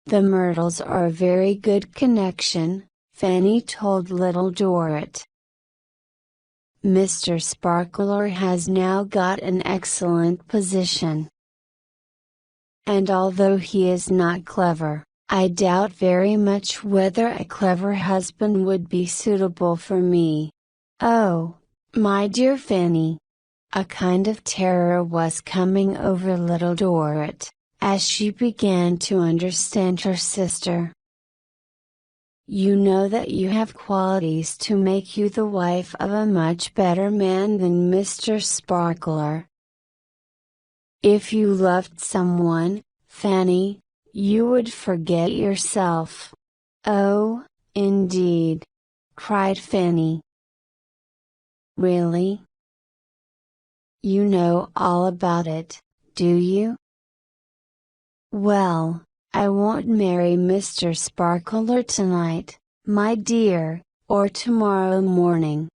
Speaker 1: "The Myrtles are a very good connection," Fanny told little Dort. "Mr. Sparkler has now got an excellent position. And although he is not clever, I doubt very much whether a clever husband would be suitable for me. Oh, my dear Fanny!" A kind of terror was coming over little Dort, as she began to understand her sister. "You know that you have qualities to make you the wife of a much better man than Mr. Sparkler. If you loved someone, Fanny, you would forget yourself." "Oh, indeed!" cried Fanny. "Really? You know all about it, do you? Well, I won't marry Mr. Sparkler tonight, my dear, or tomorrow morning.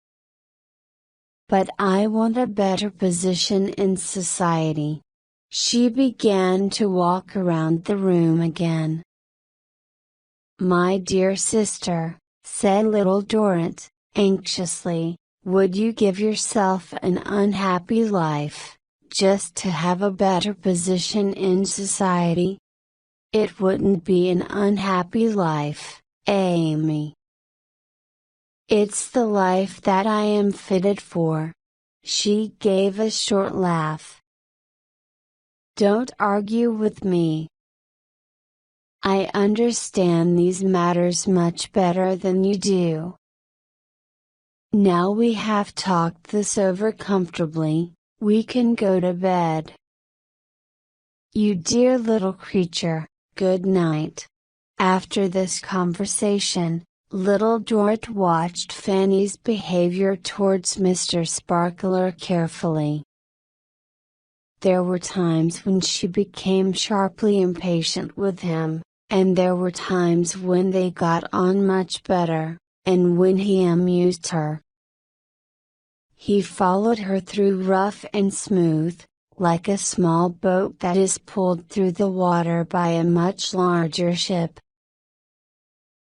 Speaker 1: But I want a better position in society." She began to walk around the room again. "My dear sister," said little Dort, anxiously, "would you give yourself an unhappy life, just to have a better position in society? It wouldn't be an unhappy life, Amy. It's the life that I am fitted for." She gave a short laugh. "Don't argue with me. I understand these matters much better than you do. Now we have talked this over comfortably, we can go to bed." "You dear little creature, good night." After this conversation, little Dort watched Fanny's behavior towards Mr. Sparkler carefully. There were times when she became sharply impatient with him, and there were times when they got on much better, and when he amused her. He followed her through rough and smooth, like a small boat that is pulled through the water by a much larger ship.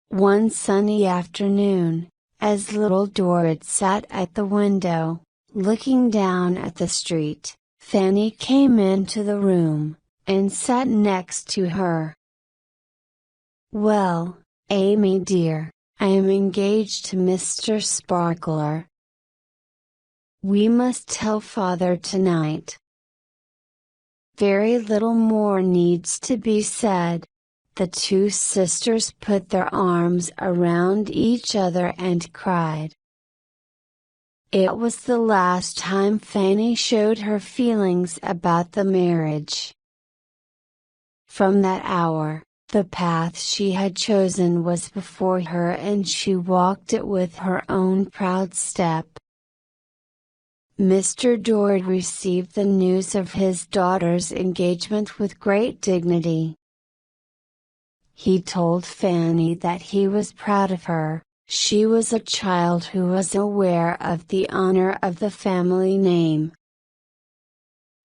Speaker 1: One sunny afternoon, as little Dort sat at the window, looking down at the street, Fanny came into the room, and sat next to her. "Well, Amy dear, I am engaged to Mr. Sparkler." We must tell father tonight. Very little more needs to be said. The two sisters put their arms around each other and cried. It was the last time Fanny showed her feelings about the marriage. From that hour, the path she had chosen was before her and she walked it with her own proud step. Mr. Dort received the news of his daughter's engagement with great dignity. He told Fanny that he was proud of her. She was a child who was aware of the honor of the family name.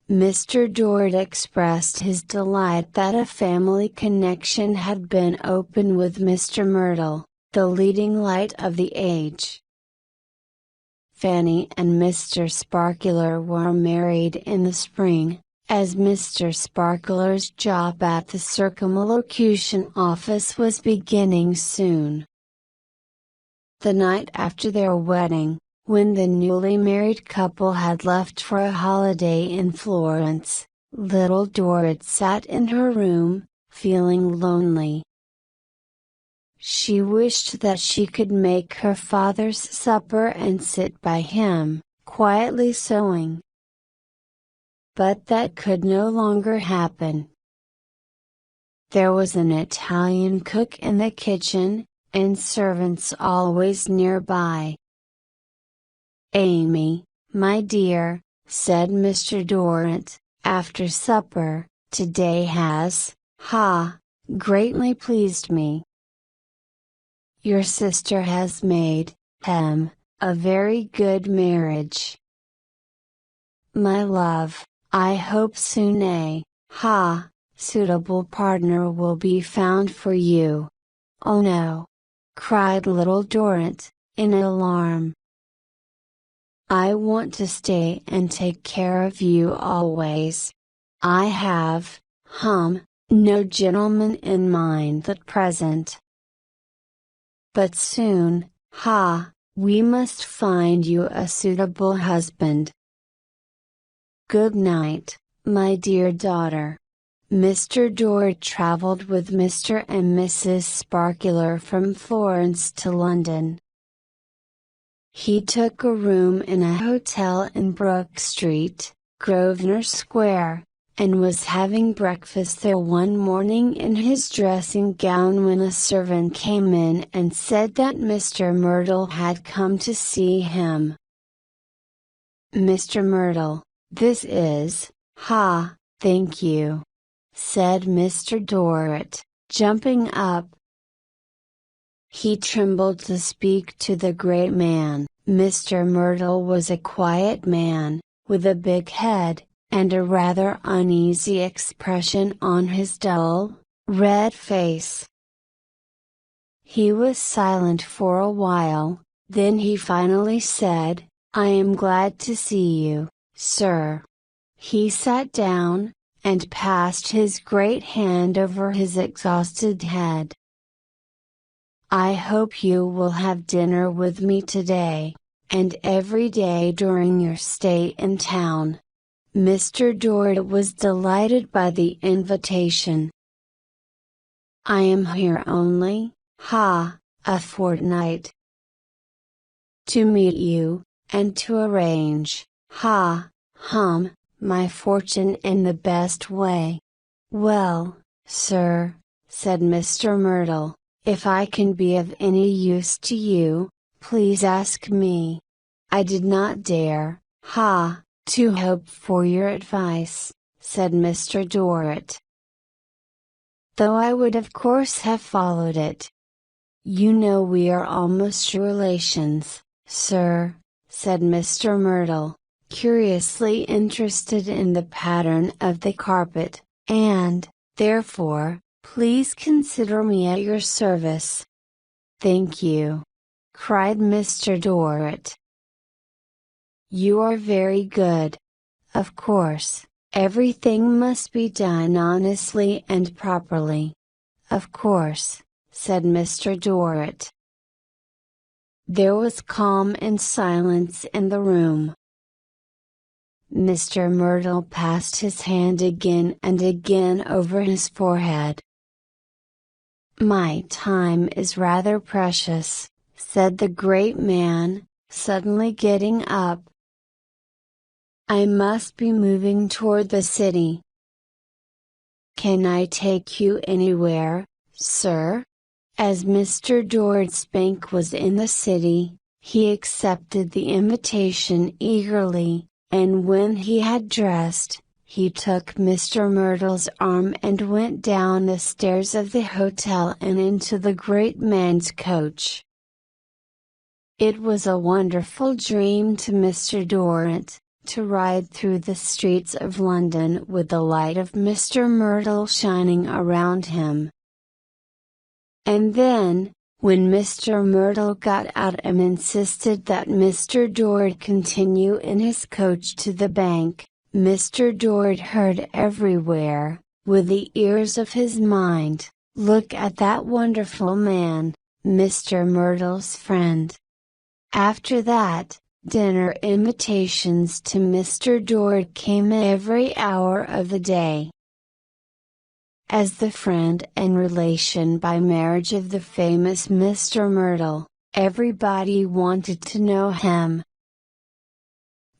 Speaker 1: Mr. Dort expressed his delight that a family connection had been opened with Mr. Myrtle, the leading light of the age. Fanny and Mr. Sparkler were married in the spring, as Mr. Sparkler's job at the circumlocution office was beginning soon. The night after their wedding, when the newly married couple had left for a holiday in Florence, little Dort sat in her room, feeling lonely. She wished that she could make her father's supper and sit by him, quietly sewing. But that could no longer happen. There was an Italian cook in the kitchen, and servants always nearby. "Amy, my dear," said Mr. Dort, after supper, "today has, greatly pleased me. Your sister has made, a very good marriage. My love, I hope soon a, suitable partner will be found for you." "Oh no!" cried little Dort, in alarm. "I want to stay and take care of you always. I have, no gentleman in mind at present. But soon, we must find you a suitable husband. Good night, my dear daughter." Mr. Dort traveled with Mr. and Mrs. Sparkler from Florence to London. He took a room in a hotel in Brook Street, Grosvenor Square, and was having breakfast there one morning in his dressing gown when a servant came in and said that Mr. Myrtle had come to see him. "Mr. Myrtle, this is, thank you," said Mr. Dort, jumping up. He trembled to speak to the great man. Mr. Myrtle was a quiet man, with a big head, and a rather uneasy expression on his dull, red face. He was silent for a while, then he finally said, "I am glad to see you, sir." He sat down, and passed his great hand over his exhausted head. "I hope you will have dinner with me today, and every day during your stay in town." Mr. Dort was delighted by the invitation. "I am here only, a fortnight. To meet you, and to arrange, my fortune in the best way." "Well, sir," said Mr. Myrtle, "if I can be of any use to you, please ask me. I did not dare, to hope for your advice," said Mr. Dort. "Though I would of course have followed it. You know we are almost relations, sir," said Mr. Myrtle, curiously interested in the pattern of the carpet, "and, therefore, please consider me at your service." "Thank you!" cried Mr. Dort. "You are very good. Of course, everything must be done honestly and properly." "Of course," said Mr. Dort. There was calm and silence in the room. Mr. Myrtle passed his hand again and again over his forehead. "My time is rather precious," said the great man, suddenly getting up. "I must be moving toward the city. Can I take you anywhere, sir?" As Mr. Dort's bank was in the city, he accepted the invitation eagerly, and when he had dressed, he took Mr. Myrtle's arm and went down the stairs of the hotel and into the great man's coach. It was a wonderful dream to Mr. Dort, to ride through the streets of London with the light of Mr. Myrtle shining around him. And then, when Mr. Myrtle got out and insisted that Mr. Dort continue in his coach to the bank, Mr. Dort heard everywhere, with the ears of his mind, "Look at that wonderful man, Mr. Myrtle's friend." After that, dinner invitations to Mr. Dort came every hour of the day. As the friend and relation by marriage of the famous Mr. Myrtle, everybody wanted to know him.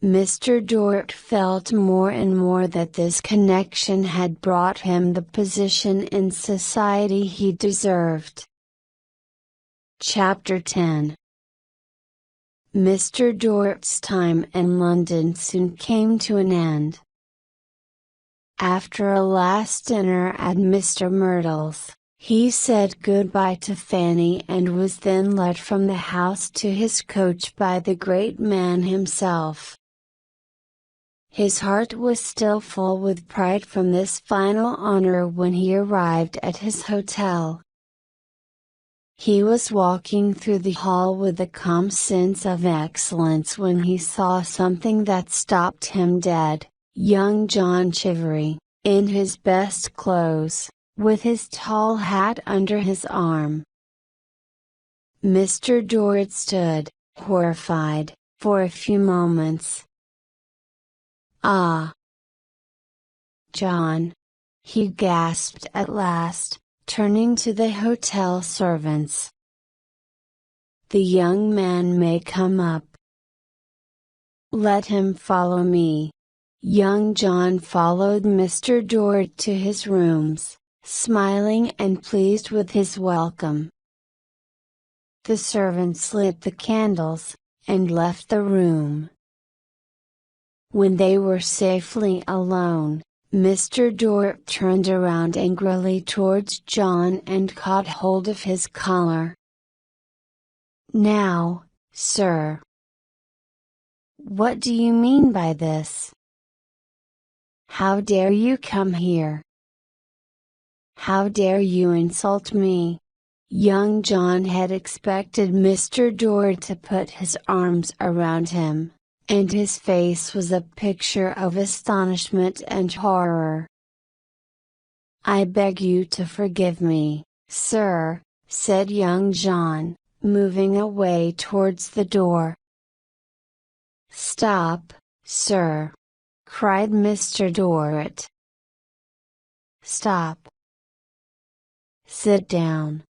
Speaker 1: Mr. Dort felt more and more that this connection had brought him the position in society he deserved. Chapter 10. Mr. Dort's time in London soon came to an end. After a last dinner at Mr. Myrtle's, he said goodbye to Fanny and was then led from the house to his coach by the great man himself. His heart was still full with pride from this final honor when he arrived at his hotel. He was walking through the hall with a calm sense of excellence when he saw something that stopped him dead. Young John Chivery, in his best clothes, with his tall hat under his arm. Mr. Dort stood, horrified, for a few moments. "Ah! John!" he gasped at last, turning to the hotel servants. "The young man may come up. Let him follow me." Young John followed Mr. Dort to his rooms, smiling and pleased with his welcome. The servants lit the candles, and left the room. When they were safely alone, Mr. Dort turned around angrily towards John and caught hold of his collar. "Now, sir! What do you mean by this? How dare you come here? How dare you insult me?" Young John had expected Mr. Dort to put his arms around him, and his face was a picture of astonishment and horror. "I beg you to forgive me, sir," said young John, moving away towards the door. "Stop, sir!" cried Mr. Dort. "Stop! Sit down."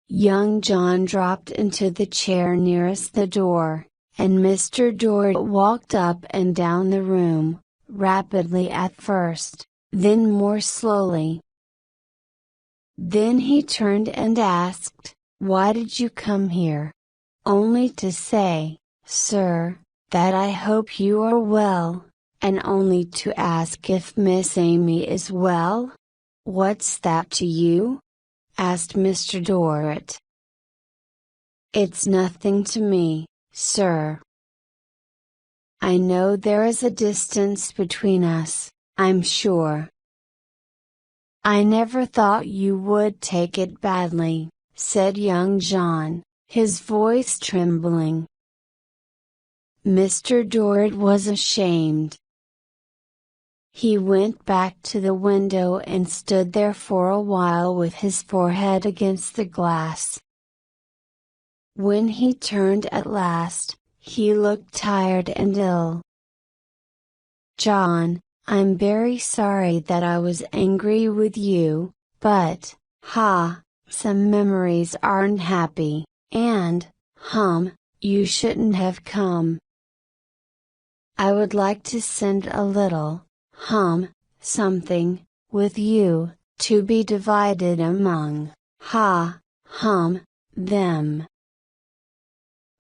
Speaker 1: Young John dropped into the chair nearest the door, and Mr. Dort walked up and down the room, rapidly at first, then more slowly. Then he turned and asked, "Why did you come here?" "Only to say, sir, that I hope you are well, and only to ask if Miss Amy is well." "What's that to you?" asked Mr. Dort. "It's nothing to me, sir. I know there is a distance between us, I'm sure." "I never thought you would take it badly," said young John, his voice trembling. Mr. Dort was ashamed. He went back to the window and stood there for a while with his forehead against the glass. When he turned at last, he looked tired and ill. John, I'm very sorry that I was angry with you, but, some memories aren't happy, and, you shouldn't have come. I would like to send a little, something, with you, to be divided among, them.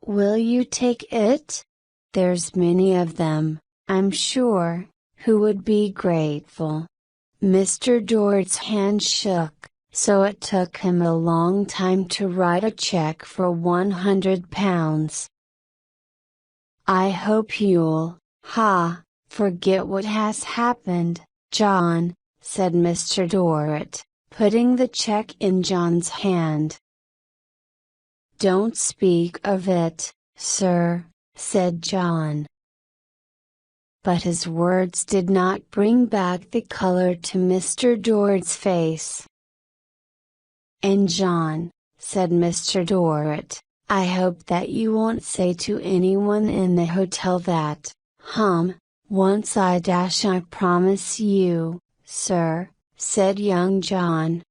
Speaker 1: Will you take it? There's many of them, I'm sure, who would be grateful. Mr. Dort's hand shook, so it took him a long time to write a check for £100. I hope you'll, forget what has happened, John, said Mr. Dort, putting the check in John's hand. Don't speak of it, sir, said John. But his words did not bring back the color to Mr. Dort's face. And John, said Mr. Dort, I hope that you won't say to anyone in the hotel that, once I promise you, sir, said young John.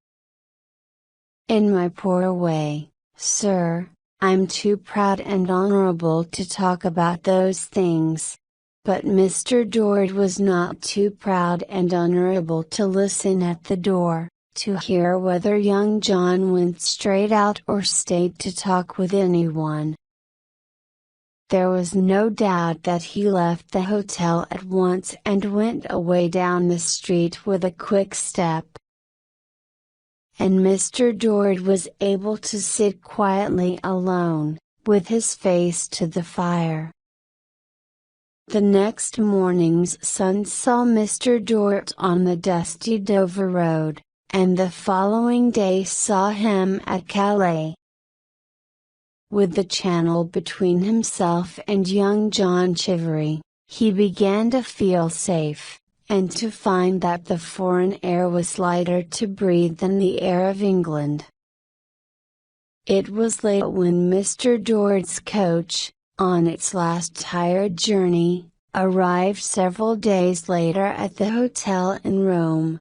Speaker 1: In my poor way, sir, I'm too proud and honorable to talk about those things. But Mr. Dort was not too proud and honorable to listen at the door, to hear whether young John went straight out or stayed to talk with anyone. There was no doubt that he left the hotel at once and went away down the street with a quick step. And Mr. Dort was able to sit quietly alone, with his face to the fire. The next morning's sun saw Mr. Dort on the dusty Dover road, and the following day saw him at Calais. With the Channel between himself and young John Chivery, he began to feel safe, and to find that the foreign air was lighter to breathe than the air of England. It was late when Mr. Dort's coach, on its last tired journey, arrived several days later at the hotel in Rome.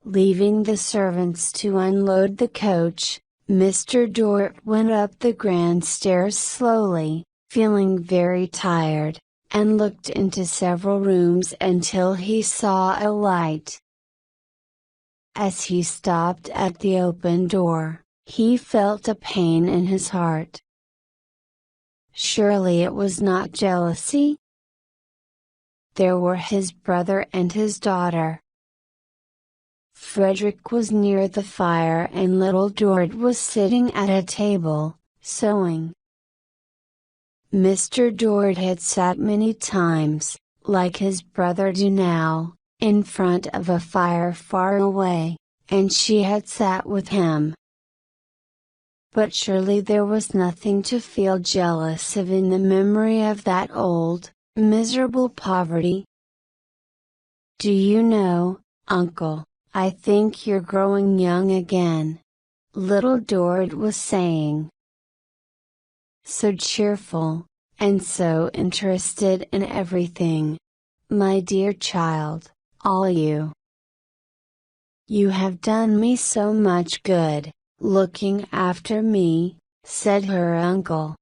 Speaker 1: Leaving the servants to unload the coach, Mr. Dort went up the grand stairs slowly, feeling very tired, and looked into several rooms until he saw a light. As he stopped at the open door, he felt a pain in his heart. Surely it was not jealousy? There were his brother and his daughter. Frederick was near the fire and little Dort was sitting at a table, sewing. Mr. Dort had sat many times, like his brother do now, in front of a fire far away, and she had sat with him. But surely there was nothing to feel jealous of in the memory of that old, miserable poverty. Do you know, Uncle, I think you're growing young again. Little Dort was saying. So cheerful, and so interested in everything. My dear child, all you. You have done me so much good, looking after me, said her uncle.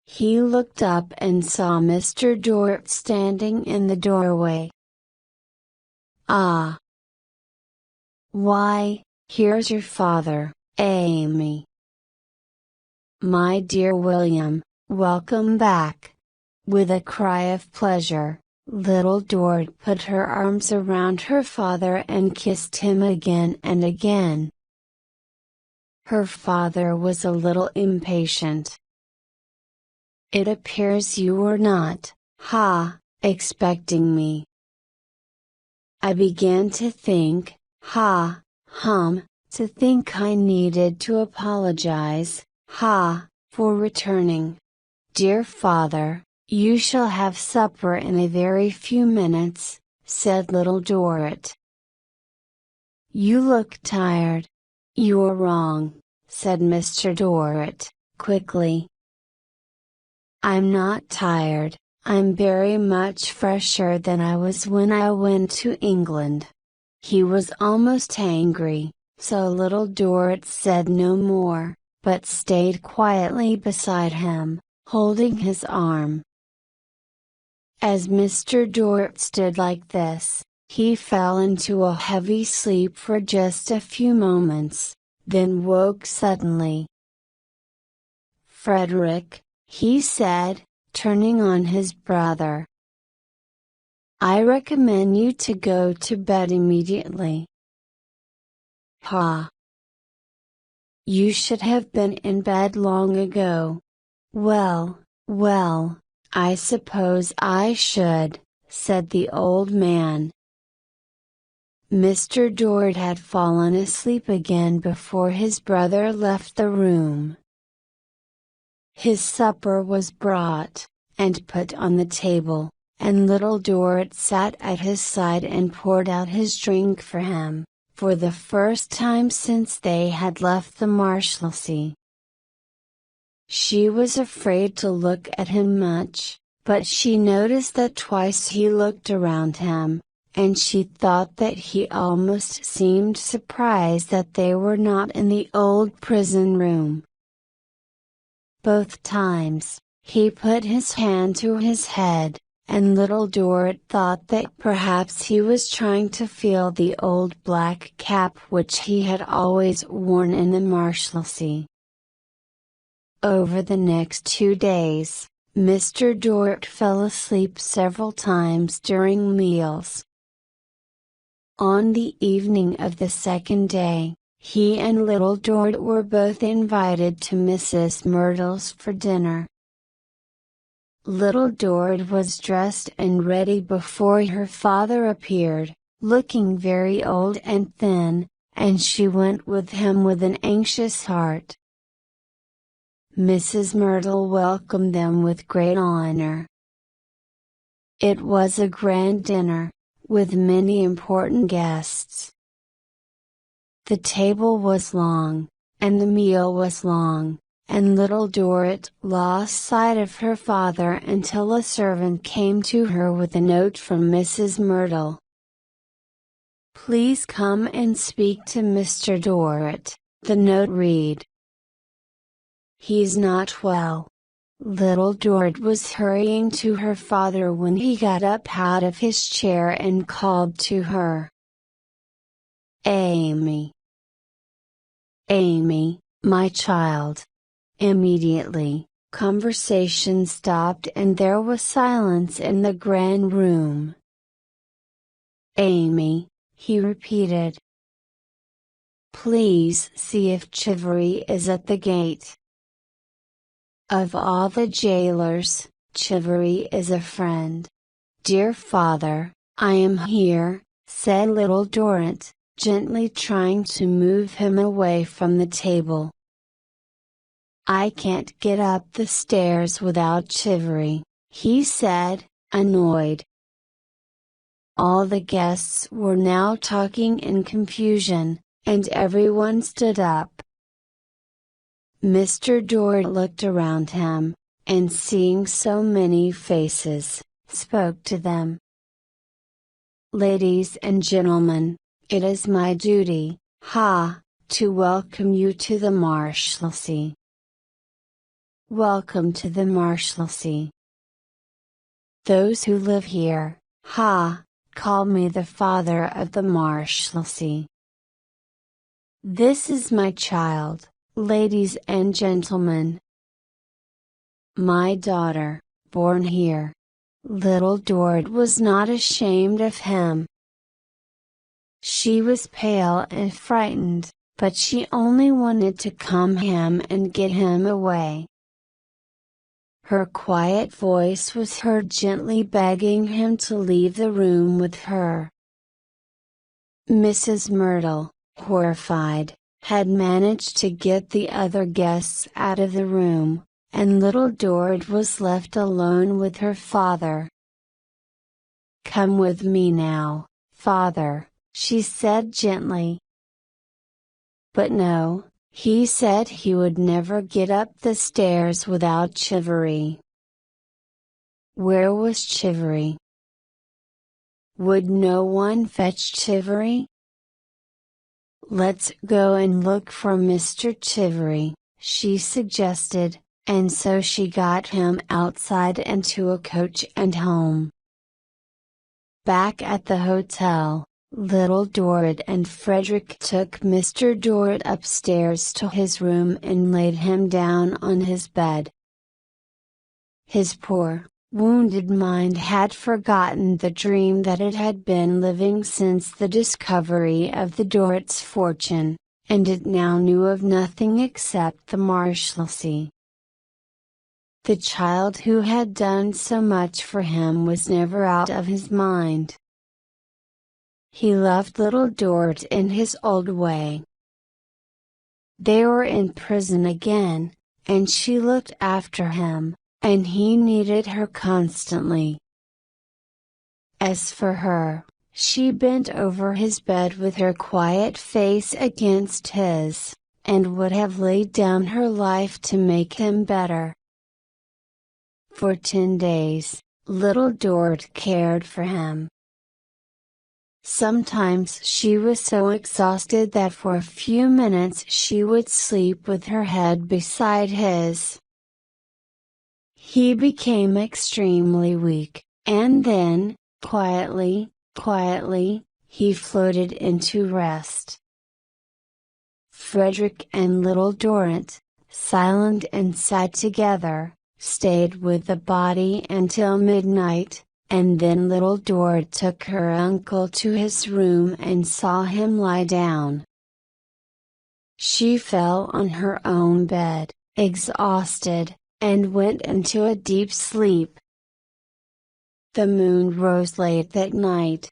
Speaker 1: He looked up and saw Mr. Dort standing in the doorway. Ah! Why, here's your father, Amy. My dear William, welcome back. With a cry of pleasure, little Dort put her arms around her father and kissed him again and again. Her father was a little impatient. It appears you were not, expecting me. I began to think, to think I needed to apologize, for returning. Dear father, you shall have supper in a very few minutes, said little Dort. You look tired. You're wrong, said Mr. Dort, quickly. I'm not tired, I'm very much fresher than I was when I went to England." He was almost angry, so little Dort said no more, but stayed quietly beside him, holding his arm. As Mr. Dort stood like this, he fell into a heavy sleep for just a few moments, then woke suddenly. "Frederick," he said, turning on his brother, "I recommend you to go to bed immediately." "Pa! You should have been in bed long ago." "Well, well, I suppose I should," said the old man. Mr. Dort had fallen asleep again before his brother left the room. His supper was brought, and put on the table, and little Dort sat at his side and poured out his drink for him, for the first time since they had left the Marshlessly. She was afraid to look at him much, but she noticed that twice he looked around him, and she thought that he almost seemed surprised that they were not in the old prison room. Both times, he put his hand to his head, and little Dort thought that perhaps he was trying to feel the old black cap which he had always worn in the Marshlessly. Over the next 2 days, Mr. Dort fell asleep several times during meals. On the evening of the second day, he and little Dort were both invited to Mrs. Myrtle's for dinner. Little Dort was dressed and ready before her father appeared, looking very old and thin, and she went with him with an anxious heart. Mrs. Myrtle welcomed them with great honor. It was a grand dinner, with many important guests. The table was long, and the meal was long, and little Dort lost sight of her father until a servant came to her with a note from Mrs. Myrtle. "Please come and speak to Mr. Dort," the note read. "He's not well." Little Dort was hurrying to her father when he got up out of his chair and called to her. "Amy! Amy, my child!" Immediately, conversation stopped and there was silence in the grand room. "Amy," he repeated. "Please see if Chivery is at the gate." Of all the jailers, Chivery is a friend. "Dear father, I am here," said little Dort, gently trying to move him away from the table. "I can't get up the stairs without Chivery," he said, annoyed. All the guests were now talking in confusion, and everyone stood up. Mr. Dort looked around him, and seeing so many faces, spoke to them. "Ladies and gentlemen, it is my duty, to welcome you to the Marshlessly. Welcome to the Marshlessly. Those who live here, call me the father of the Marshlessly. This is my child, ladies and gentlemen. My daughter, born here." Little Dort was not ashamed of him. She was pale and frightened, but she only wanted to calm him and get him away. Her quiet voice was heard gently begging him to leave the room with her. Mrs. Myrtle, horrified, had managed to get the other guests out of the room, and little Dort was left alone with her father. "Come with me now, father," she said gently. But no, he said he would never get up the stairs without Chivery. Where was Chivery? Would no one fetch Chivery? Let's go and look for Mr. Chivery, she suggested, and so she got him outside and to a coach and home. Back at the hotel, little Dort and Frederick took Mr. Dort upstairs to his room and laid him down on his bed. His poor, wounded mind had forgotten the dream that it had been living since the discovery of the Dort's fortune, and it now knew of nothing except the Marshlessly. The child who had done so much for him was never out of his mind. He loved little Dort in his old way. They were in prison again, and she looked after him, and he needed her constantly. As for her, she bent over his bed with her quiet face against his, and would have laid down her life to make him better. For 10 days, little Dort cared for him. Sometimes she was so exhausted that for a few minutes she would sleep with her head beside his. He became extremely weak, and then, quietly, he floated into rest. Frederick and little Dort, silent and sad together, stayed with the body until midnight, and then little Dort took her uncle to his room and saw him lie down. She fell on her own bed, exhausted, and went into a deep sleep. The moon rose late that night.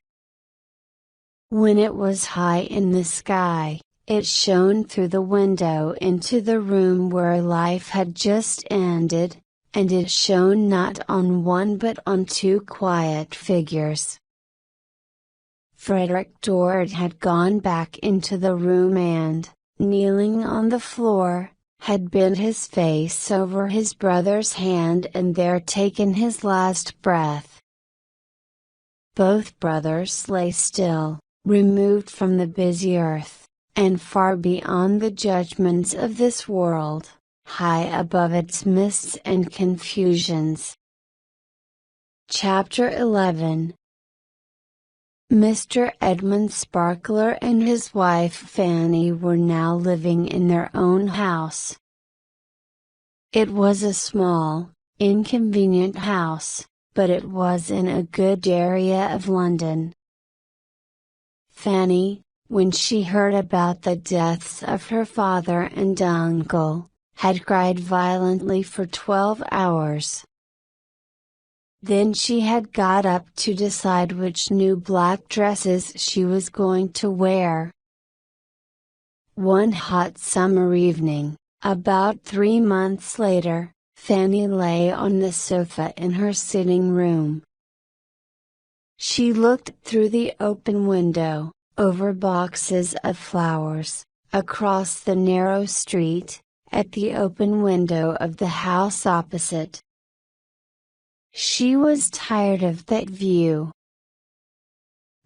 Speaker 1: When it was high in the sky, it shone through the window into the room where life had just ended, and it shone not on one but on 2 quiet figures. Frederick Dort had gone back into the room and, kneeling on the floor, had bent his face over his brother's hand and there taken his last breath. Both brothers lay still, removed from the busy earth, and far beyond the judgments of this world, high above its mists and confusions. Chapter 11. Mr. Edmund Sparkler and his wife Fanny were now living in their own house. It was a small, inconvenient house, but it was in a good area of London. Fanny, when she heard about the deaths of her father and uncle, had cried violently for 12 hours. Then she had got up to decide which new black dresses she was going to wear. One hot summer evening, about 3 months later, Fanny lay on the sofa in her sitting room. She looked through the open window, over boxes of flowers, across the narrow street, at the open window of the house opposite. She was tired of that view.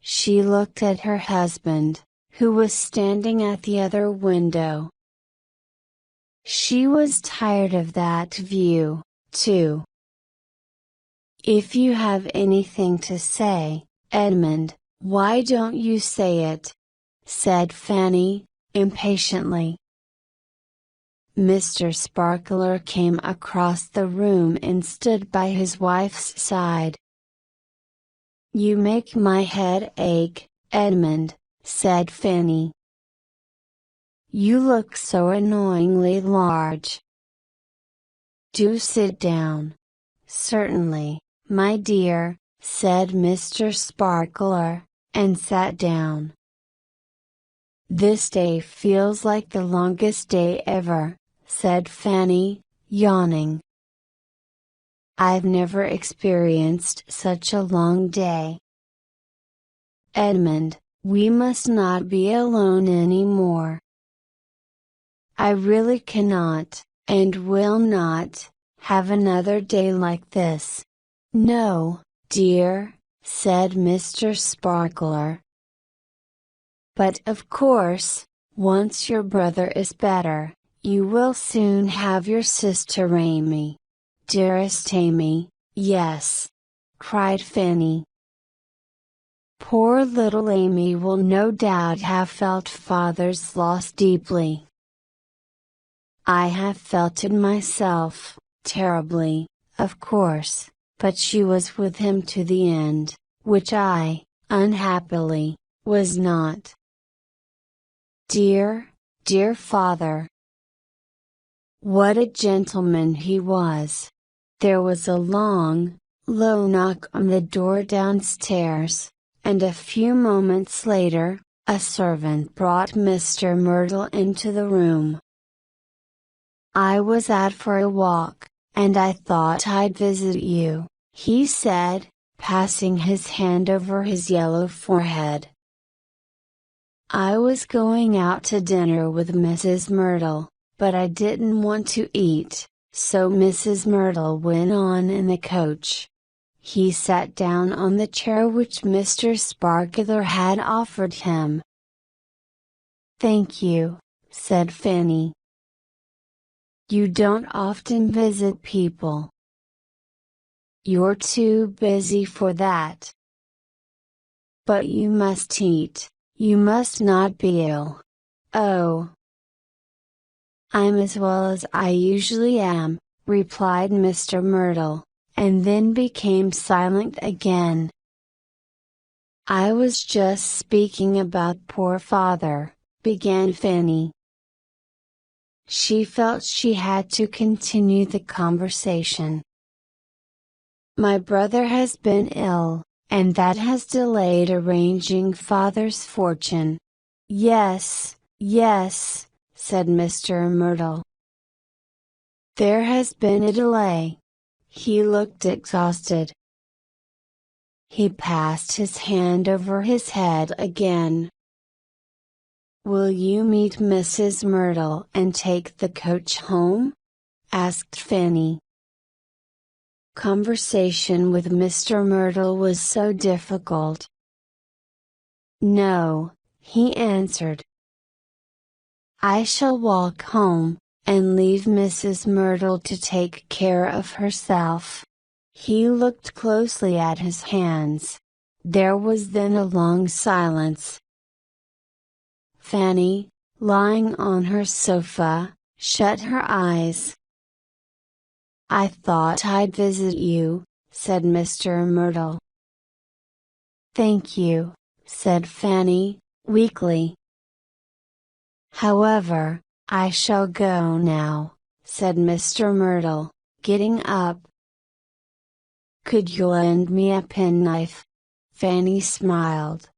Speaker 1: She looked at her husband, who was standing at the other window. She was tired of that view, too. "If you have anything to say, Edmund, why don't you say it?" said Fanny, impatiently. Mr. Sparkler came across the room and stood by his wife's side. "You make my head ache, Edmund," said Fanny. "You look so annoyingly large." "Do sit down." "Certainly, my dear," said Mr. Sparkler, and sat down. "This day feels like the longest day ever," said Fanny, yawning. "I've never experienced such a long day." "Edmund, we must not be alone any more." "I really cannot, and will not, have another day like this. "No, dear," said Mr. Sparkler. "But of course, once your brother is better, you will soon have your sister Amy." "Dearest Amy, yes," cried Fanny. "Poor little Amy will no doubt have felt father's loss deeply. I have felt it myself, terribly, of course, but she was with him to the end, which I, unhappily, was not. Dear, dear father! What a gentleman he was!" There was a long, low knock on the door downstairs, and a few moments later, a servant brought Mr. Myrtle into the room. "I was out for a walk, and I thought I'd visit you," he said, passing his hand over his yellow forehead. "I was going out to dinner with Mrs. Myrtle, but I didn't want to eat, so Mrs. Myrtle went on in the coach." He sat down on the chair which Mr. Sparkler had offered him. "Thank you," said Fanny. "You don't often visit people." "You're too busy for that." "But you must eat, you must not be ill." "Oh, I'm as well as I usually am," replied Mr. Myrtle, and then became silent again. "I was just speaking about poor father," began Fanny. She felt she had to continue the conversation. "My brother has been ill, and that has delayed arranging father's fortune." "Yes, yes," said Mr. Myrtle. "There has been a delay." He looked exhausted. He passed his hand over his head again. "Will you meet Mrs. Myrtle and take the coach home?" asked Fanny. Conversation with Mr. Myrtle was so difficult. "No," he answered. "I shall walk home, and leave Mrs. Myrtle to take care of herself." He looked closely at his hands. There was then a long silence. Fanny, lying on her sofa, shut her eyes. "I thought I'd visit you," said Mr. Myrtle. "Thank you," said Fanny, weakly. "However, I shall go now," said Mr. Myrtle, getting up. "Could you lend me a penknife?" Fanny smiled.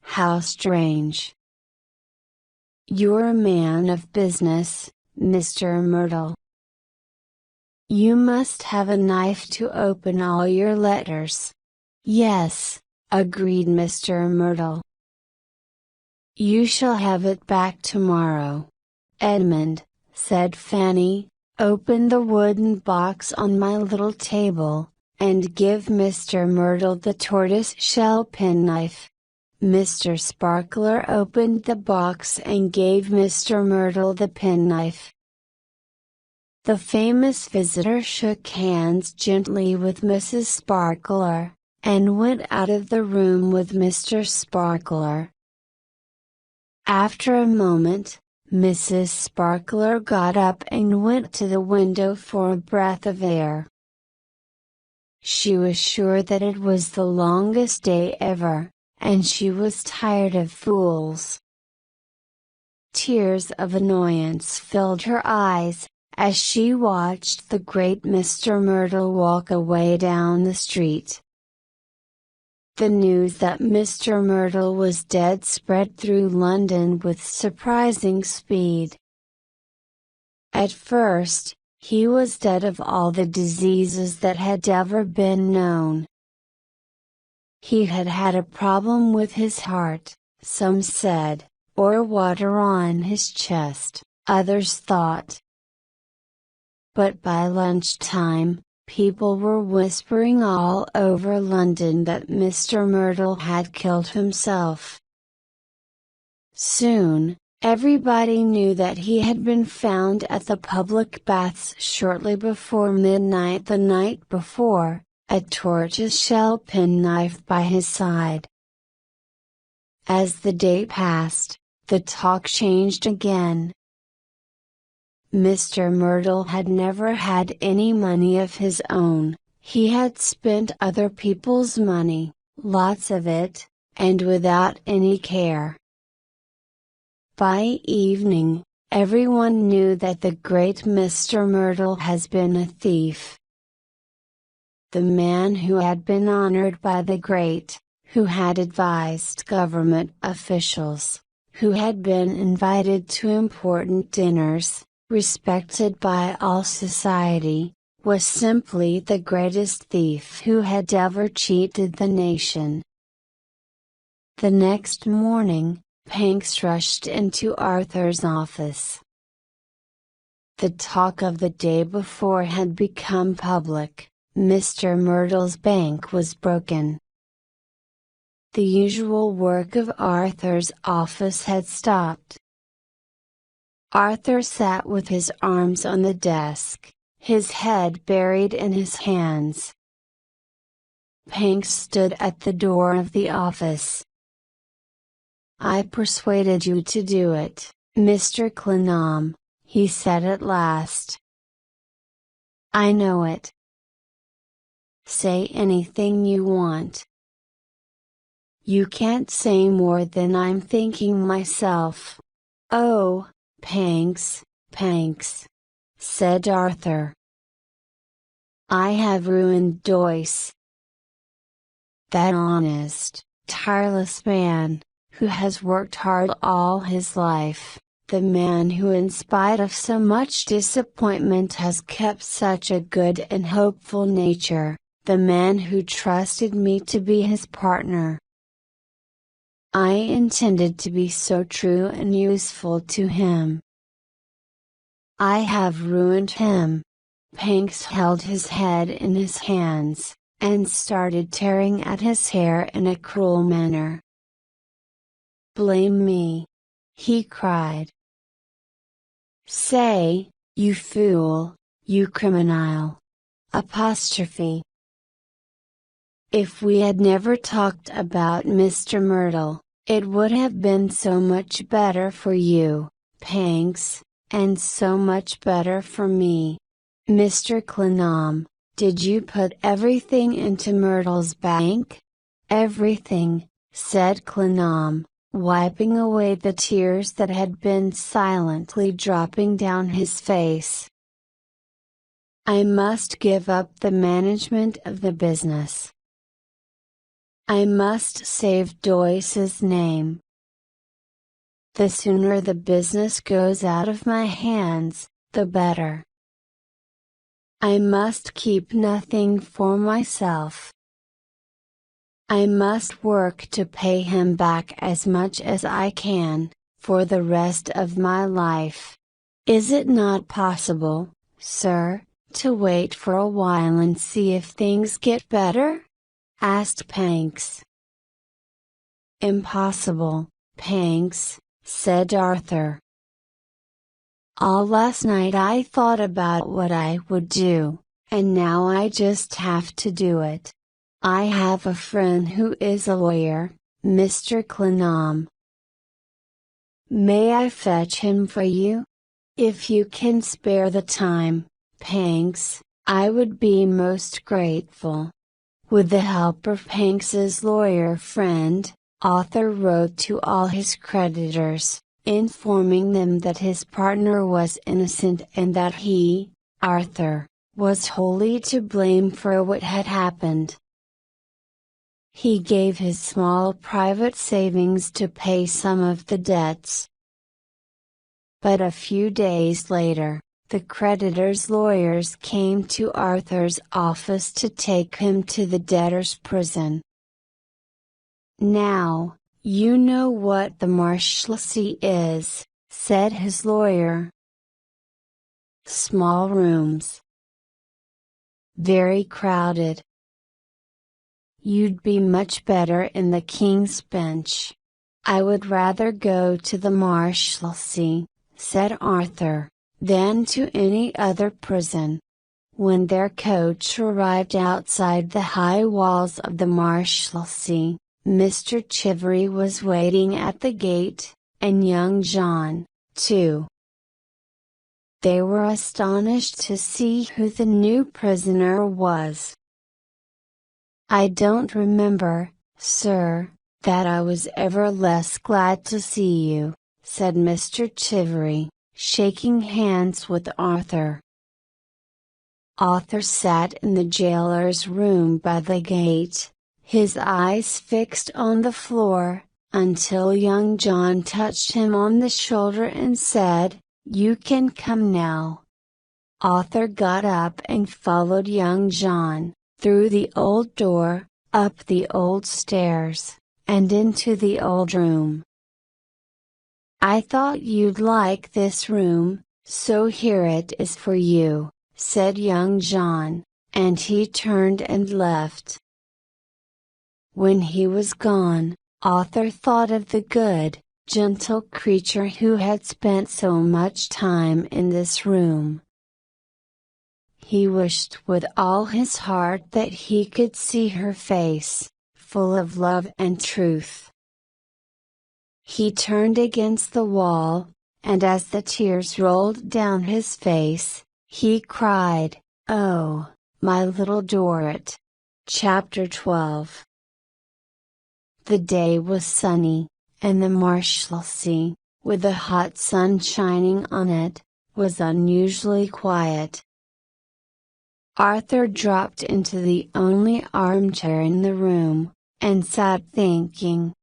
Speaker 1: "How strange. You're a man of business, Mr. Myrtle. You must have a knife to open all your letters." "Yes," agreed Mr. Myrtle. "You shall have it back tomorrow. Edmund," said Fanny, "open the wooden box on my little table, and give Mr. Myrtle the tortoise-shell penknife." Mr. Sparkler opened the box and gave Mr. Myrtle the penknife. The famous visitor shook hands gently with Mrs. Sparkler, and went out of the room with Mr. Sparkler. After a moment, Mrs. Sparkler got up and went to the window for a breath of air. She was sure that it was the longest day ever, and she was tired of fools. Tears of annoyance filled her eyes, as she watched the great Mr. Myrtle walk away down the street. The news that Mr. Myrtle was dead spread through London with surprising speed. At first, he was dead of all the diseases that had ever been known. He had had a problem with his heart, some said, or water on his chest, others thought. But by lunchtime, People were whispering all over London that Mr. Myrtle had killed himself. Soon, everybody knew that he had been found at the public baths shortly before midnight the night before, a tortoise-shell penknife by his side. As the day passed, the talk changed again. Mr. Myrtle had never had any money of his own, he had spent other people's money, lots of it, and without any care. By evening, everyone knew that the great Mr. Myrtle has been a thief. The man who had been honored by the great, who had advised government officials, who had been invited to important dinners, respected by all society, was simply the greatest thief who had ever cheated the nation. The next morning, Panks rushed into Arthur's office. The talk of the day before had become public. Mr. Myrtle's bank was broken. The usual work of Arthur's office had stopped. Arthur sat with his arms on the desk, his head buried in his hands. Panks stood at the door of the office. "I persuaded you to do it, Mr. Clennam," he said at last. "I know it. Say anything you want." "You can't say more than I'm thinking myself." "Oh, Panks, Panks," said Arthur. "I have ruined Joyce. That honest, tireless man, who has worked hard all his life, the man who in spite of so much disappointment has kept such a good and hopeful nature, the man who trusted me to be his partner. I intended to be so true and useful to him. I have ruined him." Panks held his head in his hands, and started tearing at his hair in a cruel manner. "Blame me!" he cried. "Say, you fool, you criminal! Apostrophe. If we had never talked about Mr. Myrtle, it would have been so much better for you, Panks, and so much better for me. Mr. Clennam, did you put everything into Myrtle's bank?" "Everything," said Clennam, wiping away the tears that had been silently dropping down his face. "I must give up the management of the business. I must save Joyce's name. The sooner the business goes out of my hands, the better. I must keep nothing for myself. I must work to pay him back as much as I can, for the rest of my life. Is it not possible, sir, to wait for a while and see if things get better?" asked Panks. "Impossible, Panks," said Arthur. "All last night I thought about what I would do, and now I just have to do it. I have a friend who is a lawyer, Mr. Clennam. May I fetch him for you? If you can spare the time, Panks, I would be most grateful." With the help of Panks's lawyer friend, Arthur wrote to all his creditors, informing them that his partner was innocent and that he, Arthur, was wholly to blame for what had happened. He gave his small private savings to pay some of the debts. But a few days later, the creditor's lawyers came to Arthur's office to take him to the debtor's prison. "Now, you know what the Marshlessly is," said his lawyer. "Small rooms. very crowded. You'd be much better in the King's Bench. I would rather go to the Marshlessly, said Arthur, than to any other prison. When their coach arrived outside the high walls of the Marshlessly, Mr. Chivery was waiting at the gate, and young John, too. They were astonished to see who the new prisoner was. I don't remember, sir, that I was ever less glad to see you, said Mr. Chivery, shaking hands with Arthur. Arthur sat in the jailer's room by the gate, his eyes fixed on the floor, until young John touched him on the shoulder and said, "You can come now." Arthur got up and followed young John, through the old door, up the old stairs, and into the old room. "I thought you'd like this room, so here it is for you," said young John, and he turned and left. When he was gone, Arthur thought of the good, gentle creature who had spent so much time in this room. He wished with all his heart that he could see her face, full of love and truth. He turned against the wall, and as the tears rolled down his face, he cried, "Oh, my little Dort!" Chapter 12. The day was sunny, and the Marshlessly, with the hot sun shining on it, was unusually quiet. Arthur dropped into the only armchair in the room, and sat thinking.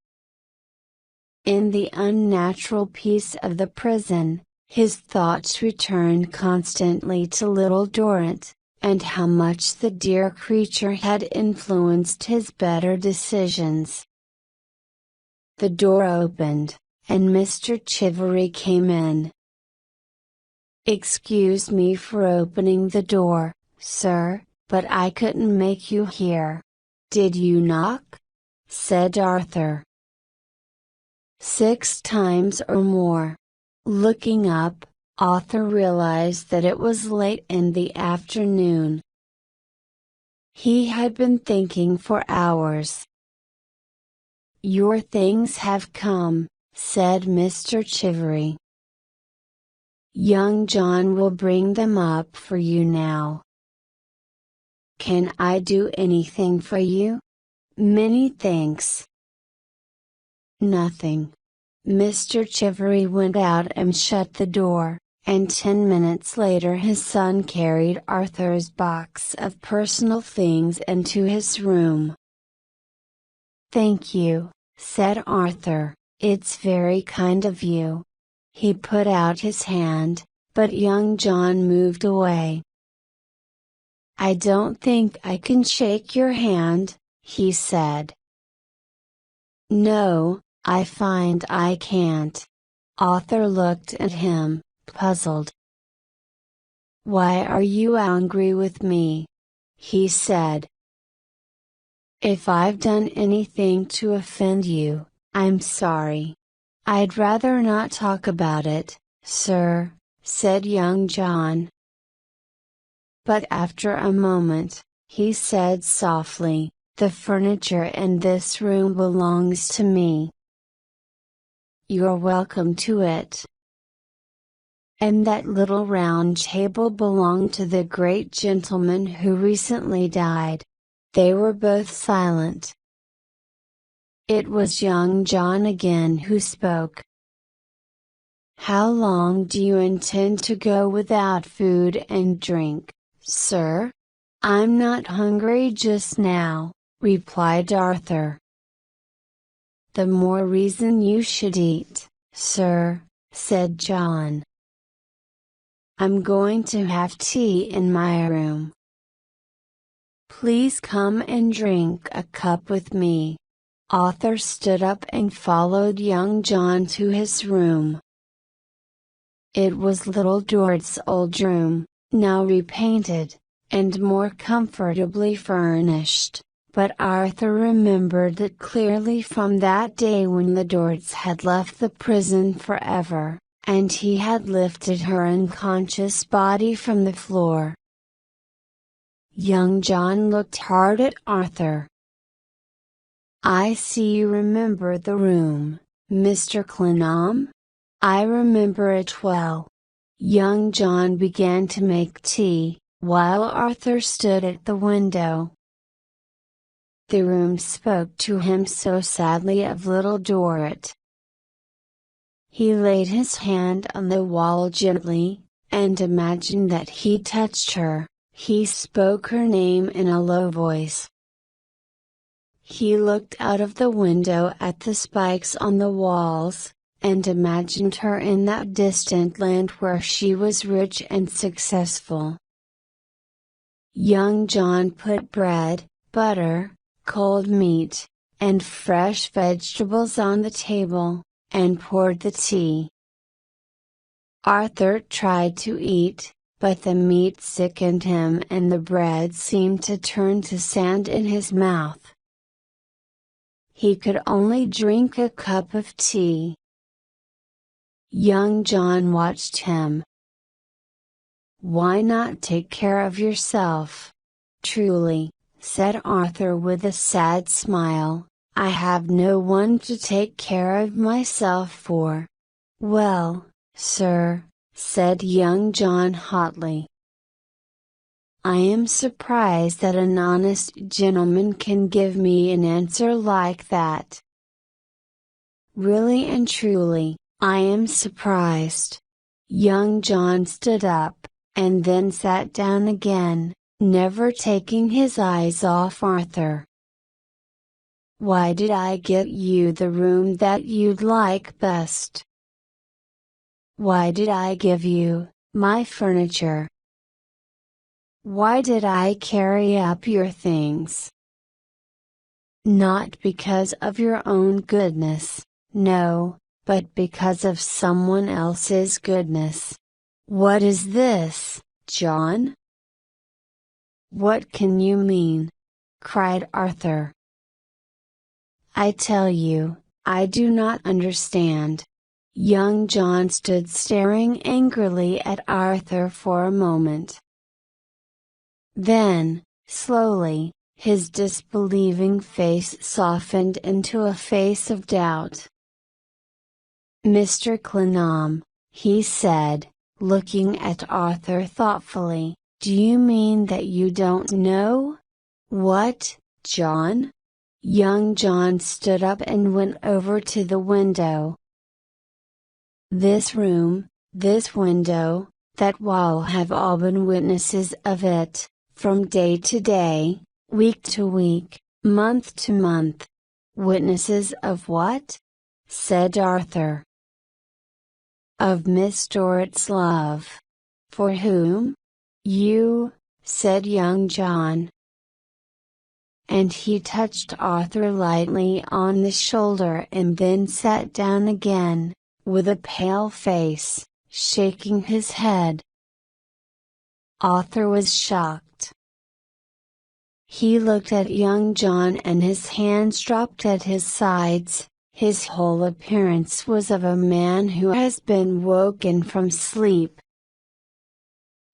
Speaker 1: In the unnatural peace of the prison, his thoughts returned constantly to little Dort, and how much the dear creature had influenced his better decisions. The door opened, and Mr. Chivery came in. "Excuse me for opening the door, sir, but I couldn't make you hear. Did you knock?" said Arthur. "6 times or more." Looking up, Arthur realized that it was late in the afternoon. He had been thinking for hours. "Your things have come," said Mr. Chivery. "Young John will bring them up for you now." "Can I do anything for you?" "Many thanks." "Nothing." Mr. Chivery went out and shut the door, and 10 minutes later his son carried Arthur's box of personal things into his room. "Thank you," said Arthur, "it's very kind of you." He put out his hand, but young John moved away. "I don't think I can shake your hand," he said. "No, I find I can't." Arthur looked at him, puzzled. "Why are you angry with me?" he said. "If I've done anything to offend you, I'm sorry. I'd rather not talk about it, sir," said young John. But after a moment, he said softly, "The furniture in this room belongs to me. You're welcome to it. And that little round table belonged to the great gentleman who recently died." They were both silent. It was young John again who spoke. "How long do you intend to go without food and drink, sir?" "I'm not hungry just now," replied Arthur. "The more reason you should eat, sir," said John. "I'm going to have tea in my room. Please come and drink a cup with me." Arthur stood up and followed young John to his room. It was little Dort's old room, now repainted, and more comfortably furnished, but Arthur remembered it clearly from that day when the Dorts had left the prison forever, and he had lifted her unconscious body from the floor. Young John looked hard at Arthur. "I see you remember the room, Mr. Clennam? I remember it well." Young John began to make tea, while Arthur stood at the window. The room spoke to him so sadly of little Dort. He laid his hand on the wall gently, and imagined that he touched her. He spoke her name in a low voice. He looked out of the window at the spikes on the walls, and imagined her in that distant land where she was rich and successful. Young John put bread, butter, cold meat, and fresh vegetables on the table, and poured the tea. Arthur tried to eat, but the meat sickened him and the bread seemed to turn to sand in his mouth. He could only drink a cup of tea. Young John watched him. "Why not take care of yourself?" "Truly," said Arthur with a sad smile, "I have no one to take care of myself for." "Well, sir," said young John hotly, "I am surprised that an honest gentleman can give me an answer like that. Really and truly, I am surprised." Young John stood up, and then sat down again, never taking his eyes off Arthur. "Why did I get you the room that you'd like best? Why did I give you my furniture? Why did I carry up your things? Not because of your own goodness, no, but because of someone else's goodness." "What is this, John? What can you mean?" cried Arthur. "I tell you, I do not understand." Young John stood staring angrily at Arthur for a moment. Then, slowly, his disbelieving face softened into a face of doubt. "Mr. Clennam," he said, looking at Arthur thoughtfully, "do you mean that you don't know?" "What, John?" Young John stood up and went over to the window. "This room, this window, that wall have all been witnesses of it, from day to day, week to week, month to month." "Witnesses of what?" said Arthur. "Of Miss Dort's love." "For whom?" "You," said young John. And he touched Arthur lightly on the shoulder and then sat down again, with a pale face, shaking his head. Arthur was shocked. He looked at young John and his hands dropped at his sides. His whole appearance was of a man who has been woken from sleep.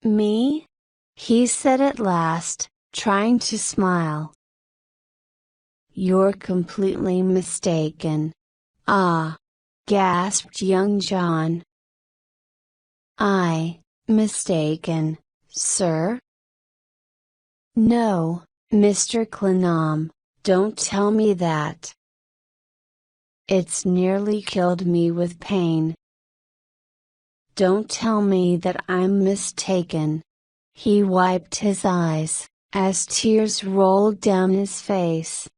Speaker 1: "Me?" he said at last, trying to smile. "You're completely mistaken." "Ah!" gasped young John. "I, mistaken, sir?" "No, Mr. Clennam, don't tell me that. It's nearly killed me with pain. Don't tell me that I'm mistaken." He wiped his eyes, as tears rolled down his face.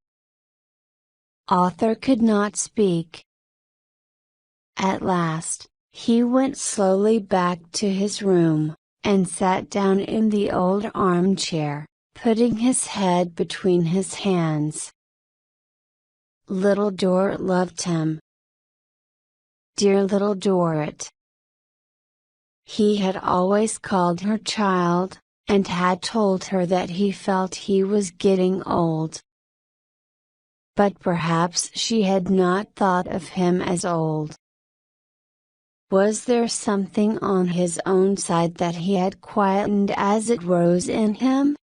Speaker 1: Arthur could not speak. At last, he went slowly back to his room, and sat down in the old armchair, putting his head between his hands. Little Dort loved him. Dear little Dort! He had always called her child, and had told her that he felt he was getting old. But perhaps she had not thought of him as old. Was there something on his own side that he had quietened as it rose in him?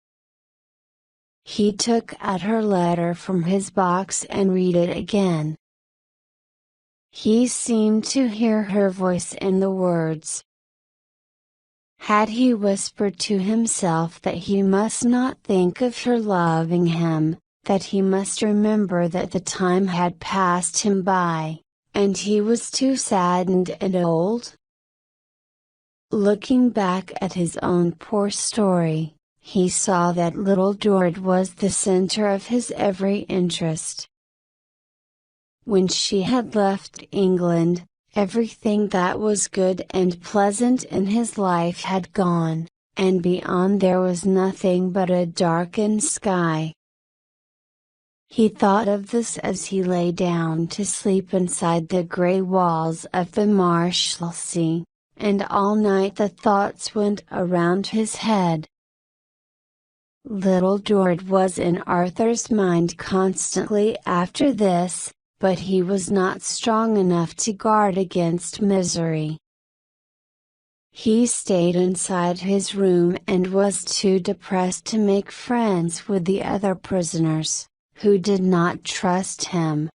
Speaker 1: He took out her letter from his box and read it again. He seemed to hear her voice in the words. Had he whispered to himself that he must not think of her loving him, that he must remember that the time had passed him by, and he was too saddened and old? Looking back at his own poor story, he saw that little Dort was the center of his every interest. When she had left England, everything that was good and pleasant in his life had gone, and beyond there was nothing but a darkened sky. He thought of this as he lay down to sleep inside the gray walls of the Marshlessly, and all night the thoughts went around his head. Little Dort was in Arthur's mind constantly after this, but he was not strong enough to guard against misery. He stayed inside his room and was too depressed to make friends with the other prisoners, who did not trust him.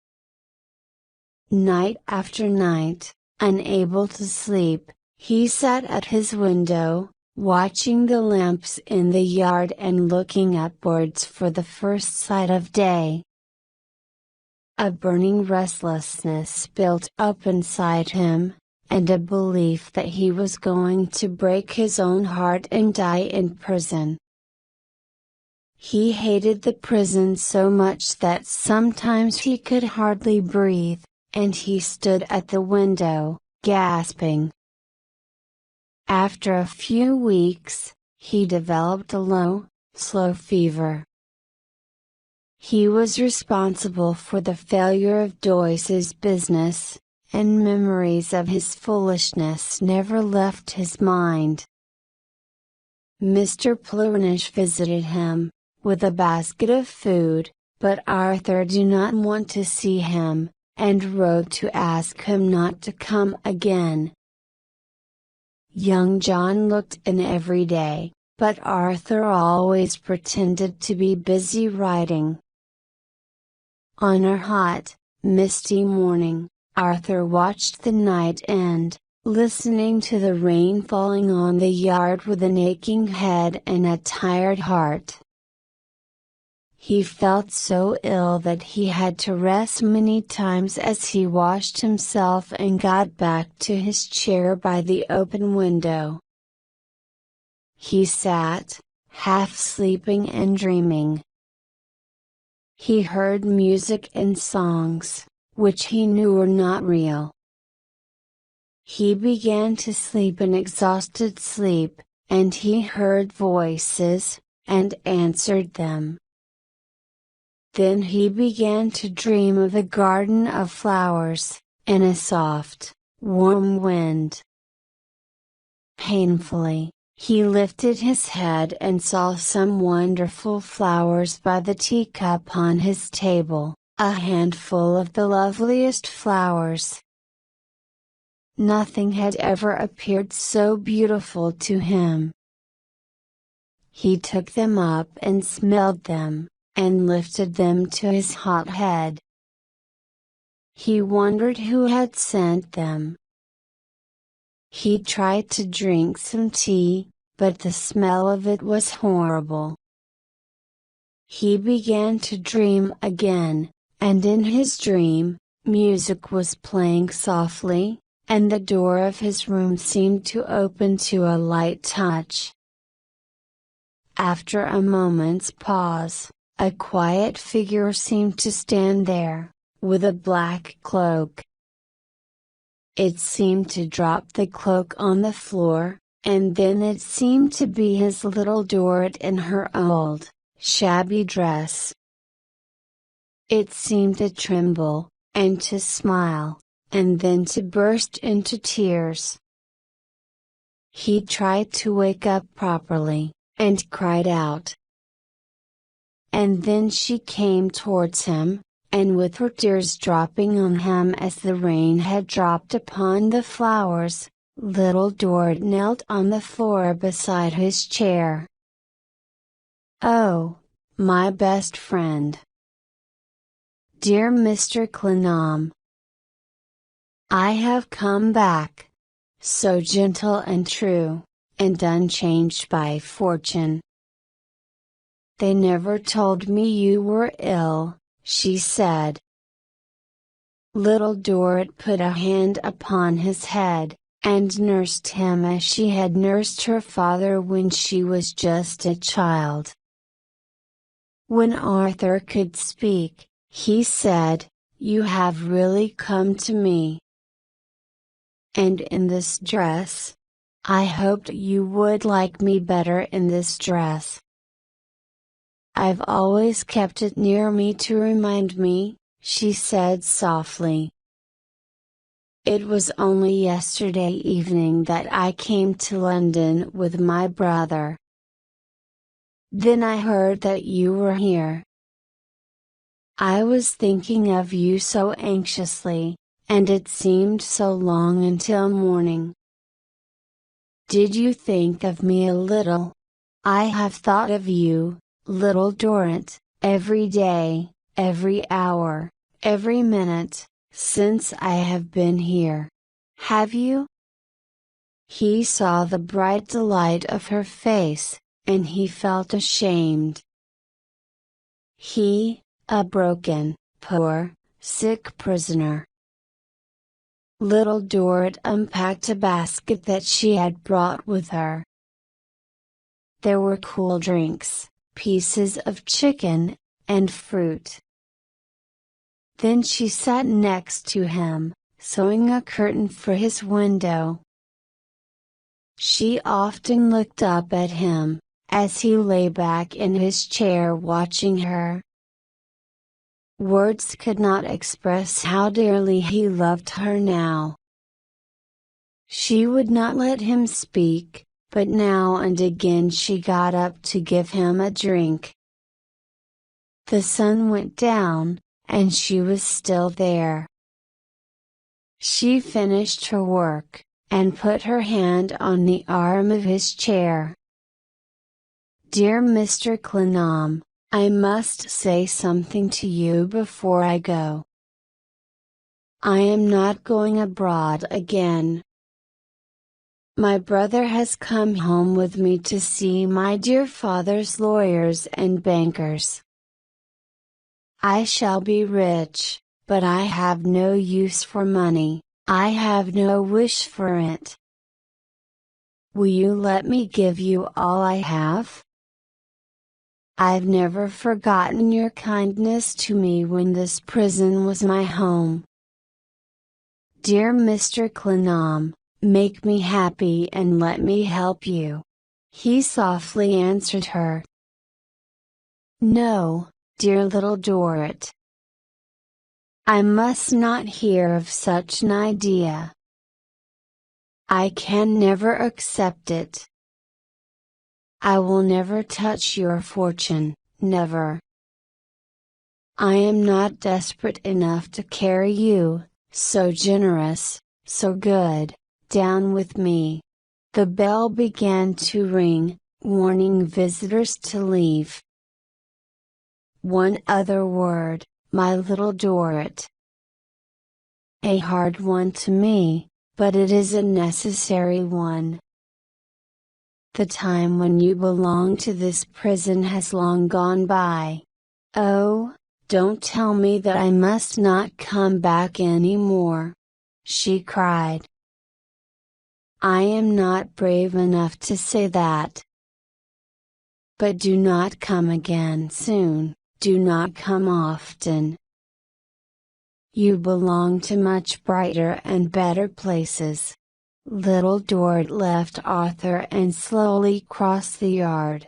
Speaker 1: Night after night, unable to sleep, he sat at his window, watching the lamps in the yard and looking upwards for the first sight of day. A burning restlessness built up inside him, and a belief that he was going to break his own heart and die in prison. He hated the prison so much that sometimes he could hardly breathe, and he stood at the window, gasping. After a few weeks, he developed a low, slow fever. He was responsible for the failure of Joyce's business, and memories of his foolishness never left his mind. Mr. Plurnish visited him, with a basket of food, but Arthur did not want to see him, and wrote to ask him not to come again. Young John looked in every day, but Arthur always pretended to be busy writing. On a hot, misty morning, Arthur watched the night end, listening to the rain falling on the yard with an aching head and a tired heart. He felt so ill that he had to rest many times as he washed himself and got back to his chair by the open window. He sat, half sleeping and dreaming. He heard music and songs, which he knew were not real. He began to sleep an exhausted sleep, and he heard voices, and answered them. Then he began to dream of a garden of flowers, and a soft, warm wind. Painfully, he lifted his head and saw some wonderful flowers by the teacup on his table, a handful of the loveliest flowers. Nothing had ever appeared so beautiful to him. He took them up and smelled them, and lifted them to his hot head. He wondered who had sent them. He tried to drink some tea, but the smell of it was horrible. He began to dream again, and in his dream, music was playing softly, and the door of his room seemed to open to a light touch. After a moment's pause, a quiet figure seemed to stand there, with a black cloak. It seemed to drop the cloak on the floor, and then it seemed to be his little Dort in her old, shabby dress. It seemed to tremble, and to smile, and then to burst into tears. He tried to wake up properly, and cried out. And then she came towards him, and with her tears dropping on him as the rain had dropped upon the flowers, little Dort knelt on the floor beside his chair. "Oh, my best friend. Dear Mr. Clenham. I have come back, so gentle and true, and unchanged by fortune." "They never told me you were ill," she said. Little Dort put a hand upon his head, and nursed him as she had nursed her father when she was just a child. When Arthur could speak, he said, "You have really come to me. And in this dress? I hoped you would like me better in this dress. I've always kept it near me to remind me," she said softly. "It was only yesterday evening that I came to London with my brother. Then I heard that you were here. I was thinking of you so anxiously, and it seemed so long until morning. Did you think of me a little? I have thought of you, little Dort, every day, every hour, every minute, since I have been here. Have you?" He saw the bright delight of her face, and he felt ashamed. He, a broken, poor, sick prisoner. Little Dort unpacked a basket that she had brought with her. There were cool drinks, pieces of chicken, and fruit. Then she sat next to him, sewing a curtain for his window. She often looked up at him, as he lay back in his chair watching her. Words could not express how dearly he loved her now. She would not let him speak, but now and again she got up to give him a drink. The sun went down, and she was still there. She finished her work, and put her hand on the arm of his chair. "Dear Mr. Clenham, I must say something to you before I go. I am not going abroad again. My brother has come home with me to see my dear father's lawyers and bankers. I shall be rich, but I have no use for money, I have no wish for it. Will you let me give you all I have? I've never forgotten your kindness to me when this prison was my home. Dear Mr. Clenham, make me happy and let me help you." He softly answered her. "No, dear little Dort. I must not hear of such an idea. I can never accept it. I will never touch your fortune, never. I am not desperate enough to carry you, so generous, so good, down with me." The bell began to ring, warning visitors to leave. "One other word, my little Dort. A hard one to me, but it is a necessary one. The time when you belonged to this prison has long gone by. Oh, don't tell me that I must not come back any more," she cried. "I am not brave enough to say that. But do not come again soon, do not come often. You belong to much brighter and better places." Little Dort left Arthur and slowly crossed the yard.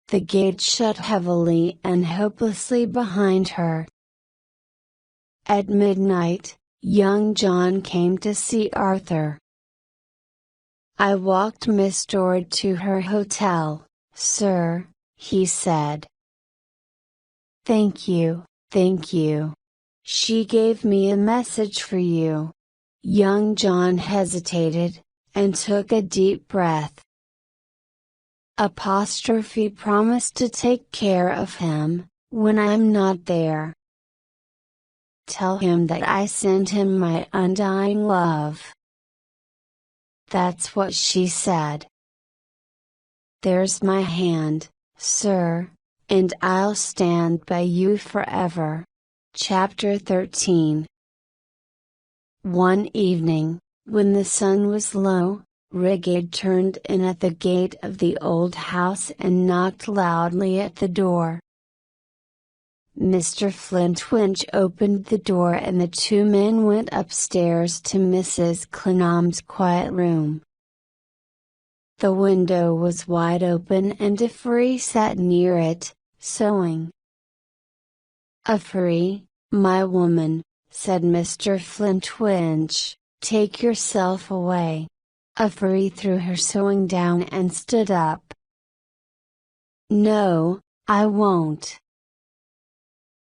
Speaker 1: The gate shut heavily and hopelessly behind her. At midnight, young John came to see Arthur. I walked Miss Dort to her hotel, sir, he said. Thank you, thank you. She gave me a message for you. Young John hesitated, and took a deep breath. Apostrophe promised to take care of him, when I'm not there. Tell him that I send him my undying love. That's what she said. There's my hand, sir, and I'll stand by you forever. Chapter 13. One evening, when the sun was low, Rigid turned in at the gate of the old house and knocked loudly at the door. Mr. Flintwinch opened the door and the two men went upstairs to Mrs. Clennam's quiet room. The window was wide open and Affery sat near it, sewing. "Affery, my woman," said Mr. Flintwinch, "take yourself away." Affery threw her sewing down and stood up. "No, I won't.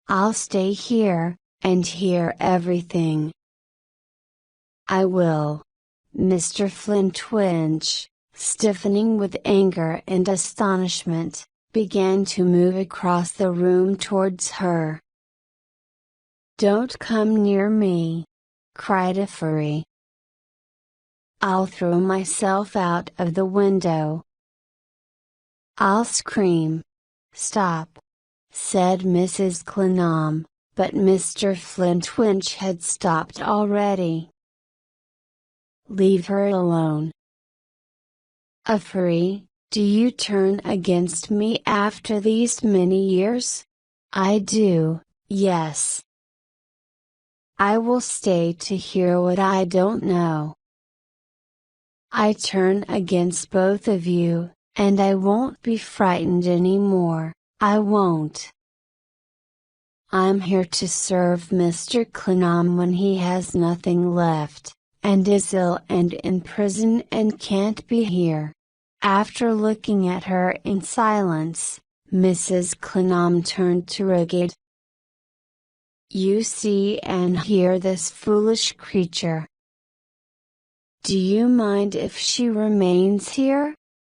Speaker 1: I'll stay here, and hear everything." "I will." Mr. Flintwinch, stiffening with anger and astonishment, began to move across the room towards her. "Don't come near me!" cried Affery. "I'll throw myself out of the window. I'll scream." "Stop!" said Mrs. Clennam, but Mr. Flintwinch had stopped already. "Leave her alone." "Affery, do you turn against me after these many years?" "I do, yes." "I will stay to hear what I don't know." "I turn against both of you, and I won't be frightened any more, I won't. I'm here to serve Mr. Clennam when he has nothing left, and is ill and in prison and can't be here." After looking at her in silence, Mrs. Clennam turned to Rigid. "You see and hear this foolish creature. Do you mind if she remains here?"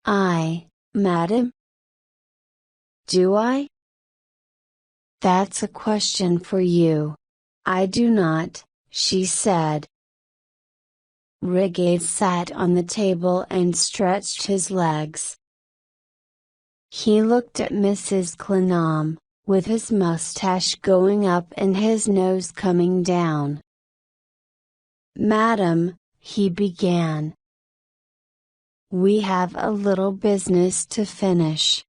Speaker 1: "I, madam? Do I? That's a question for you." "I do not," she said. Rigid sat on the table and stretched his legs. He looked at Mrs. Clennam, with his mustache going up and his nose coming down. "Madam," he began, "we have a little business to finish.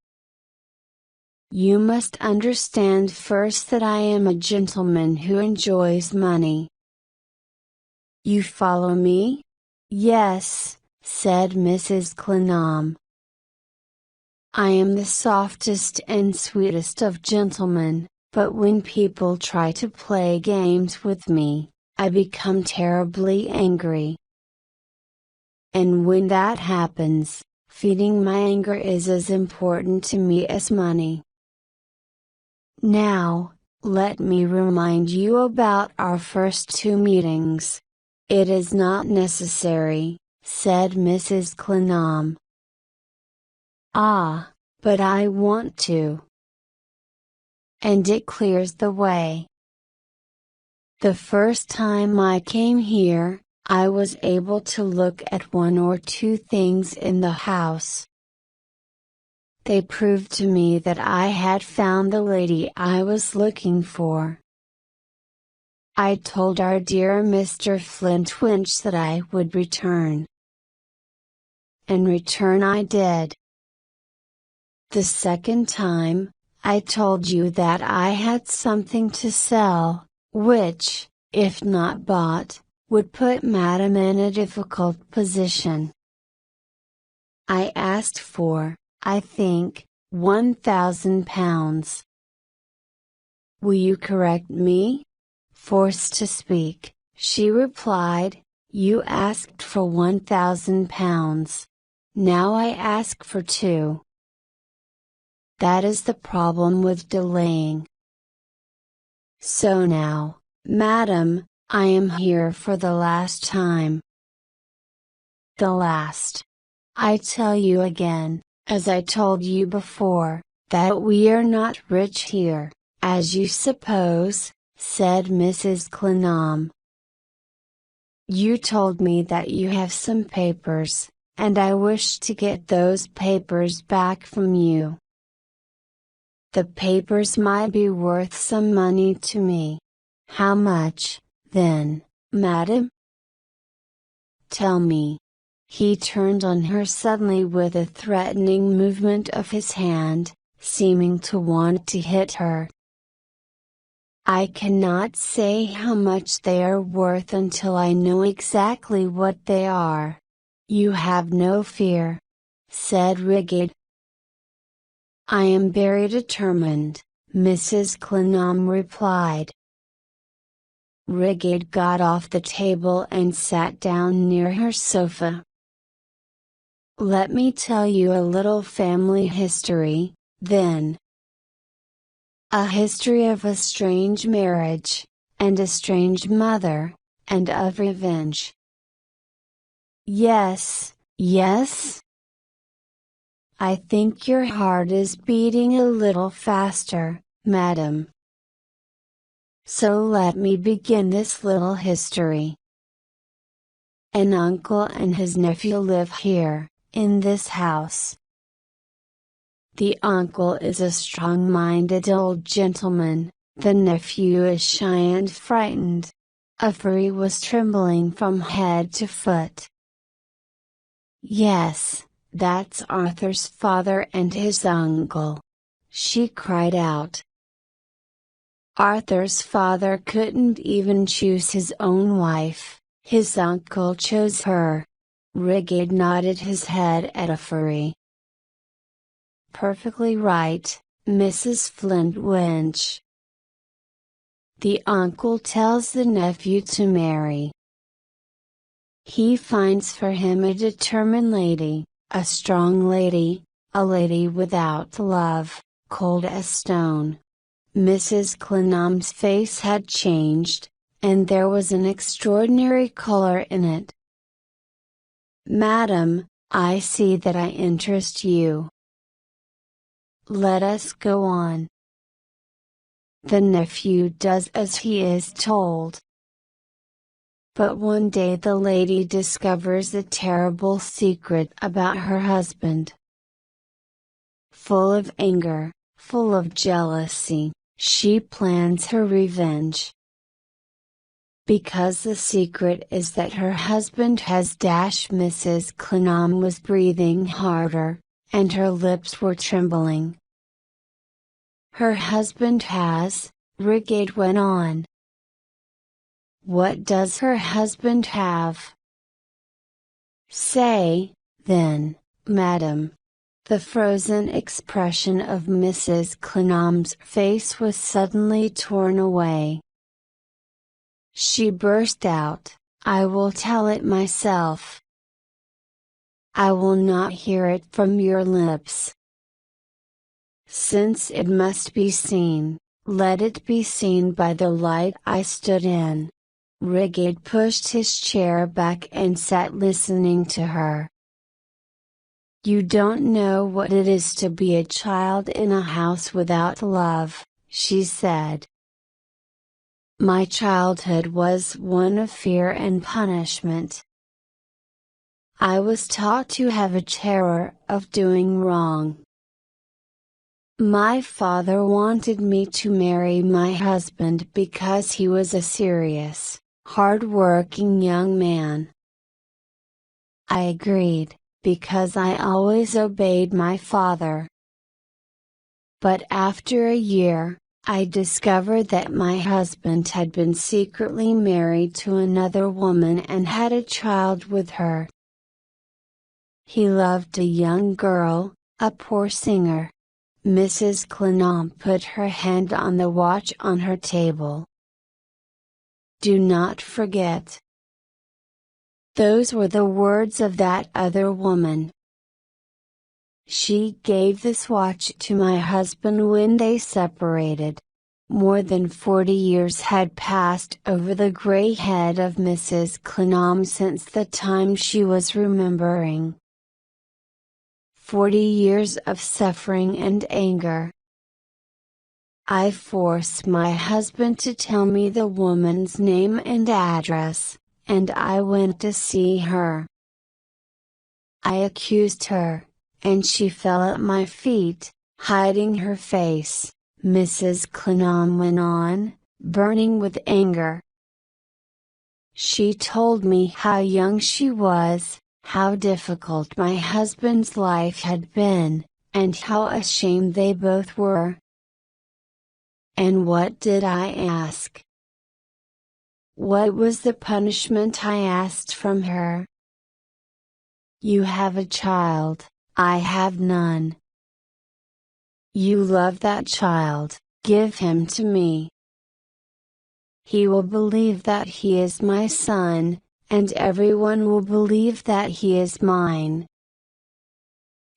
Speaker 1: You must understand first that I am a gentleman who enjoys money. You follow me?" "Yes," said Mrs. Clennam. "I am the softest and sweetest of gentlemen, but when people try to play games with me, I become terribly angry. And when that happens, feeding my anger is as important to me as money. Now, let me remind you about our first two meetings." "It is not necessary," said Mrs. Clennam. "Ah, but I want to. And it clears the way. The first time I came here, I was able to look at one or two things in the house. They proved to me that I had found the lady I was looking for. I told our dear Mr. Flintwinch that I would return. And return I did. The second time, I told you that I had something to sell, which, if not bought, would put Madam in a difficult position. I asked for, I think, £1,000. Will you correct me?" Forced to speak, she replied, You asked for £1,000. Now I ask for 2. That is the problem with delaying. So now, madam, I am here for the last time. The last. I tell you again, as I told you before, that we are not rich here, as you suppose, said Mrs. Clennam. You told me that you have some papers, and I wish to get those papers back from you. The papers might be worth some money to me. How much, then, madam? Tell me. He turned on her suddenly with a threatening movement of his hand, seeming to want to hit her. I cannot say how much they are worth until I know exactly what they are. You have no fear, said Rigid. I am very determined, Mrs. Clennam replied. Rigid got off the table and sat down near her sofa. Let me tell you a little family history, then. A history of a strange marriage, and a strange mother, and of revenge. Yes, yes? I think your heart is beating a little faster, madam. So let me begin this little history. An uncle and his nephew live here, in this house. The uncle is a strong-minded old gentleman, the nephew is shy and frightened. Affery was trembling from head to foot. Yes, that's Arthur's father and his uncle, she cried out. Arthur's father couldn't even choose his own wife, his uncle chose her. Rigid nodded his head at Affery. Perfectly right, Mrs. Flintwinch. The uncle tells the nephew to marry. He finds for him a determined lady, a strong lady, a lady without love, cold as stone. Mrs. Clennam's face had changed, and there was an extraordinary color in it. Madam, I see that I interest you. Let us go on. The nephew does as he is told. But one day the lady discovers a terrible secret about her husband. Full of anger, full of jealousy, she plans her revenge. Because the secret is that her husband has Mrs. Clennam was breathing harder, and her lips were trembling. Her husband has, Rigid went on. What does her husband have? Say, then, madam. The frozen expression of Mrs. Clennam's face was suddenly torn away. She burst out, I will tell it myself. I will not hear it from your lips. Since it must be seen, let it be seen by the light I stood in. Rigid pushed his chair back and sat listening to her. You don't know what it is to be a child in a house without love, she said. My childhood was one of fear and punishment. I was taught to have a terror of doing wrong. My father wanted me to marry my husband because he was a serious, hard-working young man. I agreed, because I always obeyed my father. But after a year, I discovered that my husband had been secretly married to another woman and had a child with her. He loved a young girl, a poor singer. Mrs. Clennam put her hand on the watch on her table. Do not forget. Those were the words of that other woman. She gave this watch to my husband when they separated. More than 40 years had passed over the gray head of Mrs. Clenham since the time she was remembering. 40 years of suffering and anger. I forced my husband to tell me the woman's name and address, and I went to see her. I accused her, and she fell at my feet, hiding her face. Mrs. Clenham went on, burning with anger. She told me how young she was, how difficult my husband's life had been, and how ashamed they both were. And what did I ask? What was the punishment I asked from her? You have a child, I have none. You love that child, give him to me. He will believe that he is my son, and everyone will believe that he is mine.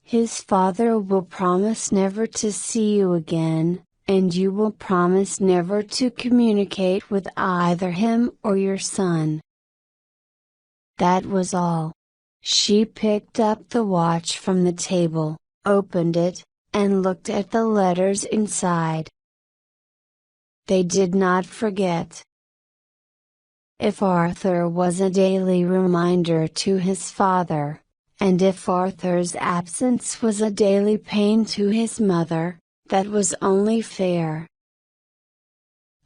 Speaker 1: His father will promise never to see you again, and you will promise never to communicate with either him or your son. That was all. She picked up the watch from the table, opened it, and looked at the letters inside. They did not forget. If Arthur was a daily reminder to his father, and if Arthur's absence was a daily pain to his mother, that was only fair.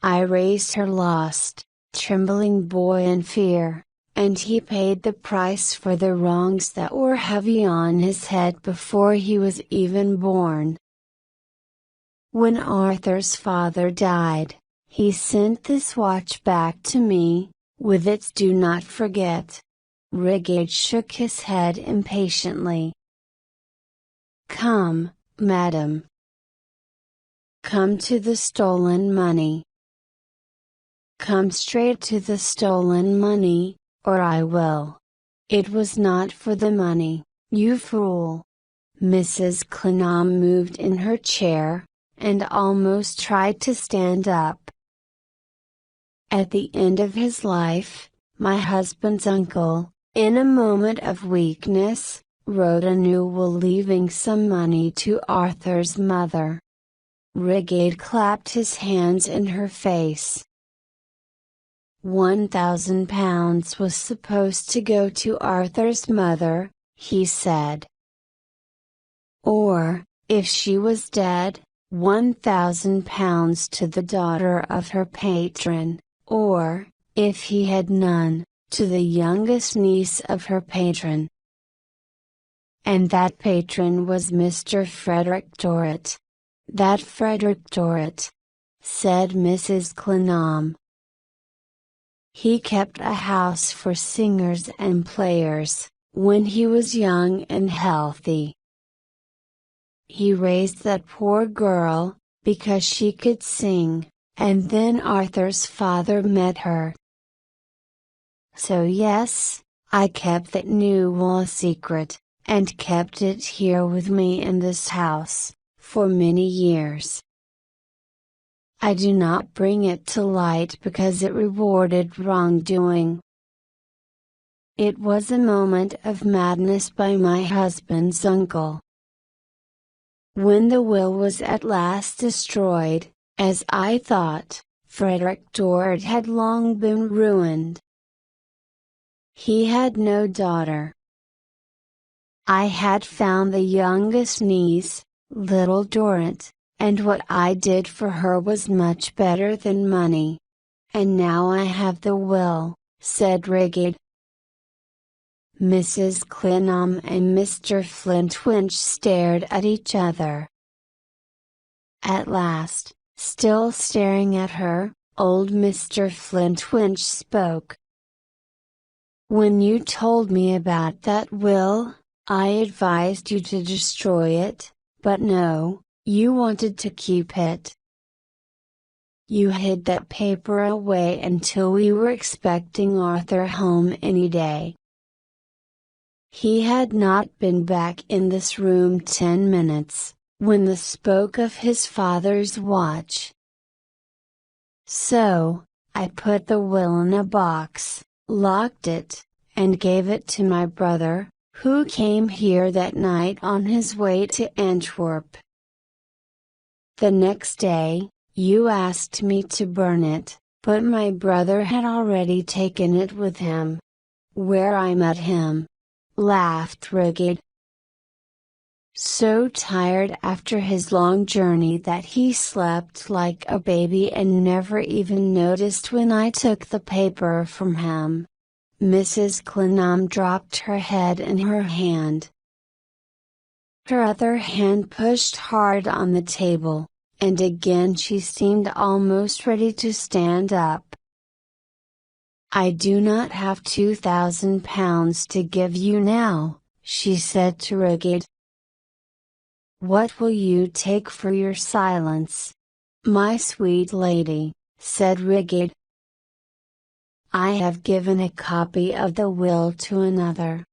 Speaker 1: I raised her lost, trembling boy in fear, and he paid the price for the wrongs that were heavy on his head before he was even born. When Arthur's father died, he sent this watch back to me, with its "Do not forget." Rigate shook his head impatiently. Come, madam. Come to the stolen money. Come straight to the stolen money, or I will. It was not for the money, you fool. Mrs. Clenham moved in her chair, and almost tried to stand up. At the end of his life, my husband's uncle, in a moment of weakness, wrote a new will leaving some money to Arthur's mother. Rigate clapped his hands in her face. £1,000 was supposed to go to Arthur's mother, he said. Or, if she was dead, £1,000 to the daughter of her patron, or, if he had none, to the youngest niece of her patron. And that patron was Mr. Frederick Dort. That Frederick Dort, said Mrs. Clenham. He kept a house for singers and players, when he was young and healthy. He raised that poor girl, because she could sing, and then Arthur's father met her. So yes, I kept that new will a secret, and kept it here with me in this house, for many years. I do not bring it to light because it rewarded wrongdoing. It was a moment of madness by my husband's uncle. When the will was at last destroyed, as I thought, Frederick Dort had long been ruined. He had no daughter. I had found the youngest niece, little Dort, and what I did for her was much better than money. And now I have the will, said Rigate. Mrs. Clenham and Mr. Flintwinch stared at each other. At last, still staring at her, old Mr. Flintwinch spoke. When you told me about that will, I advised you to destroy it, but no, you wanted to keep it. You hid that paper away until we were expecting Arthur home any day. He had not been back in this room 10 minutes, when the spoke of his father's watch. So, I put the will in a box, locked it, and gave it to my brother, who came here that night on his way to Antwerp. The next day, you asked me to burn it, but my brother had already taken it with him. Where I met him," laughed Rigid. "So tired after his long journey that he slept like a baby and never even noticed when I took the paper from him." Mrs. Clenham dropped her head in her hand. Her other hand pushed hard on the table, and again she seemed almost ready to stand up. "I do not have £2,000 to give you now," she said to Rigid. "What will you take for your silence?" "My sweet lady," said Rigid. "I have given a copy of the will to another.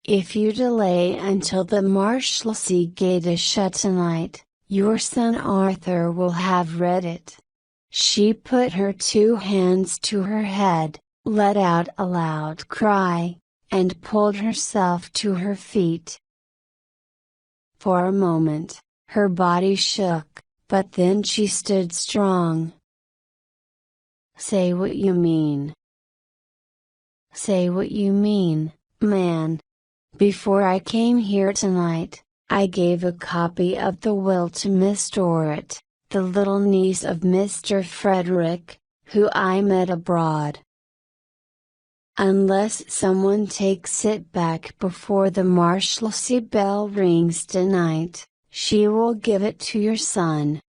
Speaker 1: If you delay until the Marshlessly gate is shut tonight, your son Arthur will have read it." She put her two hands to her head, let out a loud cry, and pulled herself to her feet. For a moment, her body shook, but then she stood strong. "Say what you mean. Say what you mean, man. Before I came here tonight, I gave a copy of the will to Miss Dort, the little niece of Mr. Frederick, who I met abroad. Unless someone takes it back before the Marshlessly bell rings tonight, she will give it to your son."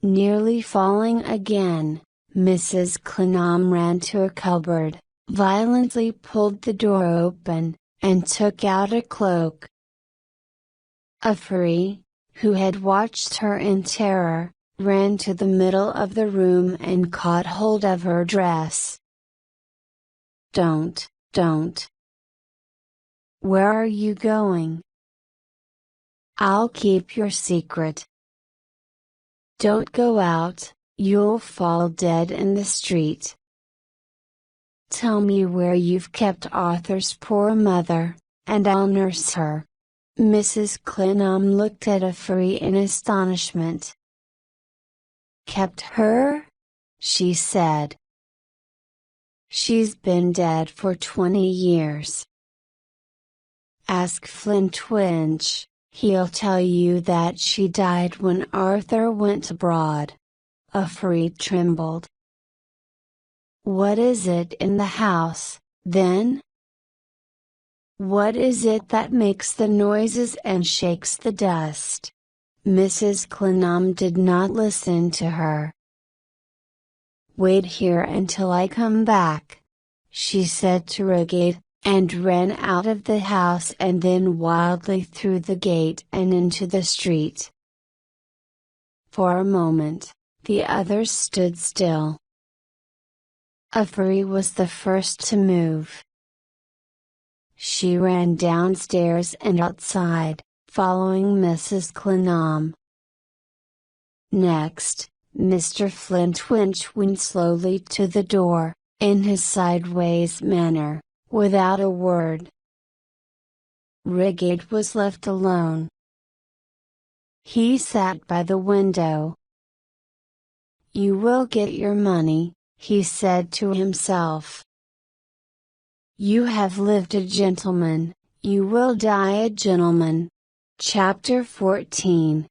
Speaker 1: Nearly falling again, Mrs. Clenham ran to a cupboard, violently pulled the door open, and took out a cloak. Afri, who had watched her in terror, ran to the middle of the room and caught hold of her dress. Don't. Where are you going?" "I'll keep your secret." "Don't go out, you'll fall dead in the street." "Tell me where you've kept Arthur's poor mother, and I'll nurse her." Mrs. Clenham looked at Afri in astonishment. "Kept her?" she said. "She's been dead for 20 years. Ask Flintwinch, he'll tell you that she died when Arthur went abroad." Afri trembled. "What is it in the house, then? What is it that makes the noises and shakes the dust?" Mrs. Clenham did not listen to her. "Wait here until I come back," she said to Rigid, and ran out of the house and then wildly through the gate and into the street. For a moment, the others stood still. Afri was the first to move. She ran downstairs and outside, following Mrs. Clenham. Next, Mr. Flintwinch went slowly to the door, in his sideways manner, without a word. Rigid was left alone. He sat by the window. "You will get your money," he said to himself. "You have lived a gentleman, you will die a gentleman." Chapter 14.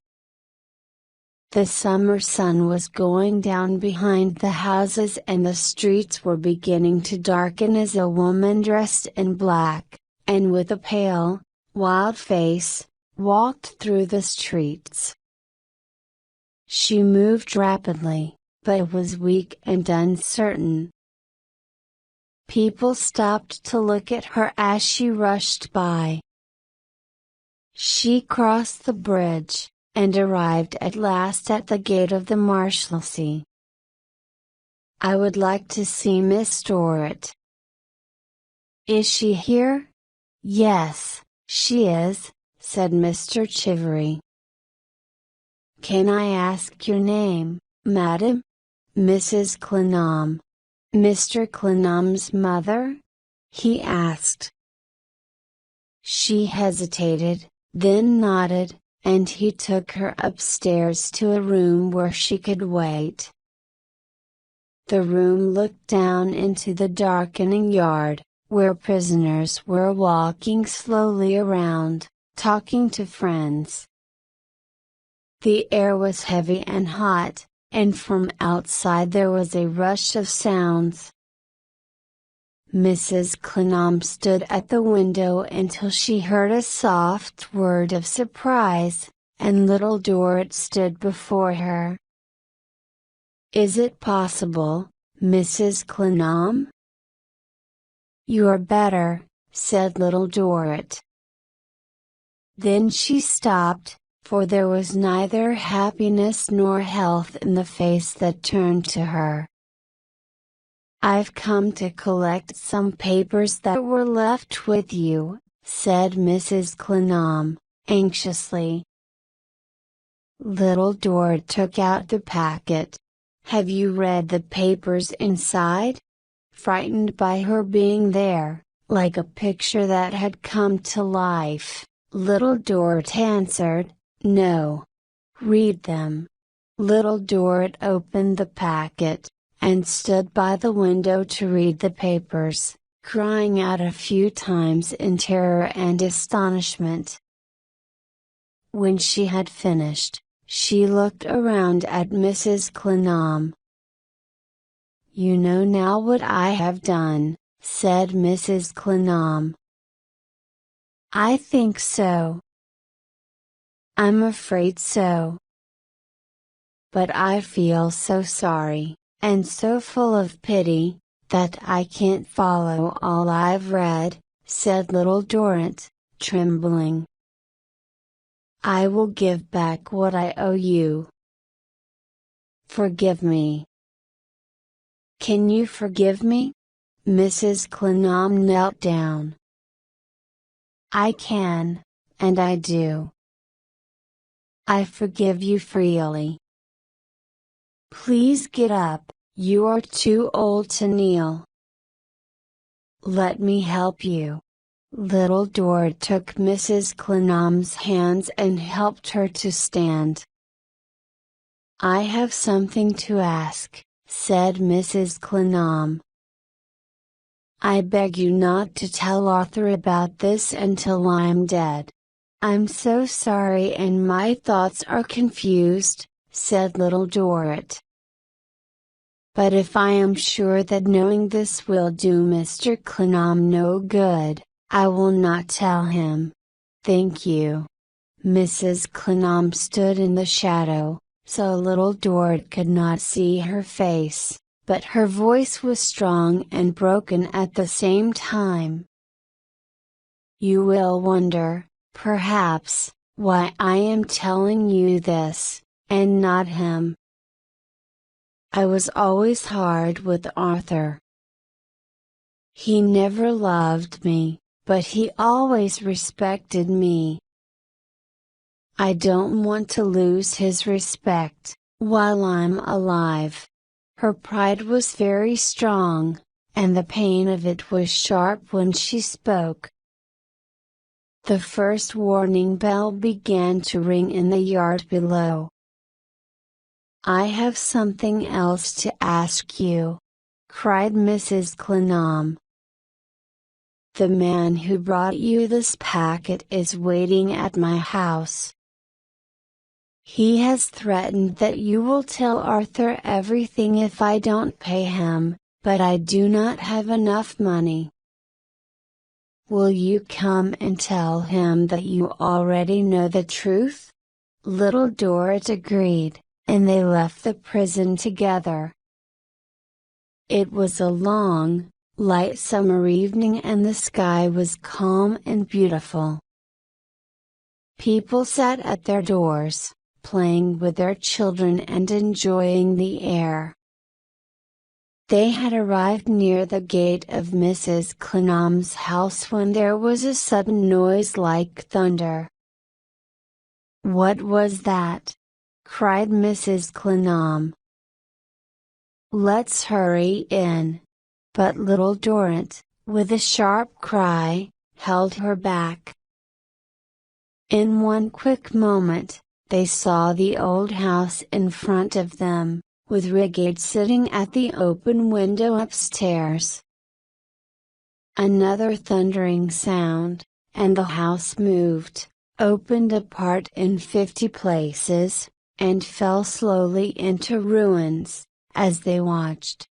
Speaker 1: The summer sun was going down behind the houses and the streets were beginning to darken as a woman dressed in black, and with a pale, wild face, walked through the streets. She moved rapidly, but was weak and uncertain. People stopped to look at her as she rushed by. She crossed the bridge, and arrived at last at the gate of the Marshlessly. "I would like to see Miss Dort." "Is she here?" "Yes, she is," said Mr. Chivery. "Can I ask your name, madam?" "Mrs. Clennam." "Mr. Clennam's mother?" he asked. She hesitated, then nodded, and he took her upstairs to a room where she could wait. The room looked down into the darkening yard, where prisoners were walking slowly around, talking to friends. The air was heavy and hot, and from outside there was a rush of sounds. Mrs. Clennam stood at the window until she heard a soft word of surprise, and little Dort stood before her. "Is it possible, Mrs. Clennam?" "You're better," said little Dort. Then she stopped, for there was neither happiness nor health in the face that turned to her. "I've come to collect some papers that were left with you," said Mrs. Clennam, anxiously. Little Dort took out the packet. "Have you read the papers inside?" Frightened by her being there, like a picture that had come to life, little Dort answered, "No." "Read them." Little Dort opened the packet, and stood by the window to read the papers, crying out a few times in terror and astonishment. When she had finished, she looked around at Mrs. Clennam. "You know now what I have done," said Mrs. Clennam. "I think so." "I'm afraid so. But I feel so sorry, and so full of pity, that I can't follow all I've read," said little Dort, trembling. "I will give back what I owe you. Forgive me." "Can you forgive me?" Mrs. Clennam knelt down. "I can, and I do. I forgive you freely. Please get up, you are too old to kneel." "Let me help you." Little Dort took Mrs. Clennam's hands and helped her to stand. "I have something to ask," said Mrs. Clennam. "I beg you not to tell Arthur about this until I'm dead." "I'm so sorry and my thoughts are confused," said little Dort. "But if I am sure that knowing this will do Mr. Clennam no good, I will not tell him. Thank you." Mrs. Clennam stood in the shadow, so little Dort could not see her face, but her voice was strong and broken at the same time. "You will wonder, perhaps, why I am telling you this, and not him. I was always hard with Arthur. He never loved me, but he always respected me. I don't want to lose his respect, while I'm alive." Her pride was very strong, and the pain of it was sharp when she spoke. The first warning bell began to ring in the yard below. "I have something else to ask you," cried Mrs. Clennam. "The man who brought you this packet is waiting at my house. He has threatened that you will tell Arthur everything if I don't pay him, but I do not have enough money. Will you come and tell him that you already know the truth?" Little Dort agreed, and they left the prison together. It was a long, light summer evening and the sky was calm and beautiful. People sat at their doors, playing with their children and enjoying the air. They had arrived near the gate of Mrs. Clenham's house when there was a sudden noise like thunder. "What was that?" cried Mrs. Clenham. "Let's hurry in." But little Dort, with a sharp cry, held her back. In one quick moment, they saw the old house in front of them, with Rigid sitting at the open window upstairs. Another thundering sound, and the house moved, opened apart in 50 places, and fell slowly into ruins, as they watched.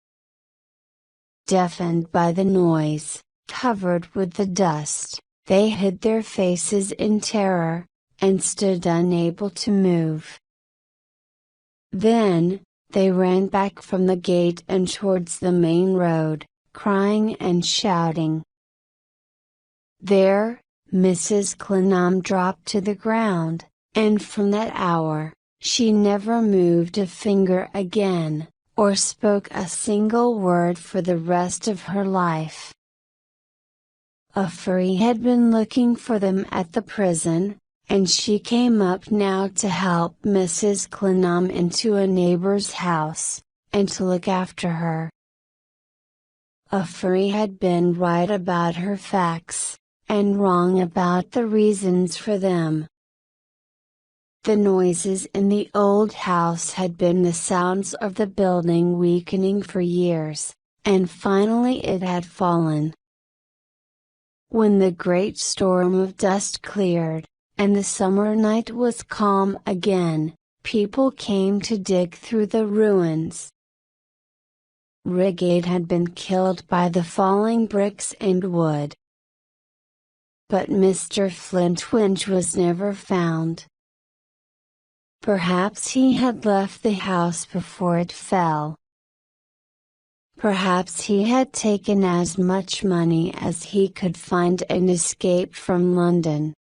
Speaker 1: Deafened by the noise, covered with the dust, they hid their faces in terror, and stood unable to move. Then, they ran back from the gate and towards the main road, crying and shouting. There, Mrs. Clenham dropped to the ground, and from that hour, she never moved a finger again, or spoke a single word for the rest of her life. A fairy had been looking for them at the prison, and she came up now to help Mrs. Clenham into a neighbor's house, and to look after her. A fairy had been right about her facts, and wrong about the reasons for them. The noises in the old house had been the sounds of the building weakening for years, and finally it had fallen. When the great storm of dust cleared, and the summer night was calm again, people came to dig through the ruins. Rigid had been killed by the falling bricks and wood. But Mr. Flintwinch was never found. Perhaps he had left the house before it fell. Perhaps he had taken as much money as he could find and escaped from London.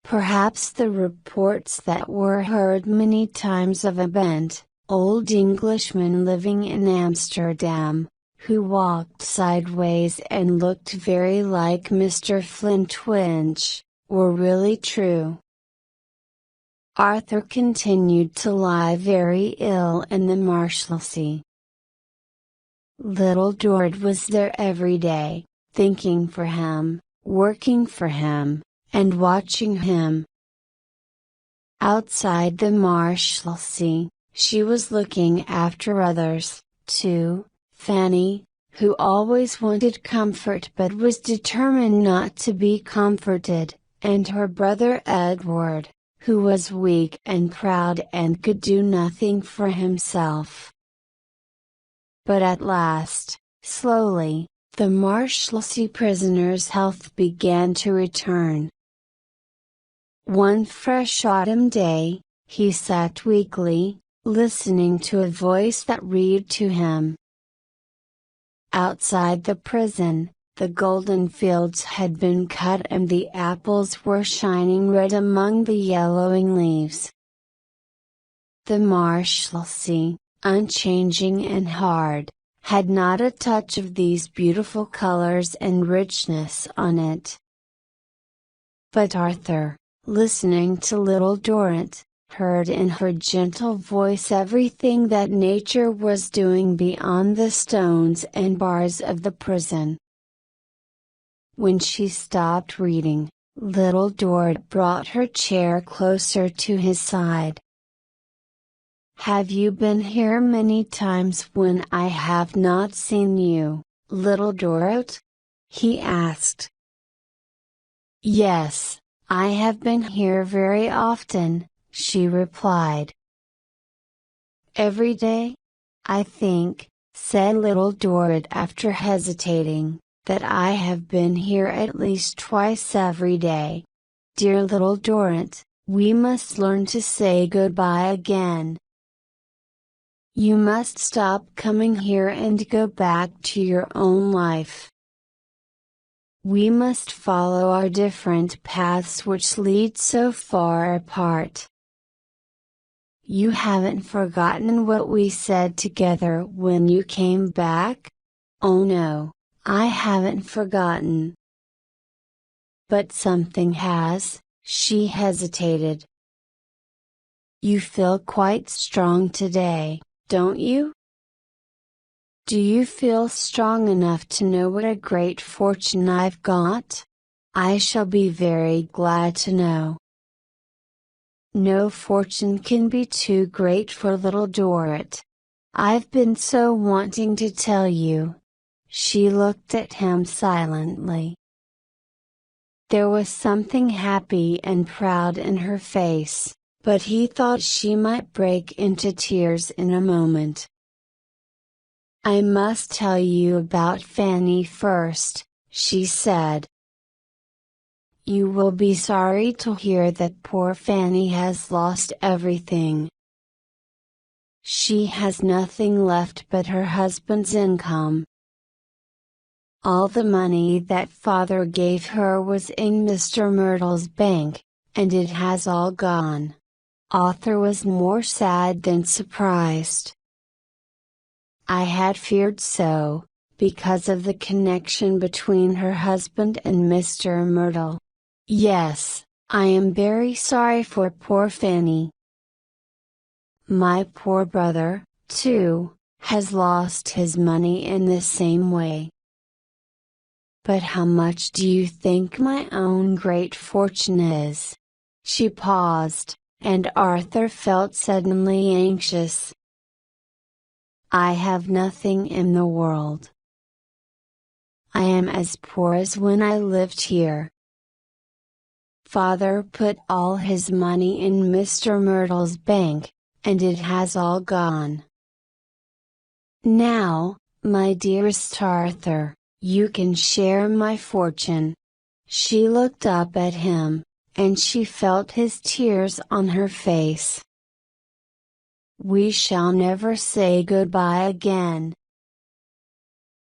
Speaker 1: Perhaps the reports that were heard many times of a bent, old Englishman living in Amsterdam, who walked sideways and looked very like Mr. Flintwinch, were really true. Arthur continued to lie very ill in the Marshlessly. Little Dort was there every day, thinking for him, working for him, and watching him. Outside the Marshlessly, she was looking after others, too, Fanny, who always wanted comfort but was determined not to be comforted, and her brother Edward, who was weak and proud and could do nothing for himself. But at last, slowly, the Marshlessly prisoner's health began to return. One fresh autumn day, he sat weakly, listening to a voice that read to him. Outside the prison, the golden fields had been cut and the apples were shining red among the yellowing leaves. The Marshlessly, unchanging and hard, had not a touch of these beautiful colors and richness on it. But Arthur, listening to little Dort, heard in her gentle voice everything that nature was doing beyond the stones and bars of the prison. When she stopped reading, little Dort brought her chair closer to his side. "Have you been here many times when I have not seen you, little Dort?" he asked. "Yes, I have been here very often," she replied. "Every day? I think," said little Dort after hesitating, "that I have been here at least twice every day. Dear little Dort, we must learn to say goodbye again. You must stop coming here and go back to your own life. We must follow our different paths which lead so far apart. You haven't forgotten what we said together when you came back? Oh no, I haven't forgotten. But something has, she hesitated. You feel quite strong today, don't you? Do you feel strong enough to know what a great fortune I've got? I shall be very glad to know. No fortune can be too great for little Dort. I've been so wanting to tell you. She looked at him silently. There was something happy and proud in her face, but he thought she might break into tears in a moment. I must tell you about Fanny first, she said. You will be sorry to hear that poor Fanny has lost everything. She has nothing left but her husband's income. All the money that father gave her was in Mr. Myrtle's bank, and it has all gone. Arthur was more sad than surprised. I had feared so, because of the connection between her husband and Mr. Myrtle. Yes, I am very sorry for poor Fanny. My poor brother, too, has lost his money in the same way. But how much do you think my own great fortune is? She paused, and Arthur felt suddenly anxious. I have nothing in the world. I am as poor as when I lived here. Father put all his money in Mr. Myrtle's bank, and it has all gone. Now, my dearest Arthur, you can share my fortune. She looked up at him, and she felt his tears on her face. We shall never say goodbye again.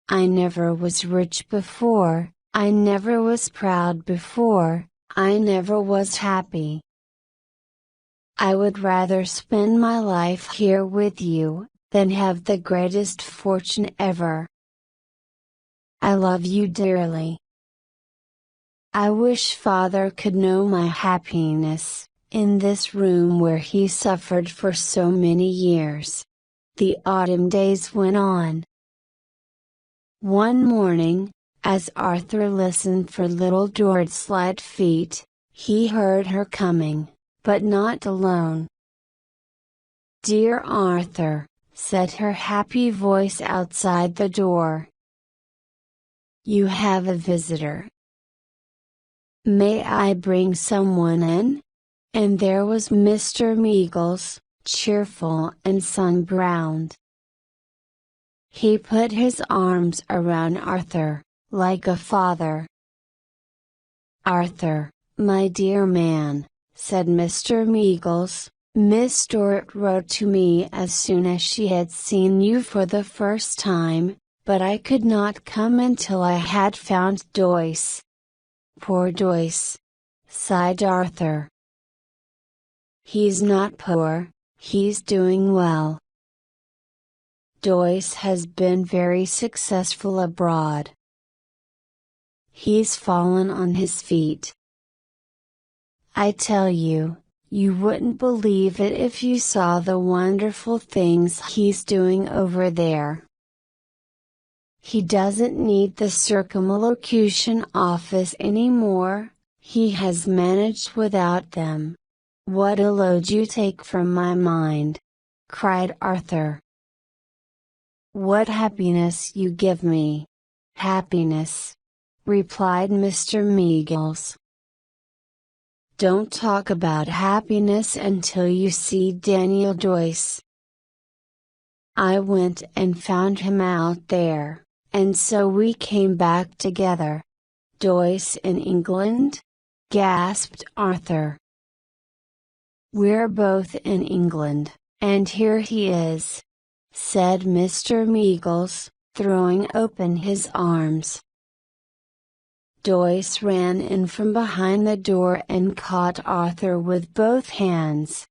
Speaker 1: I never was rich before, I never was proud before, I never was happy. I would rather spend my life here with you, than have the greatest fortune ever. I love you dearly. I wish father could know my happiness, in this room where he suffered for so many years. The autumn days went on. One morning, as Arthur listened for little Dort's light feet, he heard her coming, but not alone. Dear Arthur, said her happy voice outside the door. You have a visitor. May I bring someone in? And there was Mr. Meagles, cheerful and sun-browned. He put his arms around Arthur, like a father. Arthur, my dear man, said Mr. Meagles, Miss Dort wrote to me as soon as she had seen you for the first time, but I could not come until I had found Doyce. Poor Doyce! Sighed Arthur. He's not poor, he's doing well. Doyce has been very successful abroad. He's fallen on his feet. I tell you, you wouldn't believe it if you saw the wonderful things he's doing over there. He doesn't need the circumlocution office anymore, he has managed without them. What a load you take from my mind! Cried Arthur. What happiness you give me! Happiness! Replied Mr. Meagles. Don't talk about happiness until you see Daniel Doyce. I went and found him out there, and so we came back together. Doyce in England? Gasped Arthur. We're both in England, and here he is, said Mr. Meagles, throwing open his arms. Doyce ran in from behind the door and caught Arthur with both hands.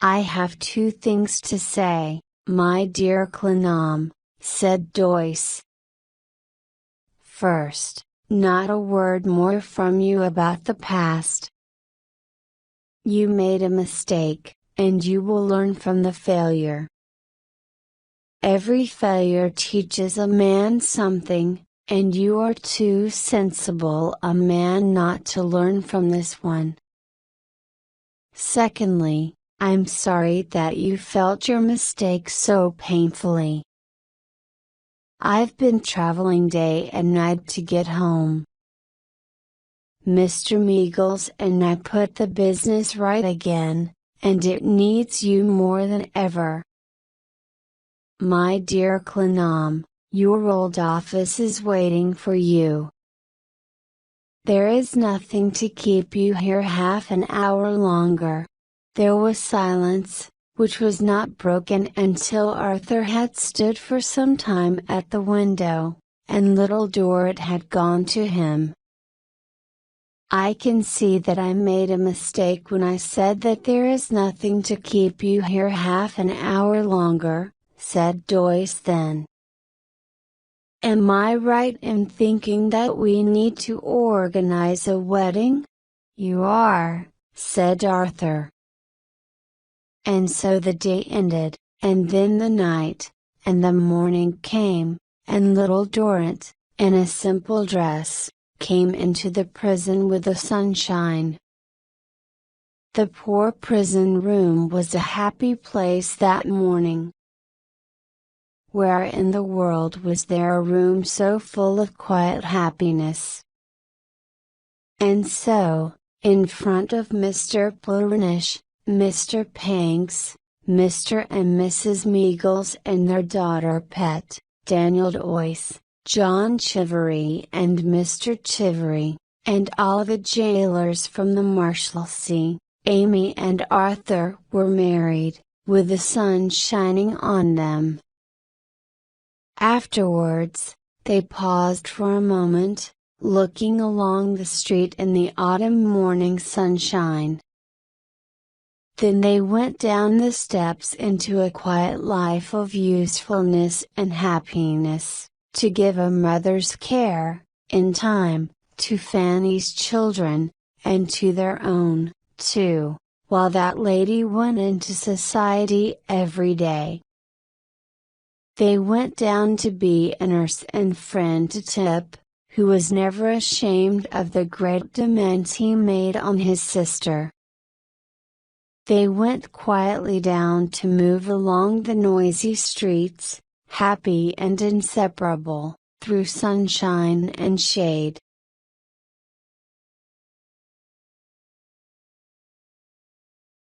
Speaker 1: I have two things to say, my dear Clenham, said Joyce. First, not a word more from you about the past. You made a mistake, and you will learn from the failure. Every failure teaches a man something, and you are too sensible a man not to learn from this one. Secondly, I'm sorry that you felt your mistake so painfully. I've been traveling day and night to get home. Mr. Meagles and I put the business right again, and it needs you more than ever. My dear Clenham, your old office is waiting for you. There is nothing to keep you here half an hour longer. There was silence, which was not broken until Arthur had stood for some time at the window, and little Dort had gone to him. I can see that I made a mistake when I said that there is nothing to keep you here half an hour longer, said Joyce then. Am I right in thinking that we need to organize a wedding? You are, said Arthur. And so the day ended, and then the night, and the morning came, and little Dort, in a simple dress, came into the prison with the sunshine. The poor prison room was a happy place that morning. Where in the world was there a room so full of quiet happiness? And so, in front of Mr. Plurnish, Mr. Panks, Mr. and Mrs. Meagles and their daughter Pet, Daniel Joyce, John Chivery and Mr. Chivery, and all the jailers from the Marshlessly, Amy and Arthur were married, with the sun shining on them. Afterwards, they paused for a moment, looking along the street in the autumn morning sunshine. Then they went down the steps into a quiet life of usefulness and happiness, to give a mother's care, in time, to Fanny's children, and to their own, too, while that lady went into society every day. They went down to be a nurse and friend to Tip, who was never ashamed of the great demands he made on his sister. They went quietly down to move along the noisy streets, happy and inseparable, through sunshine and shade,